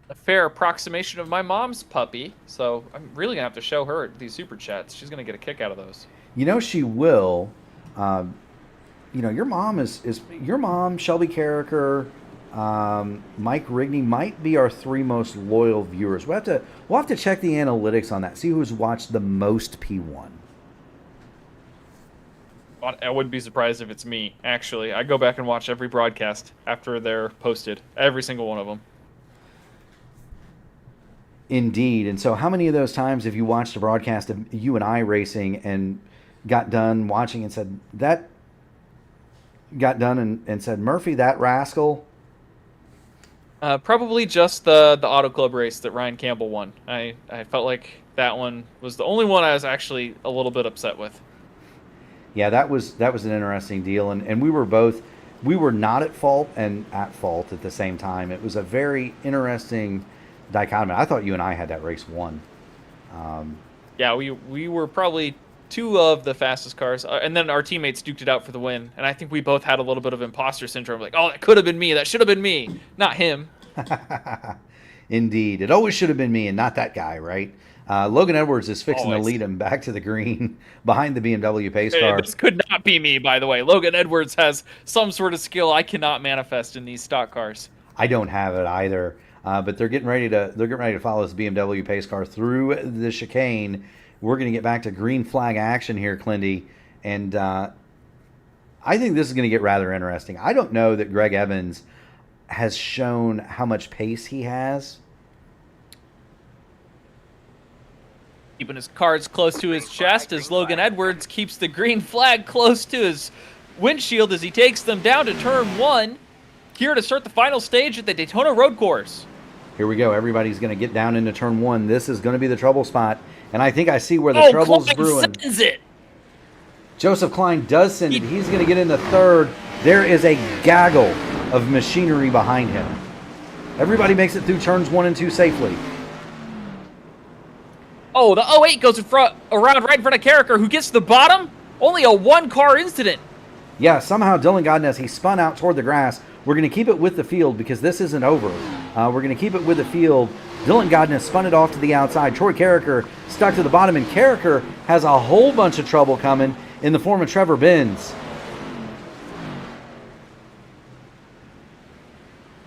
A fair approximation of my mom's puppy, so I'm really going to have to show her these super chats. She's going to get a kick out of those. You know she will. Your mom is your mom, Shelby Carricker, Mike Rigney might be our 3 most loyal viewers. We'll have to check the analytics on that. See who's watched the most P1. I wouldn't be surprised if it's me, actually. I go back and watch every broadcast after they're posted. Every single one of them. Indeed. And so how many of those times have you watched a broadcast of you and iRacing and got done watching and said, Murphy, that rascal? Probably just the Auto Club race that Ryan Campbell won. I felt like that one was the only one I was actually a little bit upset with. Yeah, that was an interesting deal. And we were not at fault and at fault at the same time. It was a very interesting dichotomy. I thought you and I had that race won. Yeah, we were probably 2 of the fastest cars, and then our teammates duked it out for the win. And I think we both had a little bit of imposter syndrome, like, oh, that could have been me, that should have been me, not him. Indeed, it always should have been me and not that guy, right? Logan Edwards is fixing Always. to lead him back to the green behind the BMW pace car. This could not be me, by the way. Logan Edwards has some sort of skill I cannot manifest in these stock cars. I don't have it either. But they're getting ready to follow this BMW pace car through the chicane. We're going to get back to green flag action here, Clindy, and I think this is going to get rather interesting. I don't know that Greg Evans has shown how much pace he has. Keeping his cards close to his chest as Logan Edwards keeps the green flag close to his windshield as he takes them down to turn 1. Here to start the final stage at the Daytona Road Course. Here we go. Everybody's going to get down into turn 1. This is going to be the trouble spot. And I think I see where the trouble's brewing. Sends it. Joseph Klein does send it. He's going to get into 3rd. There is a gaggle of machinery behind him. Everybody makes it through turns 1 and 2 safely. Oh, the 08 goes around right in front of Carricker, who gets to the bottom. Only a 1-car incident. Yeah, somehow Dylan Godness, he spun out toward the grass. We're going to keep it with the field because this isn't over. We're going to keep it with the field. Dylan Godness spun it off to the outside. Troy Carricker stuck to the bottom, and Carricker has a whole bunch of trouble coming in the form of Trevor Benz.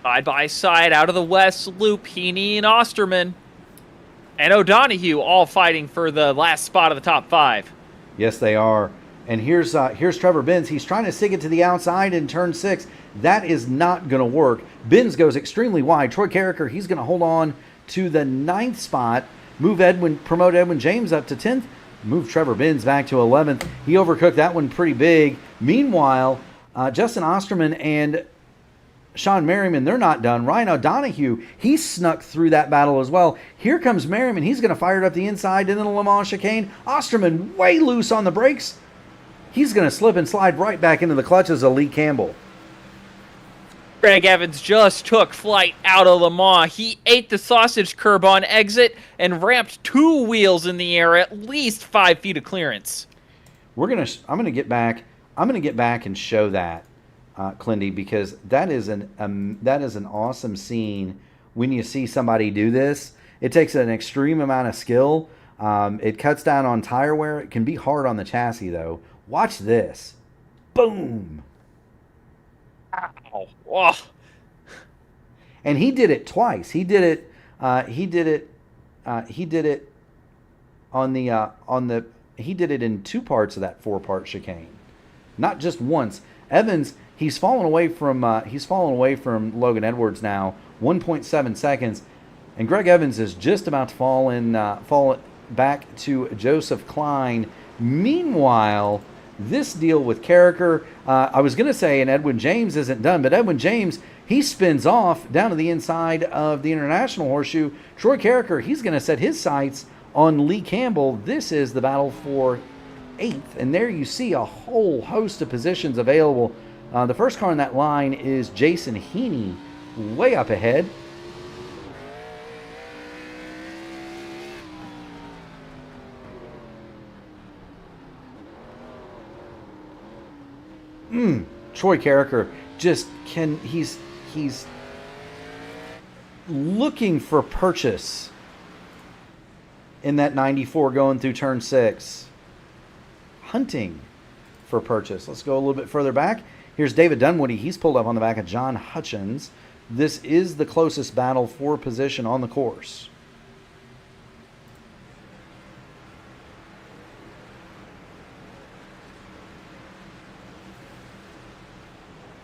Side by side out of the west loop, Heaney and Osterman and O'Donohue all fighting for the last spot of the top 5. Yes, they are. And here's Trevor Benz. He's trying to sig it to the outside in turn 6. That is not going to work. Benz goes extremely wide. Troy Carricker, he's going to hold on to the 9th spot, promote Edwin James up to 10th, move Trevor Benz back to 11th. He overcooked that one pretty big. Meanwhile, Justin Osterman and Sean Merriman, they're not done. Ryan O'Donohue, he snuck through that battle as well. Here comes Merriman. He's going to fire it up the inside into the Le Mans chicane. Osterman way loose on the brakes. He's going to slip and slide right back into the clutches of Lee Campbell. Greg Evans just took flight out of Le Mans. He ate the sausage curb on exit and ramped 2 wheels in the air, at least 5 feet of clearance. I'm gonna get back and show that, Clindy, because that is an awesome scene when you see somebody do this. It takes an extreme amount of skill. It cuts down on tire wear. It can be hard on the chassis though. Watch this. Boom. Ow. Oh. And he did it twice. He did it in 2 parts of that 4-part chicane, not just once. Evans, he's fallen away from Logan Edwards now, 1.7 seconds, and Greg Evans is just about to fall back to Joseph Klein. Meanwhile, this deal with Carricker, I was going to say, and Edwin James isn't done, but Edwin James, he spins off down to the inside of the International Horseshoe. Troy Carricker, he's going to set his sights on Lee Campbell. This is the battle for 8th, and there you see a whole host of positions available. The first car in that line is Jason Heaney, way up ahead. Troy Carricker he's looking for purchase in that 94 going through turn 6. Hunting for purchase. Let's go a little bit further back. Here's David Dunwoody. He's pulled up on the back of John Hutchins. This is the closest battle for position on the course.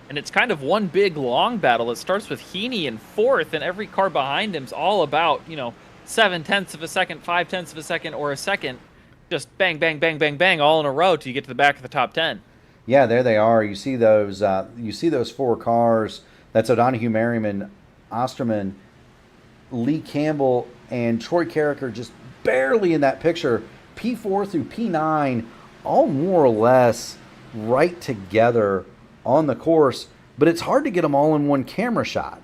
And it's kind of one big long battle. It starts with Heaney in 4th, and every car behind him's all about, 0.7 of a second, 0.5 of a second, or a second. Just bang, bang, bang, bang, bang, all in a row till you get to the back of the top 10. Yeah, there they are. You see those 4 cars. That's O'Donohue, Merriman, Osterman, Lee Campbell, and Troy Carricker just barely in that picture. P4 through P9, all more or less right together on the course, but it's hard to get them all in one camera shot.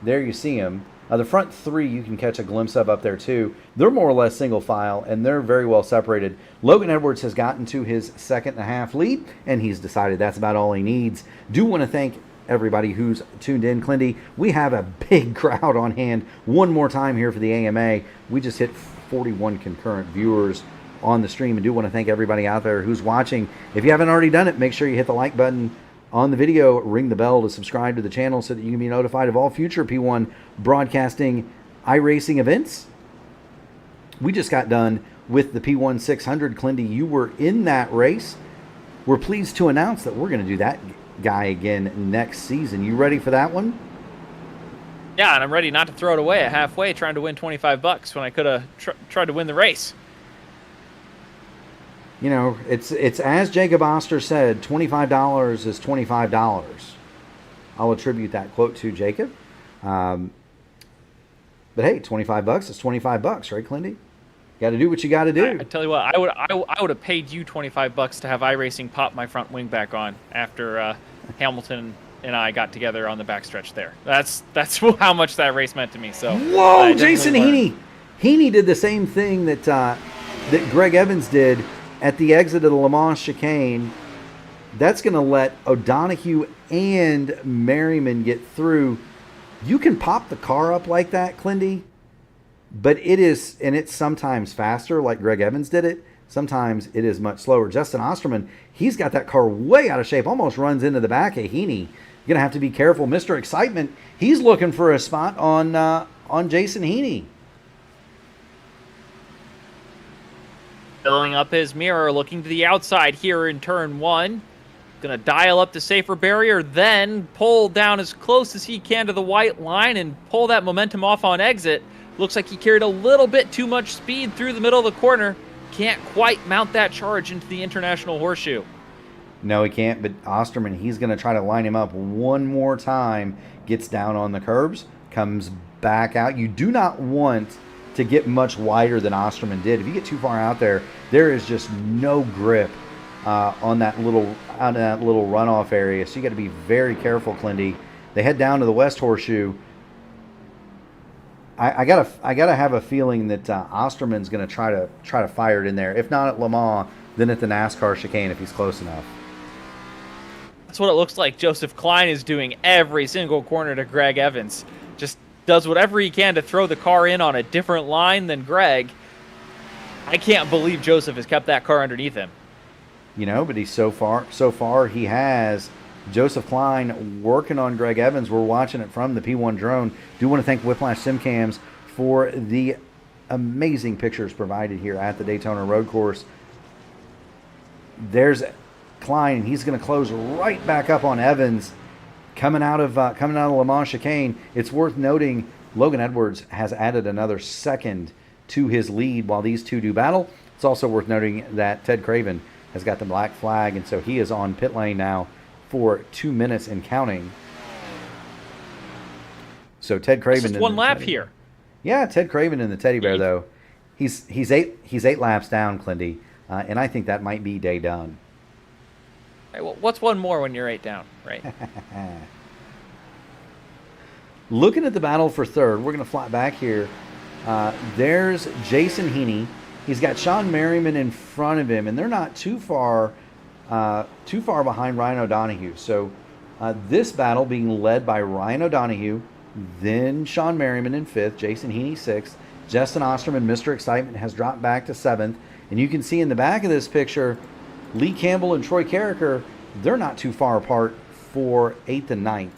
There you see them. The front 3 you can catch a glimpse of up there too. They're more or less single file, and they're very well separated. Logan Edwards has gotten to his 2.5 lead, and he's decided that's about all he needs. Do want to thank everybody who's tuned in. Clindy, we have a big crowd on hand one more time here for the AMA. We just hit 41 concurrent viewers on the stream, and do want to thank everybody out there who's watching. If you haven't already done it, make sure you hit the like button on the video, ring the bell to subscribe to the channel so that you can be notified of all future P1 broadcasting iRacing events. We just got done with the P1 600. Clindy, you were in that race. We're pleased to announce that we're going to do that guy again next season. You ready for that one? Yeah, and I'm ready not to throw it away at halfway trying to win $25 when I could have tried to win the race. It's as Jacob Oster said, $25 is $25. I'll attribute that quote to Jacob. But hey, $25 is $25, right, Clindy? Got to do what you got to do. I tell you what, I would have paid you $25 to have iRacing pop my front wing back on after Hamilton and I got together on the backstretch there. That's how much that race meant to me. So whoa, Jason Heaney. Heaney did the same thing that Greg Evans did at the exit of the Le Mans chicane. That's going to let O'Donohue and Merriman get through. You can pop the car up like that, Clindy, but it's sometimes faster, like Greg Evans did it. Sometimes it is much slower. Justin Osterman, he's got that car way out of shape, almost runs into the back of Heaney. You're going to have to be careful. Mr. Excitement, he's looking for a spot on Jason Heaney. Filling up his mirror, looking to the outside here in turn 1. Going to dial up the safer barrier, then pull down as close as he can to the white line and pull that momentum off on exit. Looks like he carried a little bit too much speed through the middle of the corner. Can't quite mount that charge into the International Horseshoe. No, he can't, but Osterman, he's going to try to line him up one more time. Gets down on the curbs, comes back out. You do not want to get much wider than Osterman did. If you get too far out there, there is just no grip on that little runoff area. So you got to be very careful, Clindy. They head down to the West Horseshoe. I gotta have a feeling that Osterman's going to try to fire it in there. If not at Le Mans, then at the NASCAR chicane if he's close enough. That's what it looks like Joseph Klein is doing every single corner to Greg Evans. Just does whatever he can to throw the car in on a different line than Greg. I can't believe Joseph has kept that car underneath him. You know, but he's so far he has Joseph Klein working on Greg Evans. We're watching it from the P1 drone. Do want to thank Whiplash SimCams for the amazing pictures provided here at the Daytona Road Course. There's Klein. He's going to close right back up on Evans coming out of Le Mans chicane. It's worth noting Logan Edwards has added another second to his lead while these two do battle. It's also worth noting that Ted Craven has got the black flag, and so he is on pit lane now for 2 minutes and counting. So Ted Craven. Just one lap here. Yeah, Ted Craven in the teddy bear though. He's eight laps down, Clindy, and I think that might be day done. Right, well, what's one more when you're 8 down, right? Looking at the battle for third, we're going to fly back here. There's Jason Heaney. He's got Sean Merriman in front of him, and they're not too far behind Ryan O'Donoghue. So this battle being led by Ryan O'Donoghue, then Sean Merriman in 5th, Jason Heaney 6th. Justin Osterman, Mr. Excitement, has dropped back to 7th. And you can see in the back of this picture, Lee Campbell and Troy Carricker, they're not too far apart for 8th and 9th.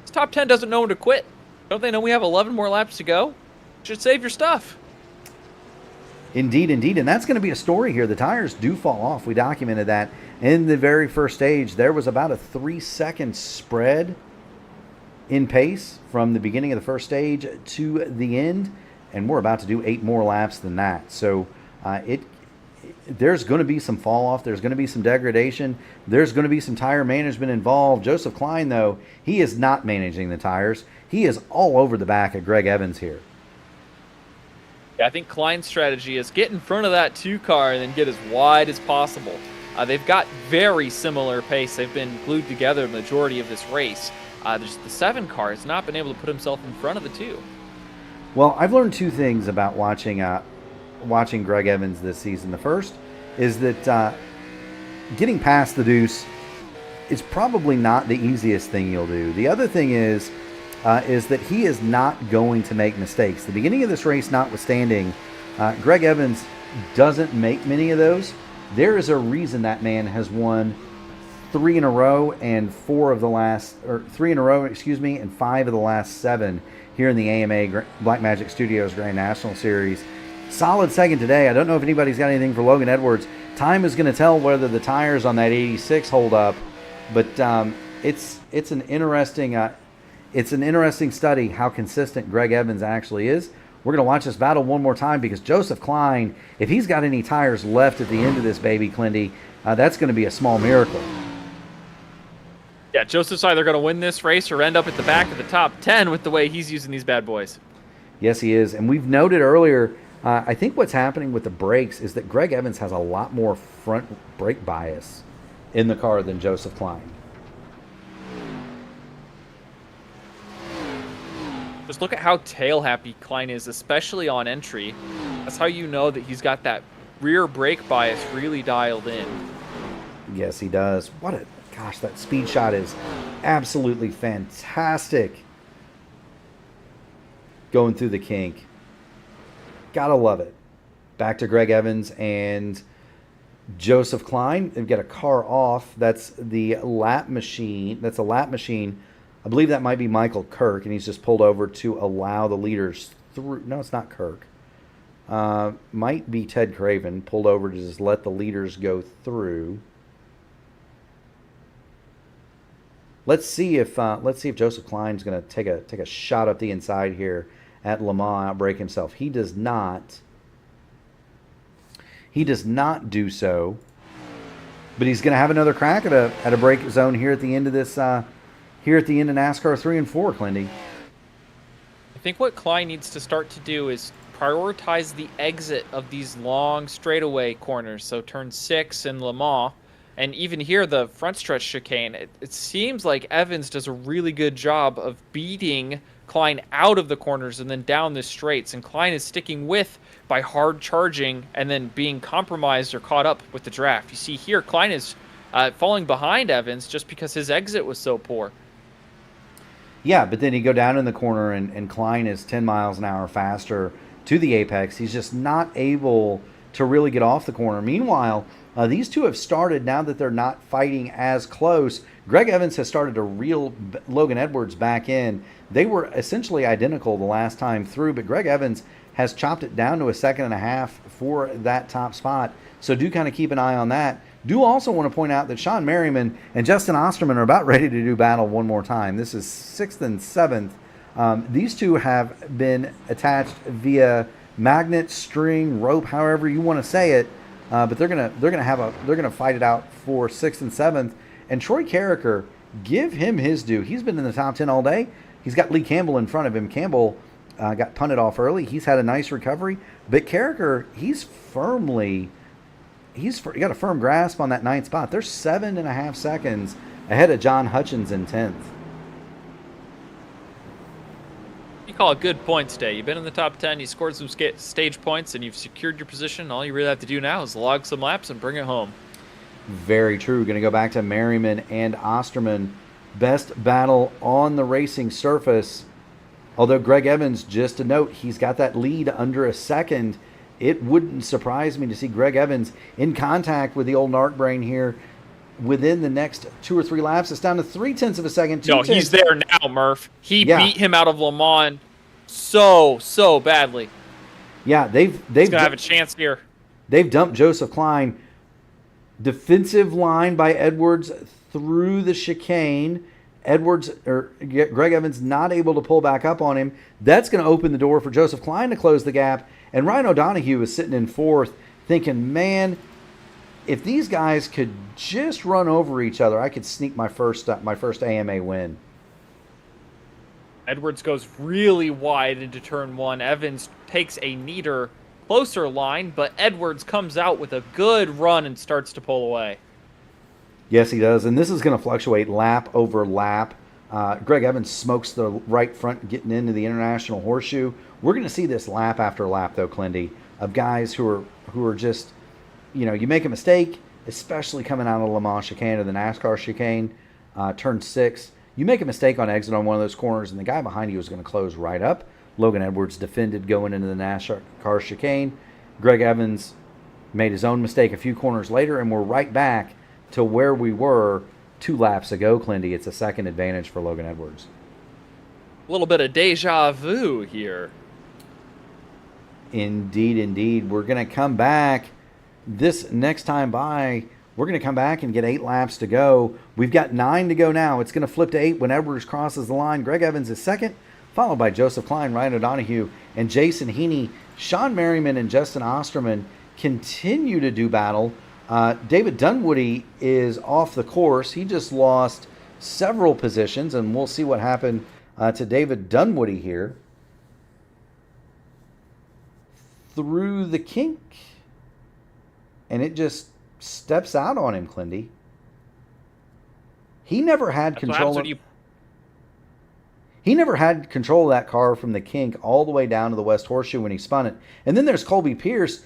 This top 10 doesn't know when to quit. Don't they know we have 11 more laps to go? Should save your stuff. Indeed, indeed. And that's going to be a story here. The tires do fall off. We documented that in the very first stage. There was about a 3-second spread in pace from the beginning of the first stage to the end. And we're about to do 8 more laps than that. So there's going to be some fall off. There's going to be some degradation. There's going to be some tire management involved. Joseph Klein, though, he is not managing the tires. He is all over the back of Greg Evans here. Yeah, I think Klein's strategy is get in front of that 2 car and then get as wide as possible. They've got very similar pace. They've been glued together the majority of this race. Just the 7 car has not been able to put himself in front of the 2. Well, I've learned 2 things about watching Greg Evans this season. The first is that getting past the deuce is probably not the easiest thing you'll do. The other thing is that he is not going to make mistakes. The beginning of this race notwithstanding, Greg Evans doesn't make many of those. There is a reason that man has won 3 in a row and 3 in a row, and 5 of the last 7 here in the AMA Blackmagic Studios Grand National Series. Solid second today. I don't know if anybody's got anything for Logan Edwards. Time is going to tell whether the tires on that 86 hold up, but it's an interesting study how consistent Greg Evans actually is. We're going to watch this battle one more time because Joseph Klein, if he's got any tires left at the end of this baby, Clindy, that's going to be a small miracle. Yeah, Joseph's either going to win this race or end up at the back of the top 10 with the way he's using these bad boys. Yes, he is. And we've noted earlier, I think what's happening with the brakes is that Greg Evans has a lot more front brake bias in the car than Joseph Klein. Just look at how tail happy Klein is, especially on entry. That's how you know that he's got that rear brake bias really dialed in. Yes, he does. Gosh, that speed shot is absolutely fantastic. Going through the kink. Gotta love it. Back to Greg Evans and Joseph Klein. They've got a car off. That's the lap machine. That's a lap machine. I believe that might be Michael Kirk, and he's just pulled over to allow the leaders through. No, it's not Kirk. Might be Ted Craven, pulled over to just let the leaders go through. Let's see if Joseph Klein's going to take a shot up the inside here at Le Mans, outbrake himself. He does not. He does not do so. But he's going to have another crack at a brake zone here at the end of this. Here at the end of NASCAR 3 and 4, Clindy. I think what Klein needs to start to do is prioritize the exit of these long straightaway corners. So turn 6 in Le Mans. And even here, the front stretch chicane, it seems like Evans does a really good job of beating Klein out of the corners and then down the straights. And Klein is sticking with by hard charging and then being compromised or caught up with the draft. You see here, Klein is falling behind Evans just because his exit was so poor. Yeah, but then you go down in the corner and Klein is 10 miles an hour faster to the apex. He's just not able to really get off the corner. Meanwhile, these two have started, now that they're not fighting as close, Greg Evans has started to reel Logan Edwards back in. They were essentially identical the last time through, but Greg Evans has chopped it down to a 1.5 seconds for that top spot. So do kind of keep an eye on that. Do also want to point out that Sean Merriman and Justin Osterman are about ready to do battle one more time. This is 6th and 7th. These two have been attached via magnet, string, rope, however you want to say it. But they're gonna fight it out for 6th and 7th. And Troy Carricker, give him his due. He's been in the top 10 all day. He's got Lee Campbell in front of him. Campbell got punted off early. He's had a nice recovery, but Carricker, he's got a firm grasp on that 9th spot. They're 7.5 seconds ahead of John Hutchins in 10th. You call it good points day. You've been in the top 10, you scored some stage points, and you've secured your position. All you really have to do now is log some laps and bring it home. Very true. Going to go back to Merriman and Osterman. Best battle on the racing surface. Although Greg Evans, just a note, he's got that lead under a second. It wouldn't surprise me to see Greg Evans in contact with the old narc brain here within the next 2 or 3 laps. It's down to 0.3 seconds. No, he's there now, Murph. He beat him out of Le Mans so badly. Yeah, he's gonna have a chance here. They've dumped Joseph Klein. Defensive line by Edwards through the chicane. Greg Evans not able to pull back up on him. That's going to open the door for Joseph Klein to close the gap. And Ryan O'Donoghue is sitting in 4th thinking, man, if these guys could just run over each other, I could sneak my first AMA win. Edwards goes really wide into turn 1. Evans takes a neater, closer line, but Edwards comes out with a good run and starts to pull away. Yes, he does. And this is going to fluctuate lap over lap. Greg Evans smokes the right front getting into the International Horseshoe. We're going to see this lap after lap, though, Clindy, of guys who are just, you make a mistake, especially coming out of the Le Mans chicane or the NASCAR chicane, turn 6. You make a mistake on exit on one of those corners, and the guy behind you is going to close right up. Logan Edwards defended going into the NASCAR chicane. Greg Evans made his own mistake a few corners later, and we're right back to where we were 2 laps ago, Clindy. It's a second advantage for Logan Edwards. A little bit of deja vu here. Indeed. We're going to come back this next time by. We're going to come back and get 8 laps to go. We've got 9 to go now. It's going to flip to 8 when Edwards crosses the line. Greg Evans is second, followed by Joseph Klein, Ryan O'Donoghue, and Jason Heaney. Sean Merriman and Justin Osterman continue to do battle. David Dunwoody is off the course. He just lost several positions, and we'll see what happened to David Dunwoody here. Through the kink, and it just steps out on him, Clindy. He never had control. He never had control of that car from the kink all the way down to the West Horseshoe when he spun it. And then there's Colby Pierce.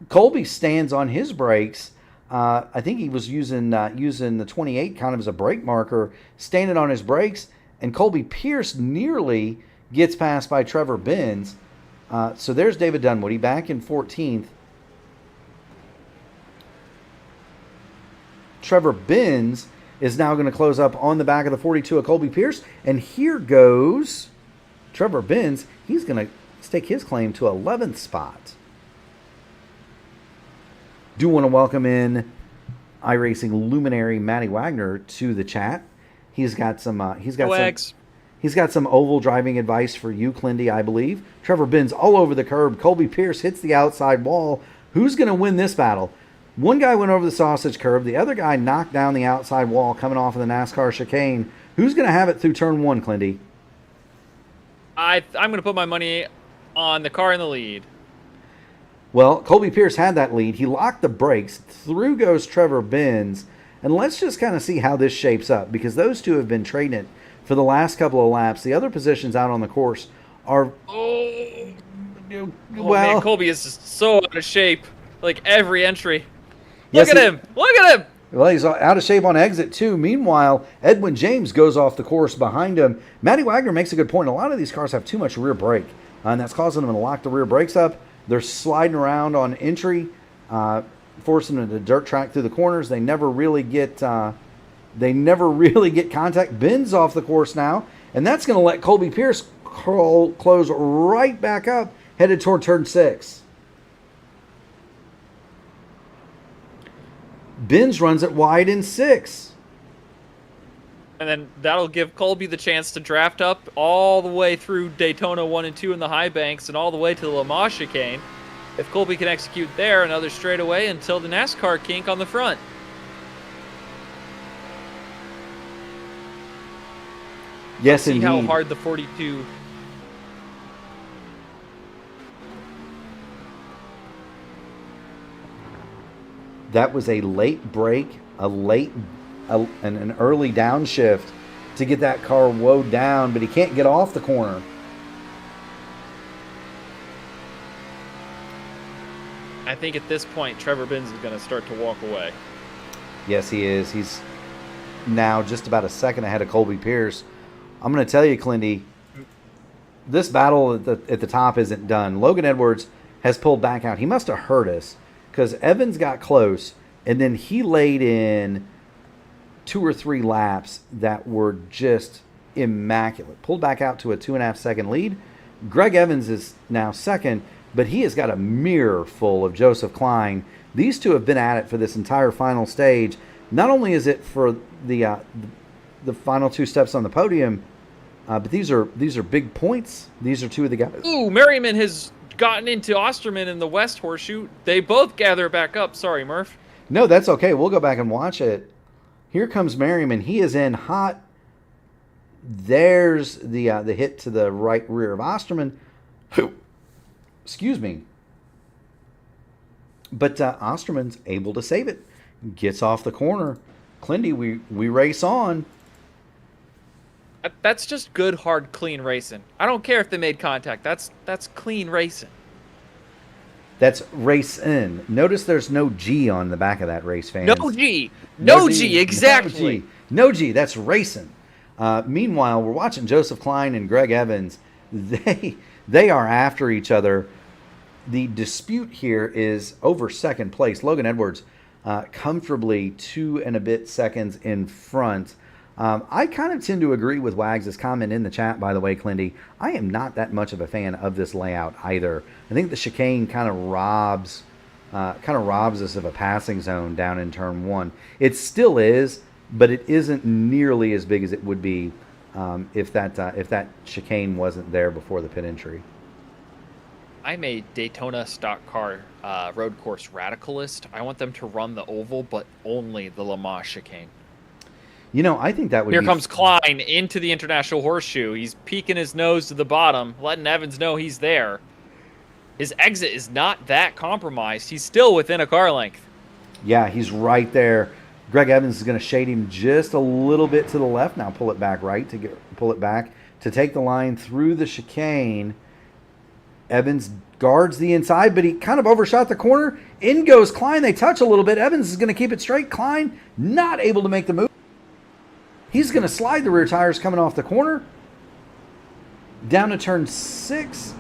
Colby stands on his brakes. I think he was using the 28 kind of as a brake marker, standing on his brakes. And Colby Pierce nearly gets passed by Trevor Benz. So there's David Dunwoody back in 14th. Trevor Benz is now going to close up on the back of the 42 of Colby Pierce. And here goes Trevor Benz. He's going to stake his claim to 11th spot. Do want to welcome in iRacing luminary Matty Wagner to the chat. He's got some oval driving advice for you, Clindy, I believe. Trevor Benz all over the curb. Colby Pierce hits the outside wall. Who's going to win this battle? One guy went over the sausage curb. The other guy knocked down the outside wall coming off of the NASCAR chicane. Who's going to have it through turn 1, Clindy? I'm going to put my money on the car in the lead. Well, Colby Pierce had that lead. He locked the brakes. Through goes Trevor Benz. And let's just kind of see how this shapes up, because those two have been trading it for the last couple of laps. The other positions out on the course are... Man, Colby is just so out of shape. Like every entry. Look at him. Look at him. Well, he's out of shape on exit 2. Meanwhile, Edwin James goes off the course behind him. Matty Wagner makes a good point. A lot of these cars have too much rear brake, and that's causing them to lock the rear brakes up. They're sliding around on entry, forcing them to dirt track through the corners. They never really get contact. Ben's off the course now, and that's going to let Colby Pierce close right back up, headed toward turn 6. Benz runs it wide in 6. And then that'll give Colby the chance to draft up all the way through Daytona 1 and 2 in the high banks and all the way to the Lamar chicane. If Colby can execute there, another straightaway until the NASCAR kink on the front. Yes, See indeed. how hard the 42... That was a late break, an early downshift to get that car woed down, but he can't get off the corner. I think at this point, Trevor Benz is going to start to walk away. Yes, he is. He's now just about a second ahead of Colby Pierce. I'm going to tell you, Clindy, this battle at the top isn't done. Logan Edwards has pulled back out. He must have heard us, because Evans got close, and then he laid in 2 or 3 laps that were just immaculate. Pulled back out to a 2.5-second lead. Greg Evans is now second, but he has got a mirror full of Joseph Klein. These two have been at it for this entire final stage. Not only is it for the final 2 steps on the podium, but these are big points. These are 2 of the guys. Ooh, Merriman has gotten into Osterman in the West Horseshoe. They both gather back up. Sorry, Murph. No, that's okay. We'll go back and watch it. Here comes Merriman. He is in hot. There's the hit to the right rear of Osterman. Excuse me. But Osterman's able to save it. Gets off the corner. Clindy, we race on. That's just good, hard, clean racing. I don't care if they made contact. That's clean racing. That's race in. Notice there's no G on the back of that race, fans. No G. No G, exactly. No G. That's racing. Meanwhile, we're watching Joseph Klein and Greg Evans. They are after each other. The dispute here is over second place. Logan Edwards comfortably 2 and a bit seconds in front. I kind of tend to agree with Wags' comment in the chat, by the way, Clindy. I am not that much of a fan of this layout either. I think the chicane kind of robs us of a passing zone down in turn 1. It still is, but it isn't nearly as big as it would be if that chicane wasn't there before the pit entry. I'm a Daytona stock car road course radicalist. I want them to run the oval, but only the Lamar chicane. You know, I think that would Here be... comes Klein into the International Horseshoe. He's peeking his nose to the bottom, letting Evans know he's there. His exit is not that compromised. He's still within a car length. Yeah, he's right there. Greg Evans is going to shade him just a little bit to the left. Now pull it back right pull it back to take the line through the chicane. Evans guards the inside, but he kind of overshot the corner. In goes Klein. They touch a little bit. Evans is going to keep it straight. Klein not able to make the move. He's going to slide the rear tires coming off the corner. Down to turn 6.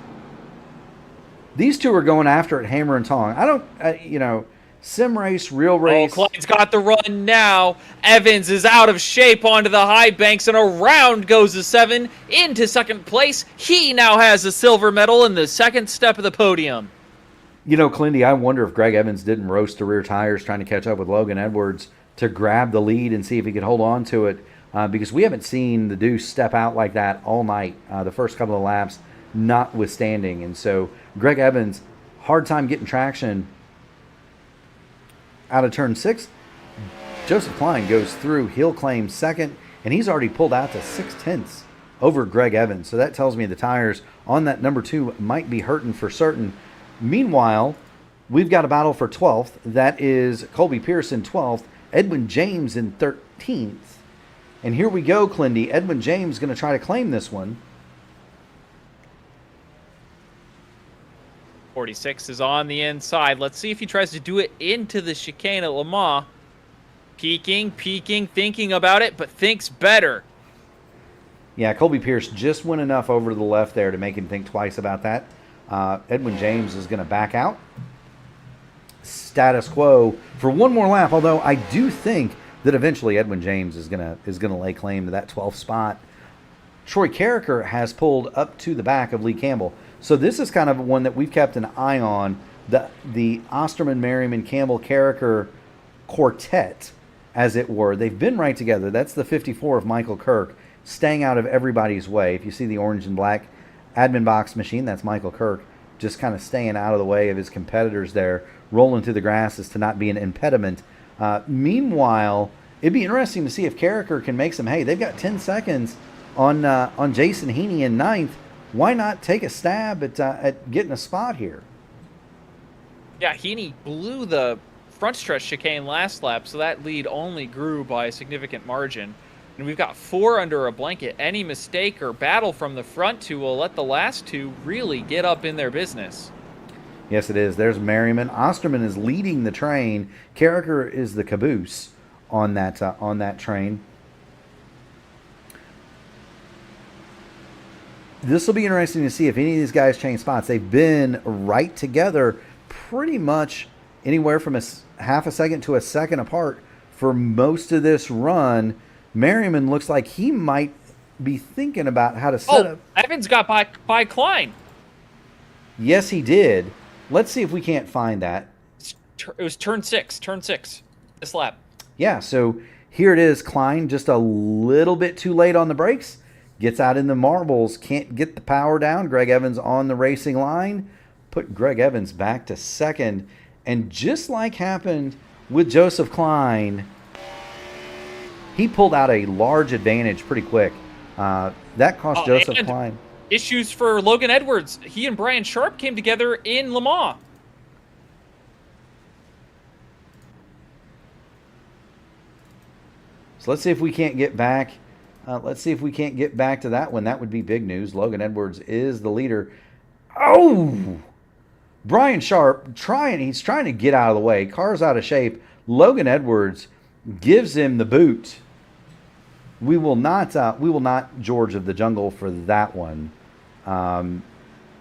These two are going after it hammer and tong. I don't, sim race, real race. Oh, Klein's got the run now. Evans is out of shape onto the high banks, and around goes the 7 into second place. He now has a silver medal in the second step of the podium. Clindy, I wonder if Greg Evans didn't roast the rear tires trying to catch up with Logan Edwards to grab the lead and see if he could hold on to it. Because we haven't seen the Deuce step out like that all night, the first couple of laps notwithstanding. And so Greg Evans, hard time getting traction out of turn 6. Joseph Klein goes through. He'll claim second, and he's already pulled out to 0.6 over Greg Evans. So that tells me the tires on that number 2 might be hurting for certain. Meanwhile, we've got a battle for 12th. That is Colby Pierce in 12th, Edwin James in 13th. And here we go, Clindy. Edwin James going to try to claim this one. 46 is on the inside. Let's see if he tries to do it into the chicane at Le Mans. Peeking, thinking about it, but thinks better. Yeah, Colby Pierce just went enough over to the left there to make him think twice about that. Edwin James is going to back out. Status quo for one more lap, although I do think that eventually Edwin James is going to lay claim to that 12th spot. Troy Carricker has pulled up to the back of Lee Campbell. So this is kind of one that we've kept an eye on, the Osterman, Merriman, Campbell, Carricker quartet, as it were. They've been right together. That's the 54 of Michael Kirk, staying out of everybody's way. If you see the orange and black admin box machine, that's Michael Kirk, just kind of staying out of the way of his competitors there, rolling through the grasses to not be an impediment. Meanwhile, it'd be interesting to see if Carricker can make some hay. They've got 10 seconds on Jason Heaney in 9th. Why not take a stab at getting a spot here? Yeah, Heaney blew the front stretch chicane last lap, so that lead only grew by a significant margin. And we've got 4 under a blanket. Any mistake or battle from the front 2 will let the last 2 really get up in their business. Yes, it is. There's Merriman. Osterman is leading the train. Carricker is the caboose on that train. This will be interesting to see if any of these guys change spots. They've been right together pretty much anywhere from half a second to a second apart for most of this run. Merriman looks like he might be thinking about how to set up. Evans got by Klein. Yes, he did. Let's see if we can't find that. It was turn 6 this lap. Yeah, so here it is. Klein just a little bit too late on the brakes. Gets out in the marbles, can't get the power down. Greg Evans on the racing line. Put Greg Evans back to second. And just like happened with Joseph Klein, he pulled out a large advantage pretty quick. That cost Joseph Klein. Issues for Logan Edwards. He and Brian Sharp came together in Le Mans. So let's see if we can't get back. Let's see if we can't get back to that one. That would be big news. Logan Edwards is the leader. Oh! Brian Sharp he's trying to get out of the way. Car's out of shape. Logan Edwards gives him the boot. We will not George of the Jungle for that one.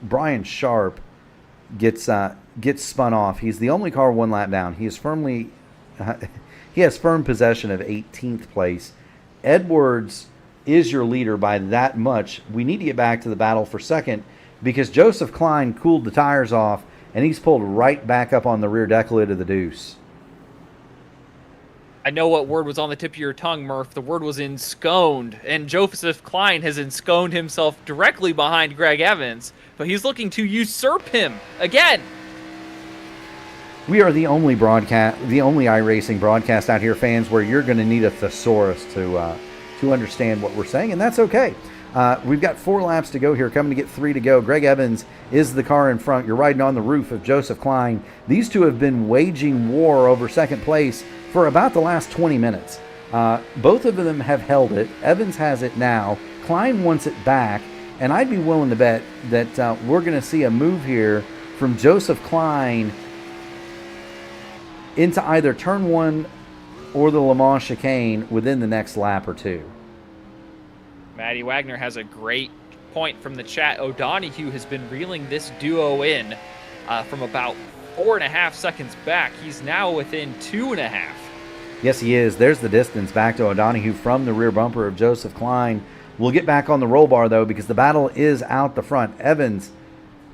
Brian Sharp gets spun off. He's the only car one lap down. He is he has firm possession of 18th place. Edwards is your leader by that much. We need to get back to the battle for second because Joseph Klein cooled the tires off and he's pulled right back up on the rear deck lid of the Deuce. I know what word was on the tip of your tongue, Murph. The word was ensconed, and Joseph Klein has ensconed himself directly behind Greg Evans, but he's looking to usurp him again. We are the only iRacing broadcast out here, fans, where you're going to need a thesaurus to understand what we're saying, and that's okay. We've got 4 laps to go here, coming to get 3 to go. Greg Evans is the car in front. You're riding on the roof of Joseph Klein. These two have been waging war over second place for about the last 20 minutes. Both of them have held it. Evans has it now. Klein wants it back, and I'd be willing to bet that we're going to see a move here from Joseph Klein into either turn 1 or the Le Mans chicane within the next lap or 2. Maddie Wagner has a great point from the chat. O'Donohue has been reeling this duo in from about 4.5 seconds back. He's now within 2.5. Yes, he is. There's the distance back to O'Donohue from the rear bumper of Joseph Klein. We'll get back on the roll bar, though, because the battle is out the front. Evans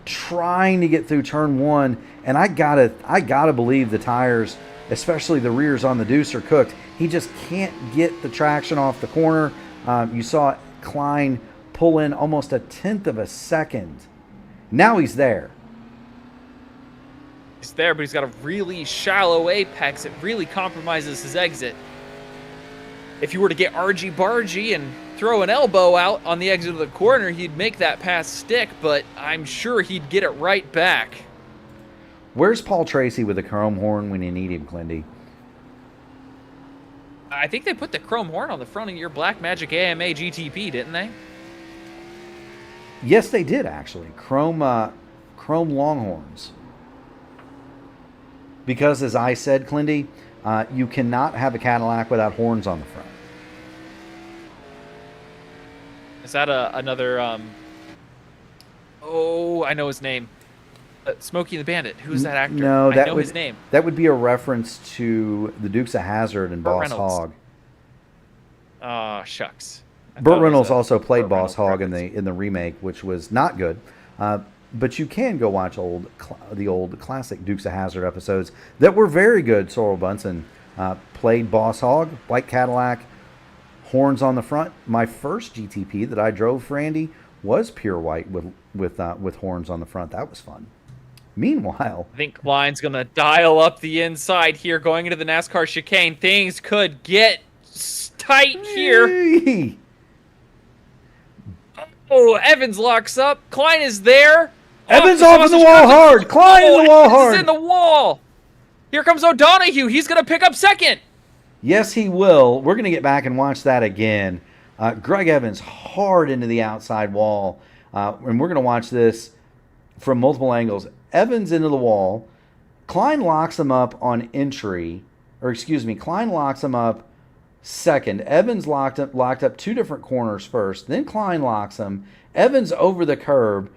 trying to get through turn 1, and I gotta believe the tires, especially the rears on the Deuce, are cooked. He just can't get the traction off the corner. You saw Klein pull in almost 1/10 of a second. Now he's there. He's there, but he's got a really shallow apex. It really compromises his exit. If you were to get argy-bargy and throw an elbow out on the exit of the corner, he'd make that pass stick, but I'm sure he'd get it right back. Where's Paul Tracy with a chrome horn when you need him, Clindy? I think they put the chrome horn on the front of your Blackmagic AMA GTP, didn't they? Yes, they did, actually. Chrome Longhorns. Because, as I said, Clindy, you cannot have a Cadillac without horns on the front. Is that another... Oh, I know his name. Smokey the Bandit. Who's that actor? No, I know his name. That would be a reference to the Dukes of Hazzard and Boss Hogg. Oh, shucks. Burt Reynolds also played Boss Hogg in the remake, which was not good. But you can go watch the old classic Dukes of Hazzard episodes that were very good. Sorrel Bunsen played Boss Hogg, white Cadillac, horns on the front. My first GTP that I drove for Andy was pure white with horns on the front. That was fun. Meanwhile, I think Klein's going to dial up the inside here going into the NASCAR chicane. Things could get tight here. Oh, Evans locks up. Klein is there. Evans off in the wall hard. Klein in the wall hard. He's in the wall. Here comes O'Donoghue. He's going to pick up second. Yes, he will. We're going to get back and watch that again. Greg Evans hard into the outside wall. And we're going to watch this from multiple angles. Evans into the wall. Klein locks him up on entry. Klein locks him up second. Evans locked up two different corners first. Then Klein locks him. Evans over the curb.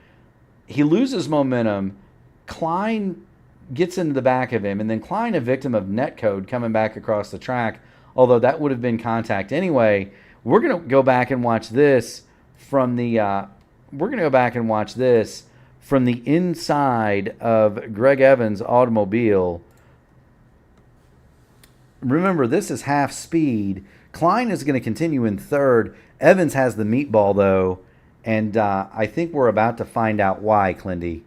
He loses momentum. Klein gets into the back of him. And then Klein, a victim of netcode, coming back across the track. Although that would have been contact anyway. We're going to go back and watch this from the inside of Greg Evans' automobile. Remember, this is half speed. Klein is going to continue in third. Evans has the meatball, though, and I think we're about to find out why, Clindy.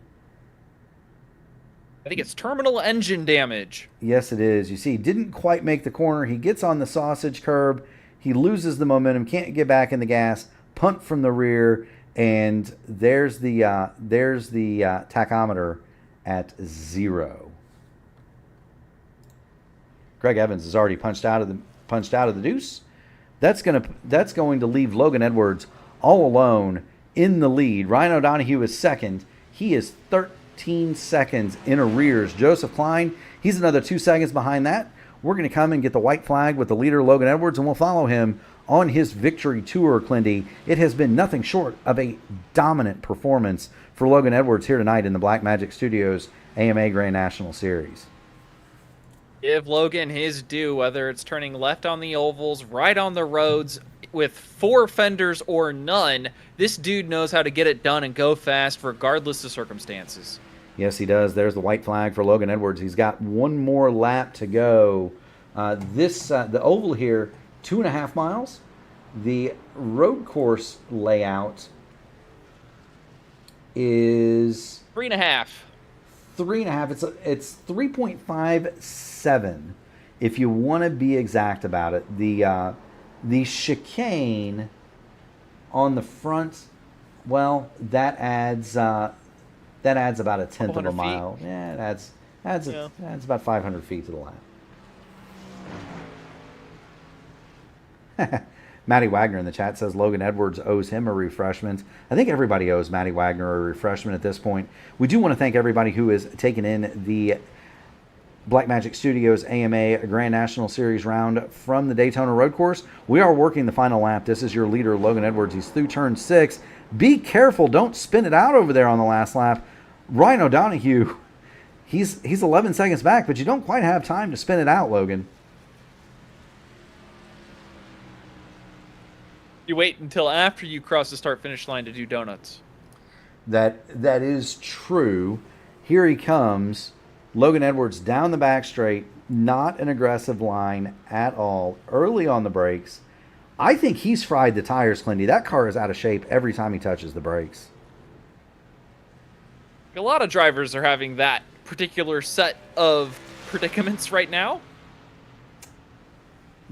I think it's terminal engine damage. Yes, it is. You see, he didn't quite make the corner. He gets on the sausage curb. He loses the momentum, can't get back in the gas, punt from the rear, and there's the tachometer at 0. Greg Evans has already punched out of the deuce. That's going to leave Logan Edwards all alone in the lead. Ryan O'Donoghue is second. He is 13 seconds in arrears. Joseph Klein, he's another 2 seconds behind that. We're going to come and get the white flag with the leader, Logan Edwards, and we'll follow him on his victory tour, Clindy. It has been nothing short of a dominant performance for Logan Edwards here tonight in the Blackmagic Studios AMA Grand National Series. Give Logan his due, whether it's turning left on the ovals, right on the roads, with 4 fenders or none. This dude knows how to get it done and go fast regardless of circumstances. Yes, he does. There's the white flag for Logan Edwards. He's got one more lap to go. The oval here, 2.5 miles. The road course layout is 3.5. 3.5. It's 3.57 if you want to be exact about it. The chicane on the front, well, that adds about a tenth of a mile. Feet. Yeah, it adds about 500 feet to the lap. Matty Wagner in the chat says Logan Edwards owes him a refreshment. I think everybody owes Matty Wagner a refreshment at this point. We do want to thank everybody who has taken in the Blackmagic Studios AMA Grand National Series round from the Daytona road course. We are working the final lap. This is your leader, Logan Edwards. He's through turn 6. Be careful. Don't spin it out over there on the last lap. Ryan O'Donoghue, he's 11 seconds back, but you don't quite have time to spin it out, Logan. You wait until after you cross the start-finish line to do donuts. That is true. Here he comes. Logan Edwards down the back straight. Not an aggressive line at all. Early on the brakes. I think he's fried the tires, Clindy. That car is out of shape every time he touches the brakes. A lot of drivers are having that particular set of predicaments right now.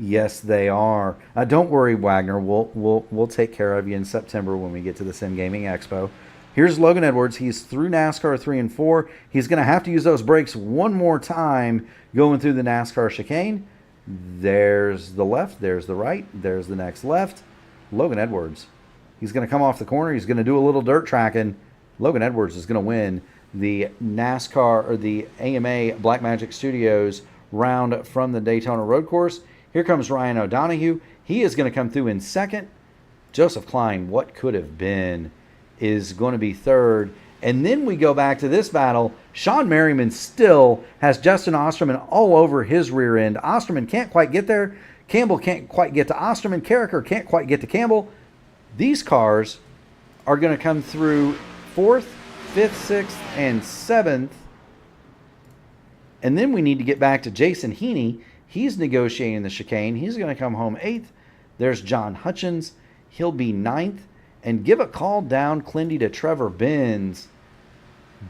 Yes, they are. Don't worry, Wagner. We'll take care of you in September when we get to the Sim Gaming Expo. Here's Logan Edwards. He's through NASCAR 3 and 4. He's going to have to use those brakes one more time going through the NASCAR chicane. There's the left. There's the right. There's the next left. Logan Edwards. He's going to come off the corner. He's going to do a little dirt tracking. Logan Edwards is going to win the NASCAR or the AMA Blackmagic Studios round from the Daytona road course. Here comes Ryan O'Donoghue. He is going to come through in second. Joseph Klein, what could have been, is going to be third. And then we go back to this battle. Sean Merriman still has Justin Osterman all over his rear end. Osterman can't quite get there. Campbell can't quite get to Osterman. Carricker can't quite get to Campbell. These cars are going to come through 4th, 5th, 6th, and 7th. And then we need to get back to Jason Heaney. He's negotiating the chicane. He's going to come home 8th. There's John Hutchins. He'll be 9th. And give a call down, Clindy, to Trevor Benz.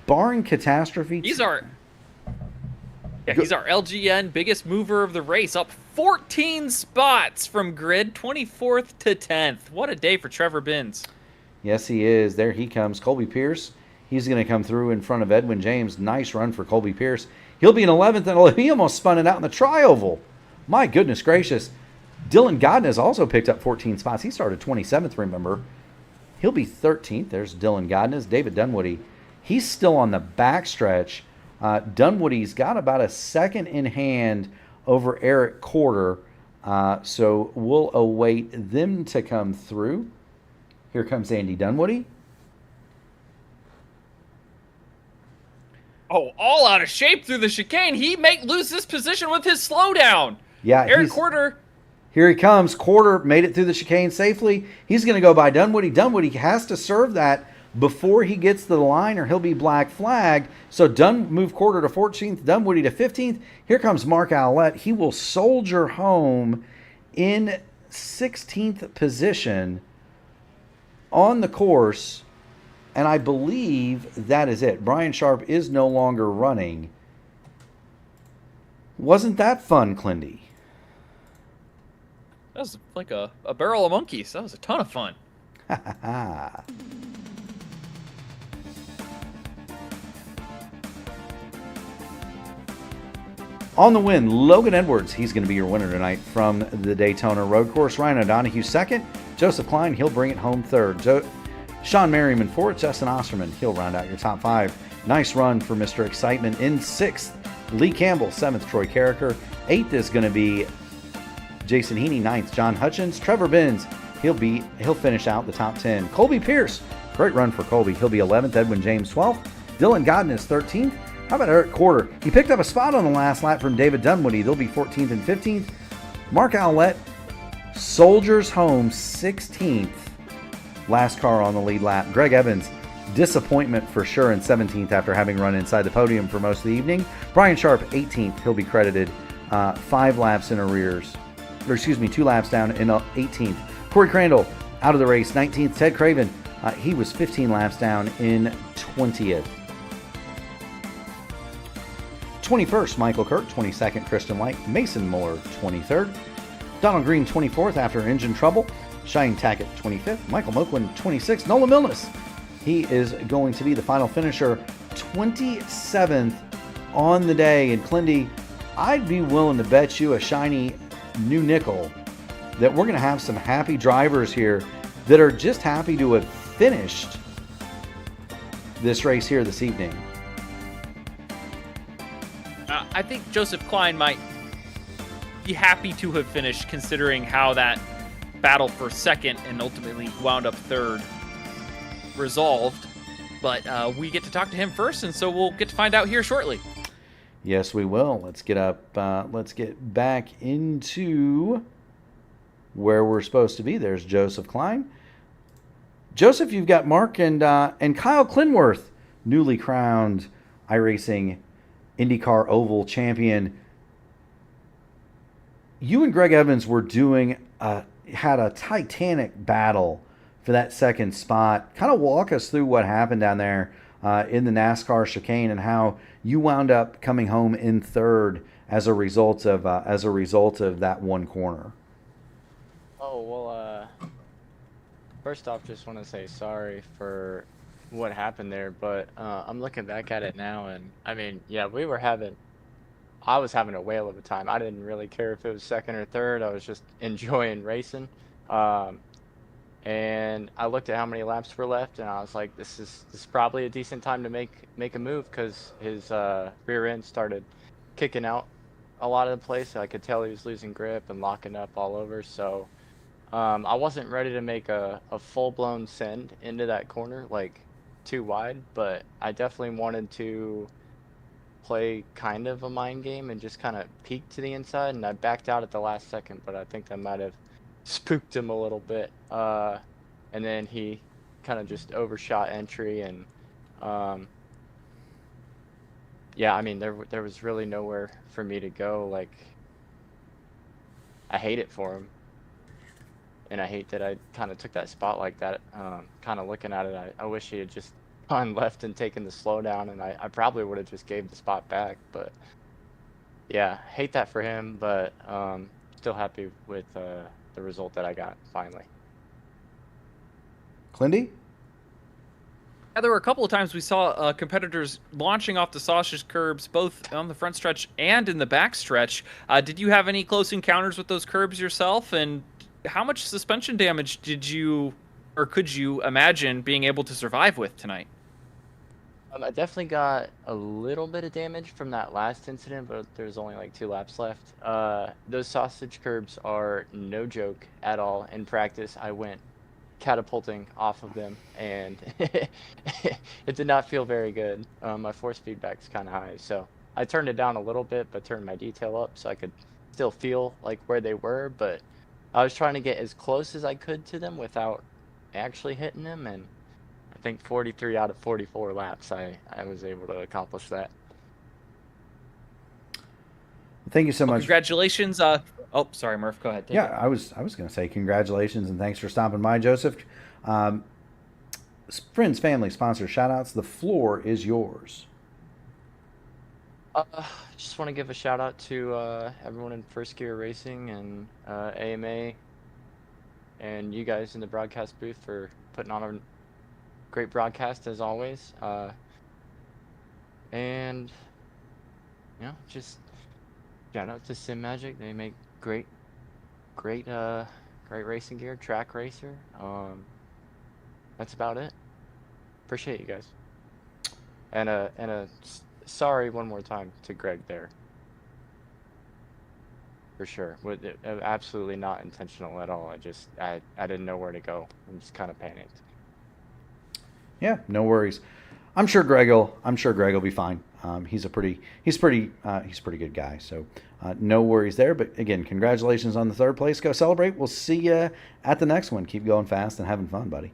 Barring catastrophe. He's our LGN biggest mover of the race, up 14 spots from grid, 24th to 10th. What a day for Trevor Benz. Yes, he is. There he comes. Colby Pierce. He's going to come through in front of Edwin James. Nice run for Colby Pierce. He'll be in 11th, and he almost spun it out in the tri-oval. My goodness gracious. Dylan Godden has also picked up 14 spots. He started 27th, remember. He'll be 13th. There's Dylan Godden. David Dunwoody. He's still on the backstretch. Dunwoody's got about a second in hand over Eric Corder. So we'll await them to come through. Here comes Andy Dunwoody. Oh, all out of shape through the chicane. He may lose this position with his slowdown. Yeah, Eric Corder. Here he comes. Corder made it through the chicane safely. He's going to go by Dunwoody. Dunwoody has to serve that before he gets to the line or he'll be black flagged. So move Corder to 14th, Dunwoody to 15th. Here comes Mark Owlett. He will soldier home in 16th position on the course. And I believe that is it. Brian Sharp is no longer running. Wasn't that fun, Clindy? That was like a barrel of monkeys. That was a ton of fun. On the win, Logan Edwards. He's going to be your winner tonight from the Daytona road course. Ryan O'Donoghue second. Joseph Klein, he'll bring it home third. Sean Merriman fourth. Justin Osterman, he'll round out your top 5. Nice run for Mr. Excitement in 6th. Lee Campbell, 7th. Troy Carricker. 8th is going to be Jason Heaney. 9th, John Hutchins. Trevor Benz, he'll finish out the top 10. Colby Pierce, great run for Colby. He'll be 11th. Edwin James, 12th. Dylan Godden is 13th. How about Eric Corder? He picked up a spot on the last lap from David Dunwoody. They'll be 14th and 15th. Mark Owlett soldiers home 16th. Last car on the lead lap. Greg Evans, disappointment for sure in 17th after having run inside the podium for most of the evening. Brian Sharp, 18th. He'll be credited 5 laps in arrears. Or 2 laps down in 18th. Corey Crandall out of the race, 19th. Ted Craven, he was 15 laps down in 20th. 21st, Michael Kirk. 22nd, Kristen Light. Mason Muller, 23rd. Donald Green, 24th after engine trouble. Shane Tackett, 25th. Michael Moquin, 26th. Nolan Milnes, he is going to be the final finisher, 27th on the day. And Clindy, I'd be willing to bet you a shiny new nickel that we're going to have some happy drivers here that are just happy to have finished this race here this evening. I think Joseph Klein might be happy to have finished, considering how that battle for second and ultimately wound up third resolved. But we get to talk to him first, and so we'll get to find out here shortly. Yes, we will. Let's get back into where we're supposed to be. There's Joseph Klein. Joseph, you've got Mark and Kyle Clinworth, newly crowned iRacing IndyCar Oval champion. You and Greg Evans were had a titanic battle for that second spot. Kind of walk us through what happened down there in the NASCAR chicane, and how you wound up coming home in third as a result of that one corner. Oh, well, first off, just want to say sorry for what happened there, but I'm looking back at it now, and I mean, yeah, I was having a whale of a time. I didn't really care if it was second or third. I was just enjoying racing. Um, and I looked at how many laps were left, and I was like, this is probably a decent time to make a move, because his rear end started kicking out a lot of the place. I could tell he was losing grip and locking up all over. So I wasn't ready to make a full-blown send into that corner, like too wide, but I definitely wanted to play kind of a mind game and just kind of peek to the inside, and I backed out at the last second, but I think that might have spooked him a little bit. And then he kind of just overshot entry, and yeah, I mean, there was really nowhere for me to go. Like, I hate it for him, and I hate that I kind of took that spot like that. Kind of looking at it, I wish he had just gone left and taken the slowdown, and I probably would have just gave the spot back. But yeah, hate that for him, but still happy with the result that I got finally. Clindy? Yeah, there were a couple of times we saw competitors launching off the sausage curbs, both on the front stretch and in the back stretch. Did you have any close encounters with those curbs yourself? And how much suspension damage did you, or could you imagine being able to survive with tonight? I definitely got a little bit of damage from that last incident, but there's only like 2 laps left. Those sausage curbs are no joke at all. In practice, I went catapulting off of them, and it did not feel very good. My force feedback's kind of high, so I turned it down a little bit, but turned my detail up so I could still feel like where they were. But I was trying to get as close as I could to them without actually hitting them, and I think 43 out of 44 laps I was able to accomplish that. Thank you so much. Congratulations. Oh, sorry, Murph. Go ahead. Yeah, I was going to say congratulations and thanks for stopping by, Joseph. Friends, family, sponsors, shout-outs. The floor is yours. Just want to give a shout out to everyone in First Gear Racing and AMA, and you guys in the broadcast booth for putting on a great broadcast as always. And just shout out to Sim Magic. They make great racing gear, track racer. That's about it. Appreciate you guys. And sorry one more time to Greg there. For sure. Absolutely not intentional at all. I didn't know where to go. I just kind of panicked. Yeah, no worries. I'm sure Greg will be fine. He's a pretty good guy. So no worries there. But again, congratulations on the 3rd place. Go celebrate. We'll see you at the next one. Keep going fast and having fun, buddy.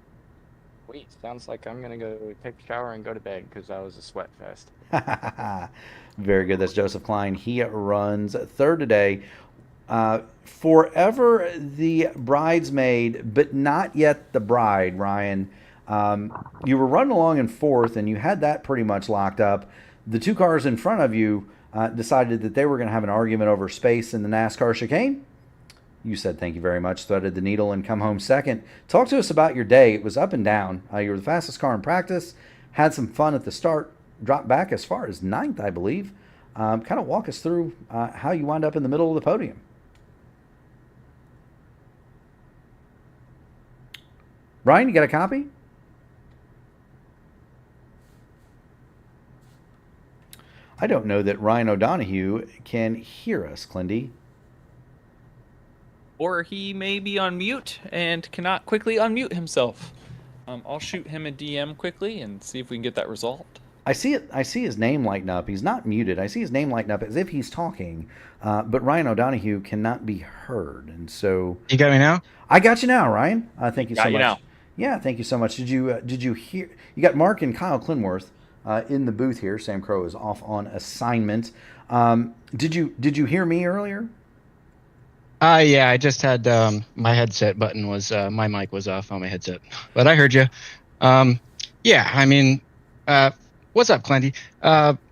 Sweet. Sounds like I'm gonna go take a shower and go to bed because that was a sweat fest. Very good. That's Joseph Klein. He runs 3rd today. Forever the bridesmaid, but not yet the bride, Ryan. You were running along in 4th, and you had that pretty much locked up. The 2 cars in front of you decided that they were going to have an argument over space in the NASCAR chicane. You said thank you very much, threaded the needle, and come home 2nd. Talk to us about your day. It was up and down. You were the fastest car in practice, had some fun at the start, dropped back as far as 9th, I believe. Kind of walk us through how you wound up in the middle of the podium. Ryan, you got a copy? I don't know that Ryan O'Donohue can hear us, Clindy. Or he may be on mute and cannot quickly unmute himself. I'll shoot him a DM quickly and see if we can get that resolved. I see his name lighten up. He's not muted. I see his name lighten up as if he's talking, but Ryan O'Donohue cannot be heard. And so you got me now? I got you now, Ryan. Thank you so much. Now. Yeah, thank you so much. Did you hear? You got Mark and Kyle Clinworth in the booth here. Sam Crow is off on assignment. Did you hear me earlier? Yeah, I just had my headset button was my mic was off on my headset, but I heard you. Yeah, I mean, What's up, Clendy?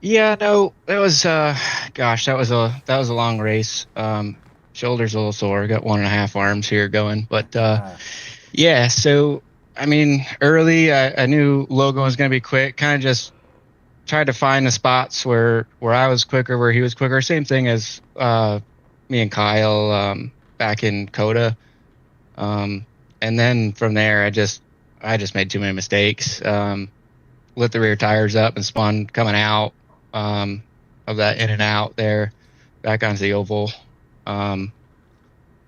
Yeah, no, it was gosh, that was a long race. Shoulders a little sore. Got 1.5 arms here going, but yeah. So I mean, early, I knew Logan was gonna be quick. Kind of just tried to find the spots where I was quicker, where he was quicker. Same thing as me and Kyle back in COTA. And then from there, I just made too many mistakes. Lit the rear tires up and spun coming out of that in and out there back onto the oval. And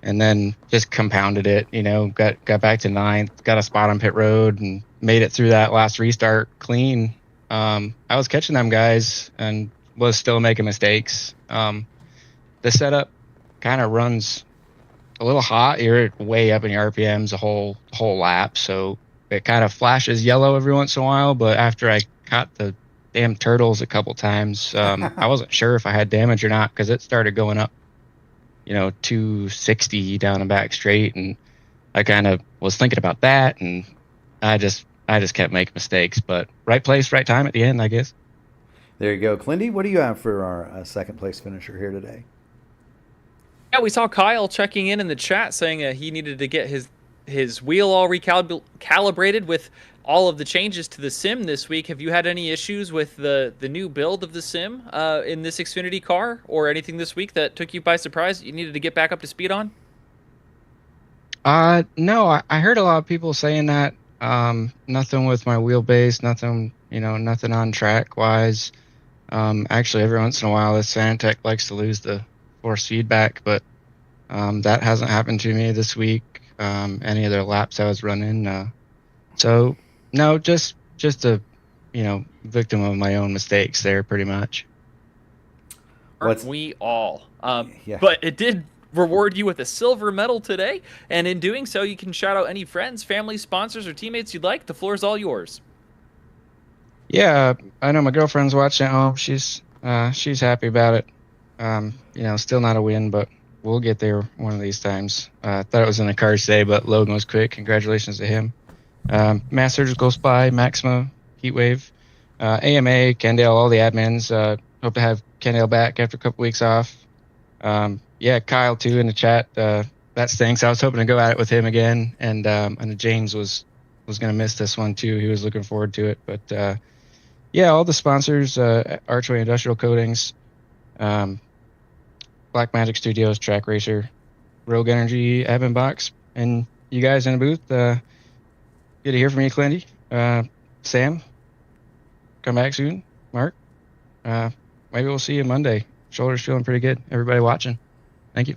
then just compounded it, got back to 9th, got a spot on pit road and made it through that last restart clean. I was catching them guys and was still making mistakes. The setup kind of runs a little hot. You're way up in your RPMs the whole lap, so it kind of flashes yellow every once in a while. But after I caught the damn turtles a couple times, I wasn't sure if I had damage or not because it started going up, 260 down the back straight, and I kind of was thinking about that, and I just kept making mistakes. But right place, right time at the end, I guess. There you go. Clindy, what do you have for our second place finisher here today? Yeah, we saw Kyle checking in the chat saying he needed to get his wheel all recalibrated with all of the changes to the sim this week. Have you had any issues with the new build of the sim in this Xfinity car, or anything this week that took you by surprise that you needed to get back up to speed on? No, I heard a lot of people saying that. Nothing with my wheelbase, nothing, nothing on track wise. Actually, every once in a while, the Sanatech likes to lose the force feedback, but that hasn't happened to me this week. Any of the laps I was running. So no, just a victim of my own mistakes there, pretty much. Aren't we all? Yeah. But it did reward you with a silver medal today, and in doing so, you can shout out any friends, family, sponsors, or teammates you'd like. The floor is all yours. Yeah, I know my girlfriend's watching at home. She's happy about it. Still not a win, but we'll get there one of these times. Thought it was in the cars today, but Logan was quick. Congratulations to him. Mass Surgical Spy, Maxima, Heatwave, AMA, Kendall, all the admins. Hope to have Kendall back after a couple weeks off. Yeah, Kyle too in the chat. That stinks. I was hoping to go at it with him again, and James was going to miss this one too. He was looking forward to it, but yeah, all the sponsors, Archway Industrial Coatings, Black Magic Studios, Track Racer, Rogue Energy, Admin Box, and you guys in the booth. Good to hear from you, Clindy. Sam, come back soon. Mark, maybe we'll see you Monday. Shoulders feeling pretty good. Everybody watching. Thank you.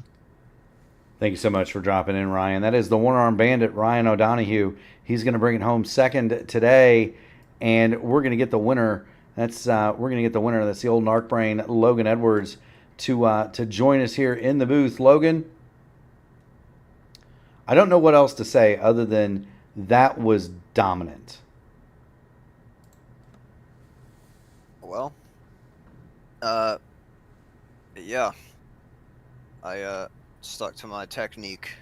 Thank you so much for dropping in, Ryan. That is the one-armed bandit, Ryan O'Donohue. He's going to bring it home second today, and we're going to get the winner. That's the old narc brain, Logan Edwards, to join us here in the booth. Logan, I don't know what else to say other than that was dominant. Well, yeah, I stuck to my technique,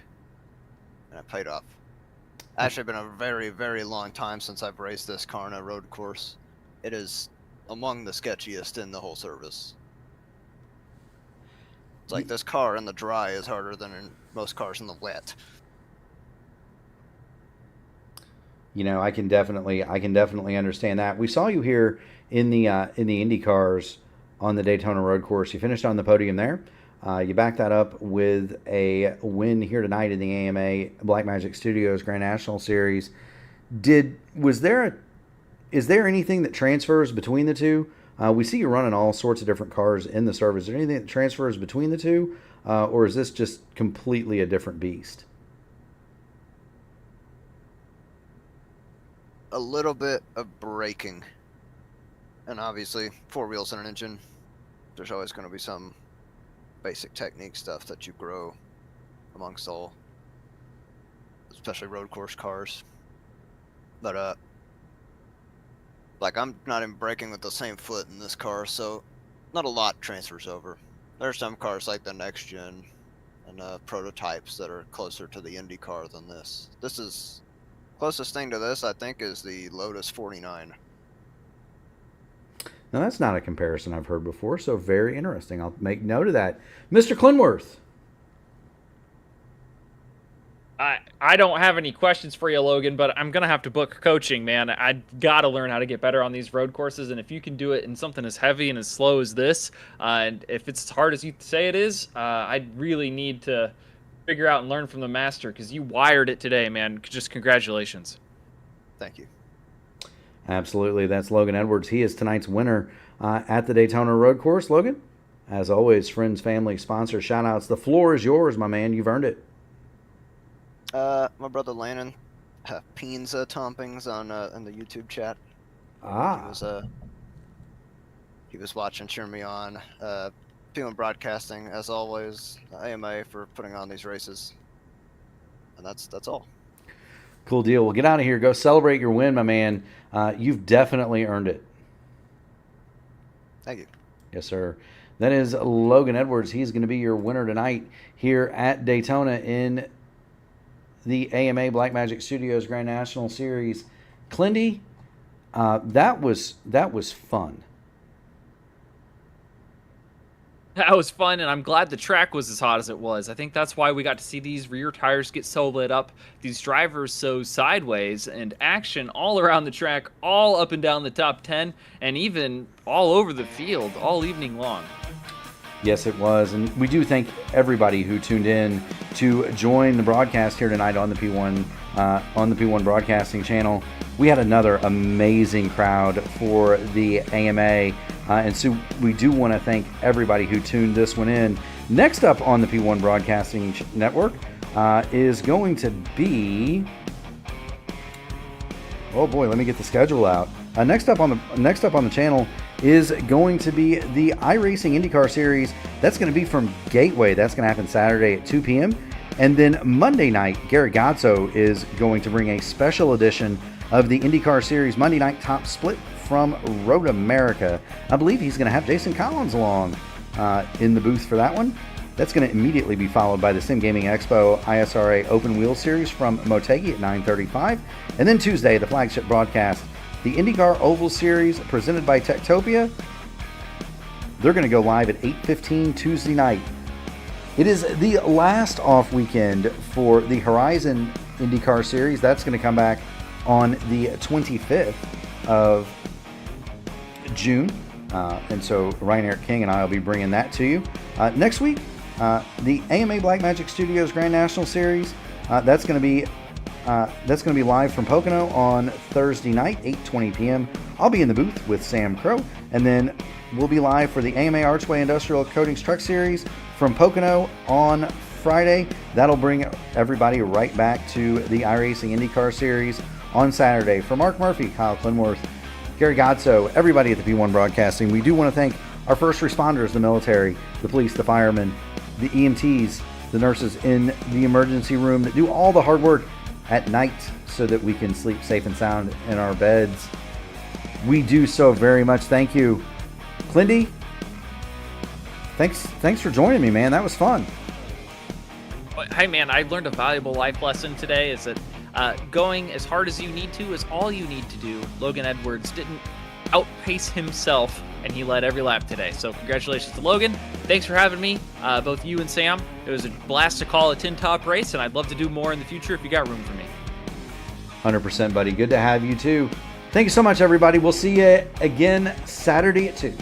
and it paid off. Actually, been a very, very long time since I've raced this car on a road course. It is among the sketchiest in the whole service. It's like this car in the dry is harder than in most cars in the wet. I can definitely understand that. We saw you here in the Indy cars on the Daytona road course. You finished on the podium there. You backed that up with a win here tonight in the AMA Black Magic Studios Grand National Series. Is there anything that transfers between the two? We see you running all sorts of different cars in the service. Is there anything that transfers between the two, or is this just completely a different beast? A little bit of braking, and obviously 4 wheels and an engine. There's always going to be some basic technique stuff that you grow amongst all, especially road course cars. But like I'm not even braking with the same foot in this car, so not a lot transfers over. There are some cars like the next gen and prototypes that are closer to the Indy car than this. This is closest thing to this, I think, is the Lotus 49. Now, that's not a comparison I've heard before, so very interesting. I'll make note of that. Mr. Clinworth. I don't have any questions for you, Logan, but I'm going to have to book coaching, man. I got to learn how to get better on these road courses, and if you can do it in something as heavy and as slow as this, and if it's as hard as you say it is, I really need to figure out and learn from the master, because you wired it today, man. Just congratulations. Thank you. Absolutely. That's Logan Edwards. He is tonight's winner at the Daytona Road Course. Logan, as always, friends, family, sponsors, shout-outs. The floor is yours, my man. You've earned it. My brother Landon peens tompings on in the YouTube chat. He was watching, cheering me on. P1 Broadcasting, as always. AMA for putting on these races, and that's all. Cool deal. Well, get out of here. Go celebrate your win, my man. You've definitely earned it. Thank you. Yes, sir. That is Logan Edwards. He's going to be your winner tonight here at Daytona in the AMA Blackmagic Studios Grand National Series. Clindy, that was fun. That was fun, and I'm glad the track was as hot as it was. I think that's why we got to see these rear tires get so lit up, these drivers so sideways, and action all around the track, all up and down the top 10, and even all over the field all evening long. Yes, it was. And we do thank everybody who tuned in to join the broadcast here tonight on the P1 Broadcasting channel. We had another amazing crowd for the AMA. And so we do want to thank everybody who tuned this one in. Next up on the P1 Broadcasting Network is going to be... Oh boy, let me get the schedule out. Next up on the channel is going to be the iRacing IndyCar Series. That's going to be from Gateway. That's going to happen Saturday at 2 p.m. And then Monday night, Gary Godso is going to bring a special edition of the IndyCar Series Monday Night Top Split from Road America. I believe he's going to have Jason Collins along in the booth for that one. That's going to immediately be followed by the Sim Gaming Expo ISRA Open Wheel Series from Motegi at 9:35. And then Tuesday, the flagship broadcast, the IndyCar Oval Series presented by Techtopia. They're going to go live at 8:15 Tuesday night. It is the last off weekend for the Horizon IndyCar Series. That's going to come back on the 25th of June. And so Ryan Eric King and I will be bringing that to you. Next week, the AMA Blackmagic Studios Grand National Series. That's going to be live from Pocono on Thursday night, 8:20 p.m. I'll be in the booth with Sam Crow, and then we'll be live for the AMA Archway Industrial Coatings Truck Series from Pocono on Friday. That'll bring everybody right back to the iRacing IndyCar Series on Saturday. For Mark Murphy, Kyle Clinworth, Gary Godso, everybody at the P1 Broadcasting, we do want to thank our first responders, the military, the police, the firemen, the EMTs, the nurses in the emergency room that do all the hard work at night so that we can sleep safe and sound in our beds. We do so very much. Thank you. Clindy, thanks for joining me, man. That was fun. Hey, man, I learned a valuable life lesson today, is that going as hard as you need to is all you need to do. Logan Edwards didn't outpace himself, and he led every lap today. So congratulations to Logan. Thanks for having me, both you and Sam. It was a blast to call a tin top race, and I'd love to do more in the future if you got room for me. 100%, buddy. Good to have you too. Thank you so much, everybody. We'll see you again Saturday at 2.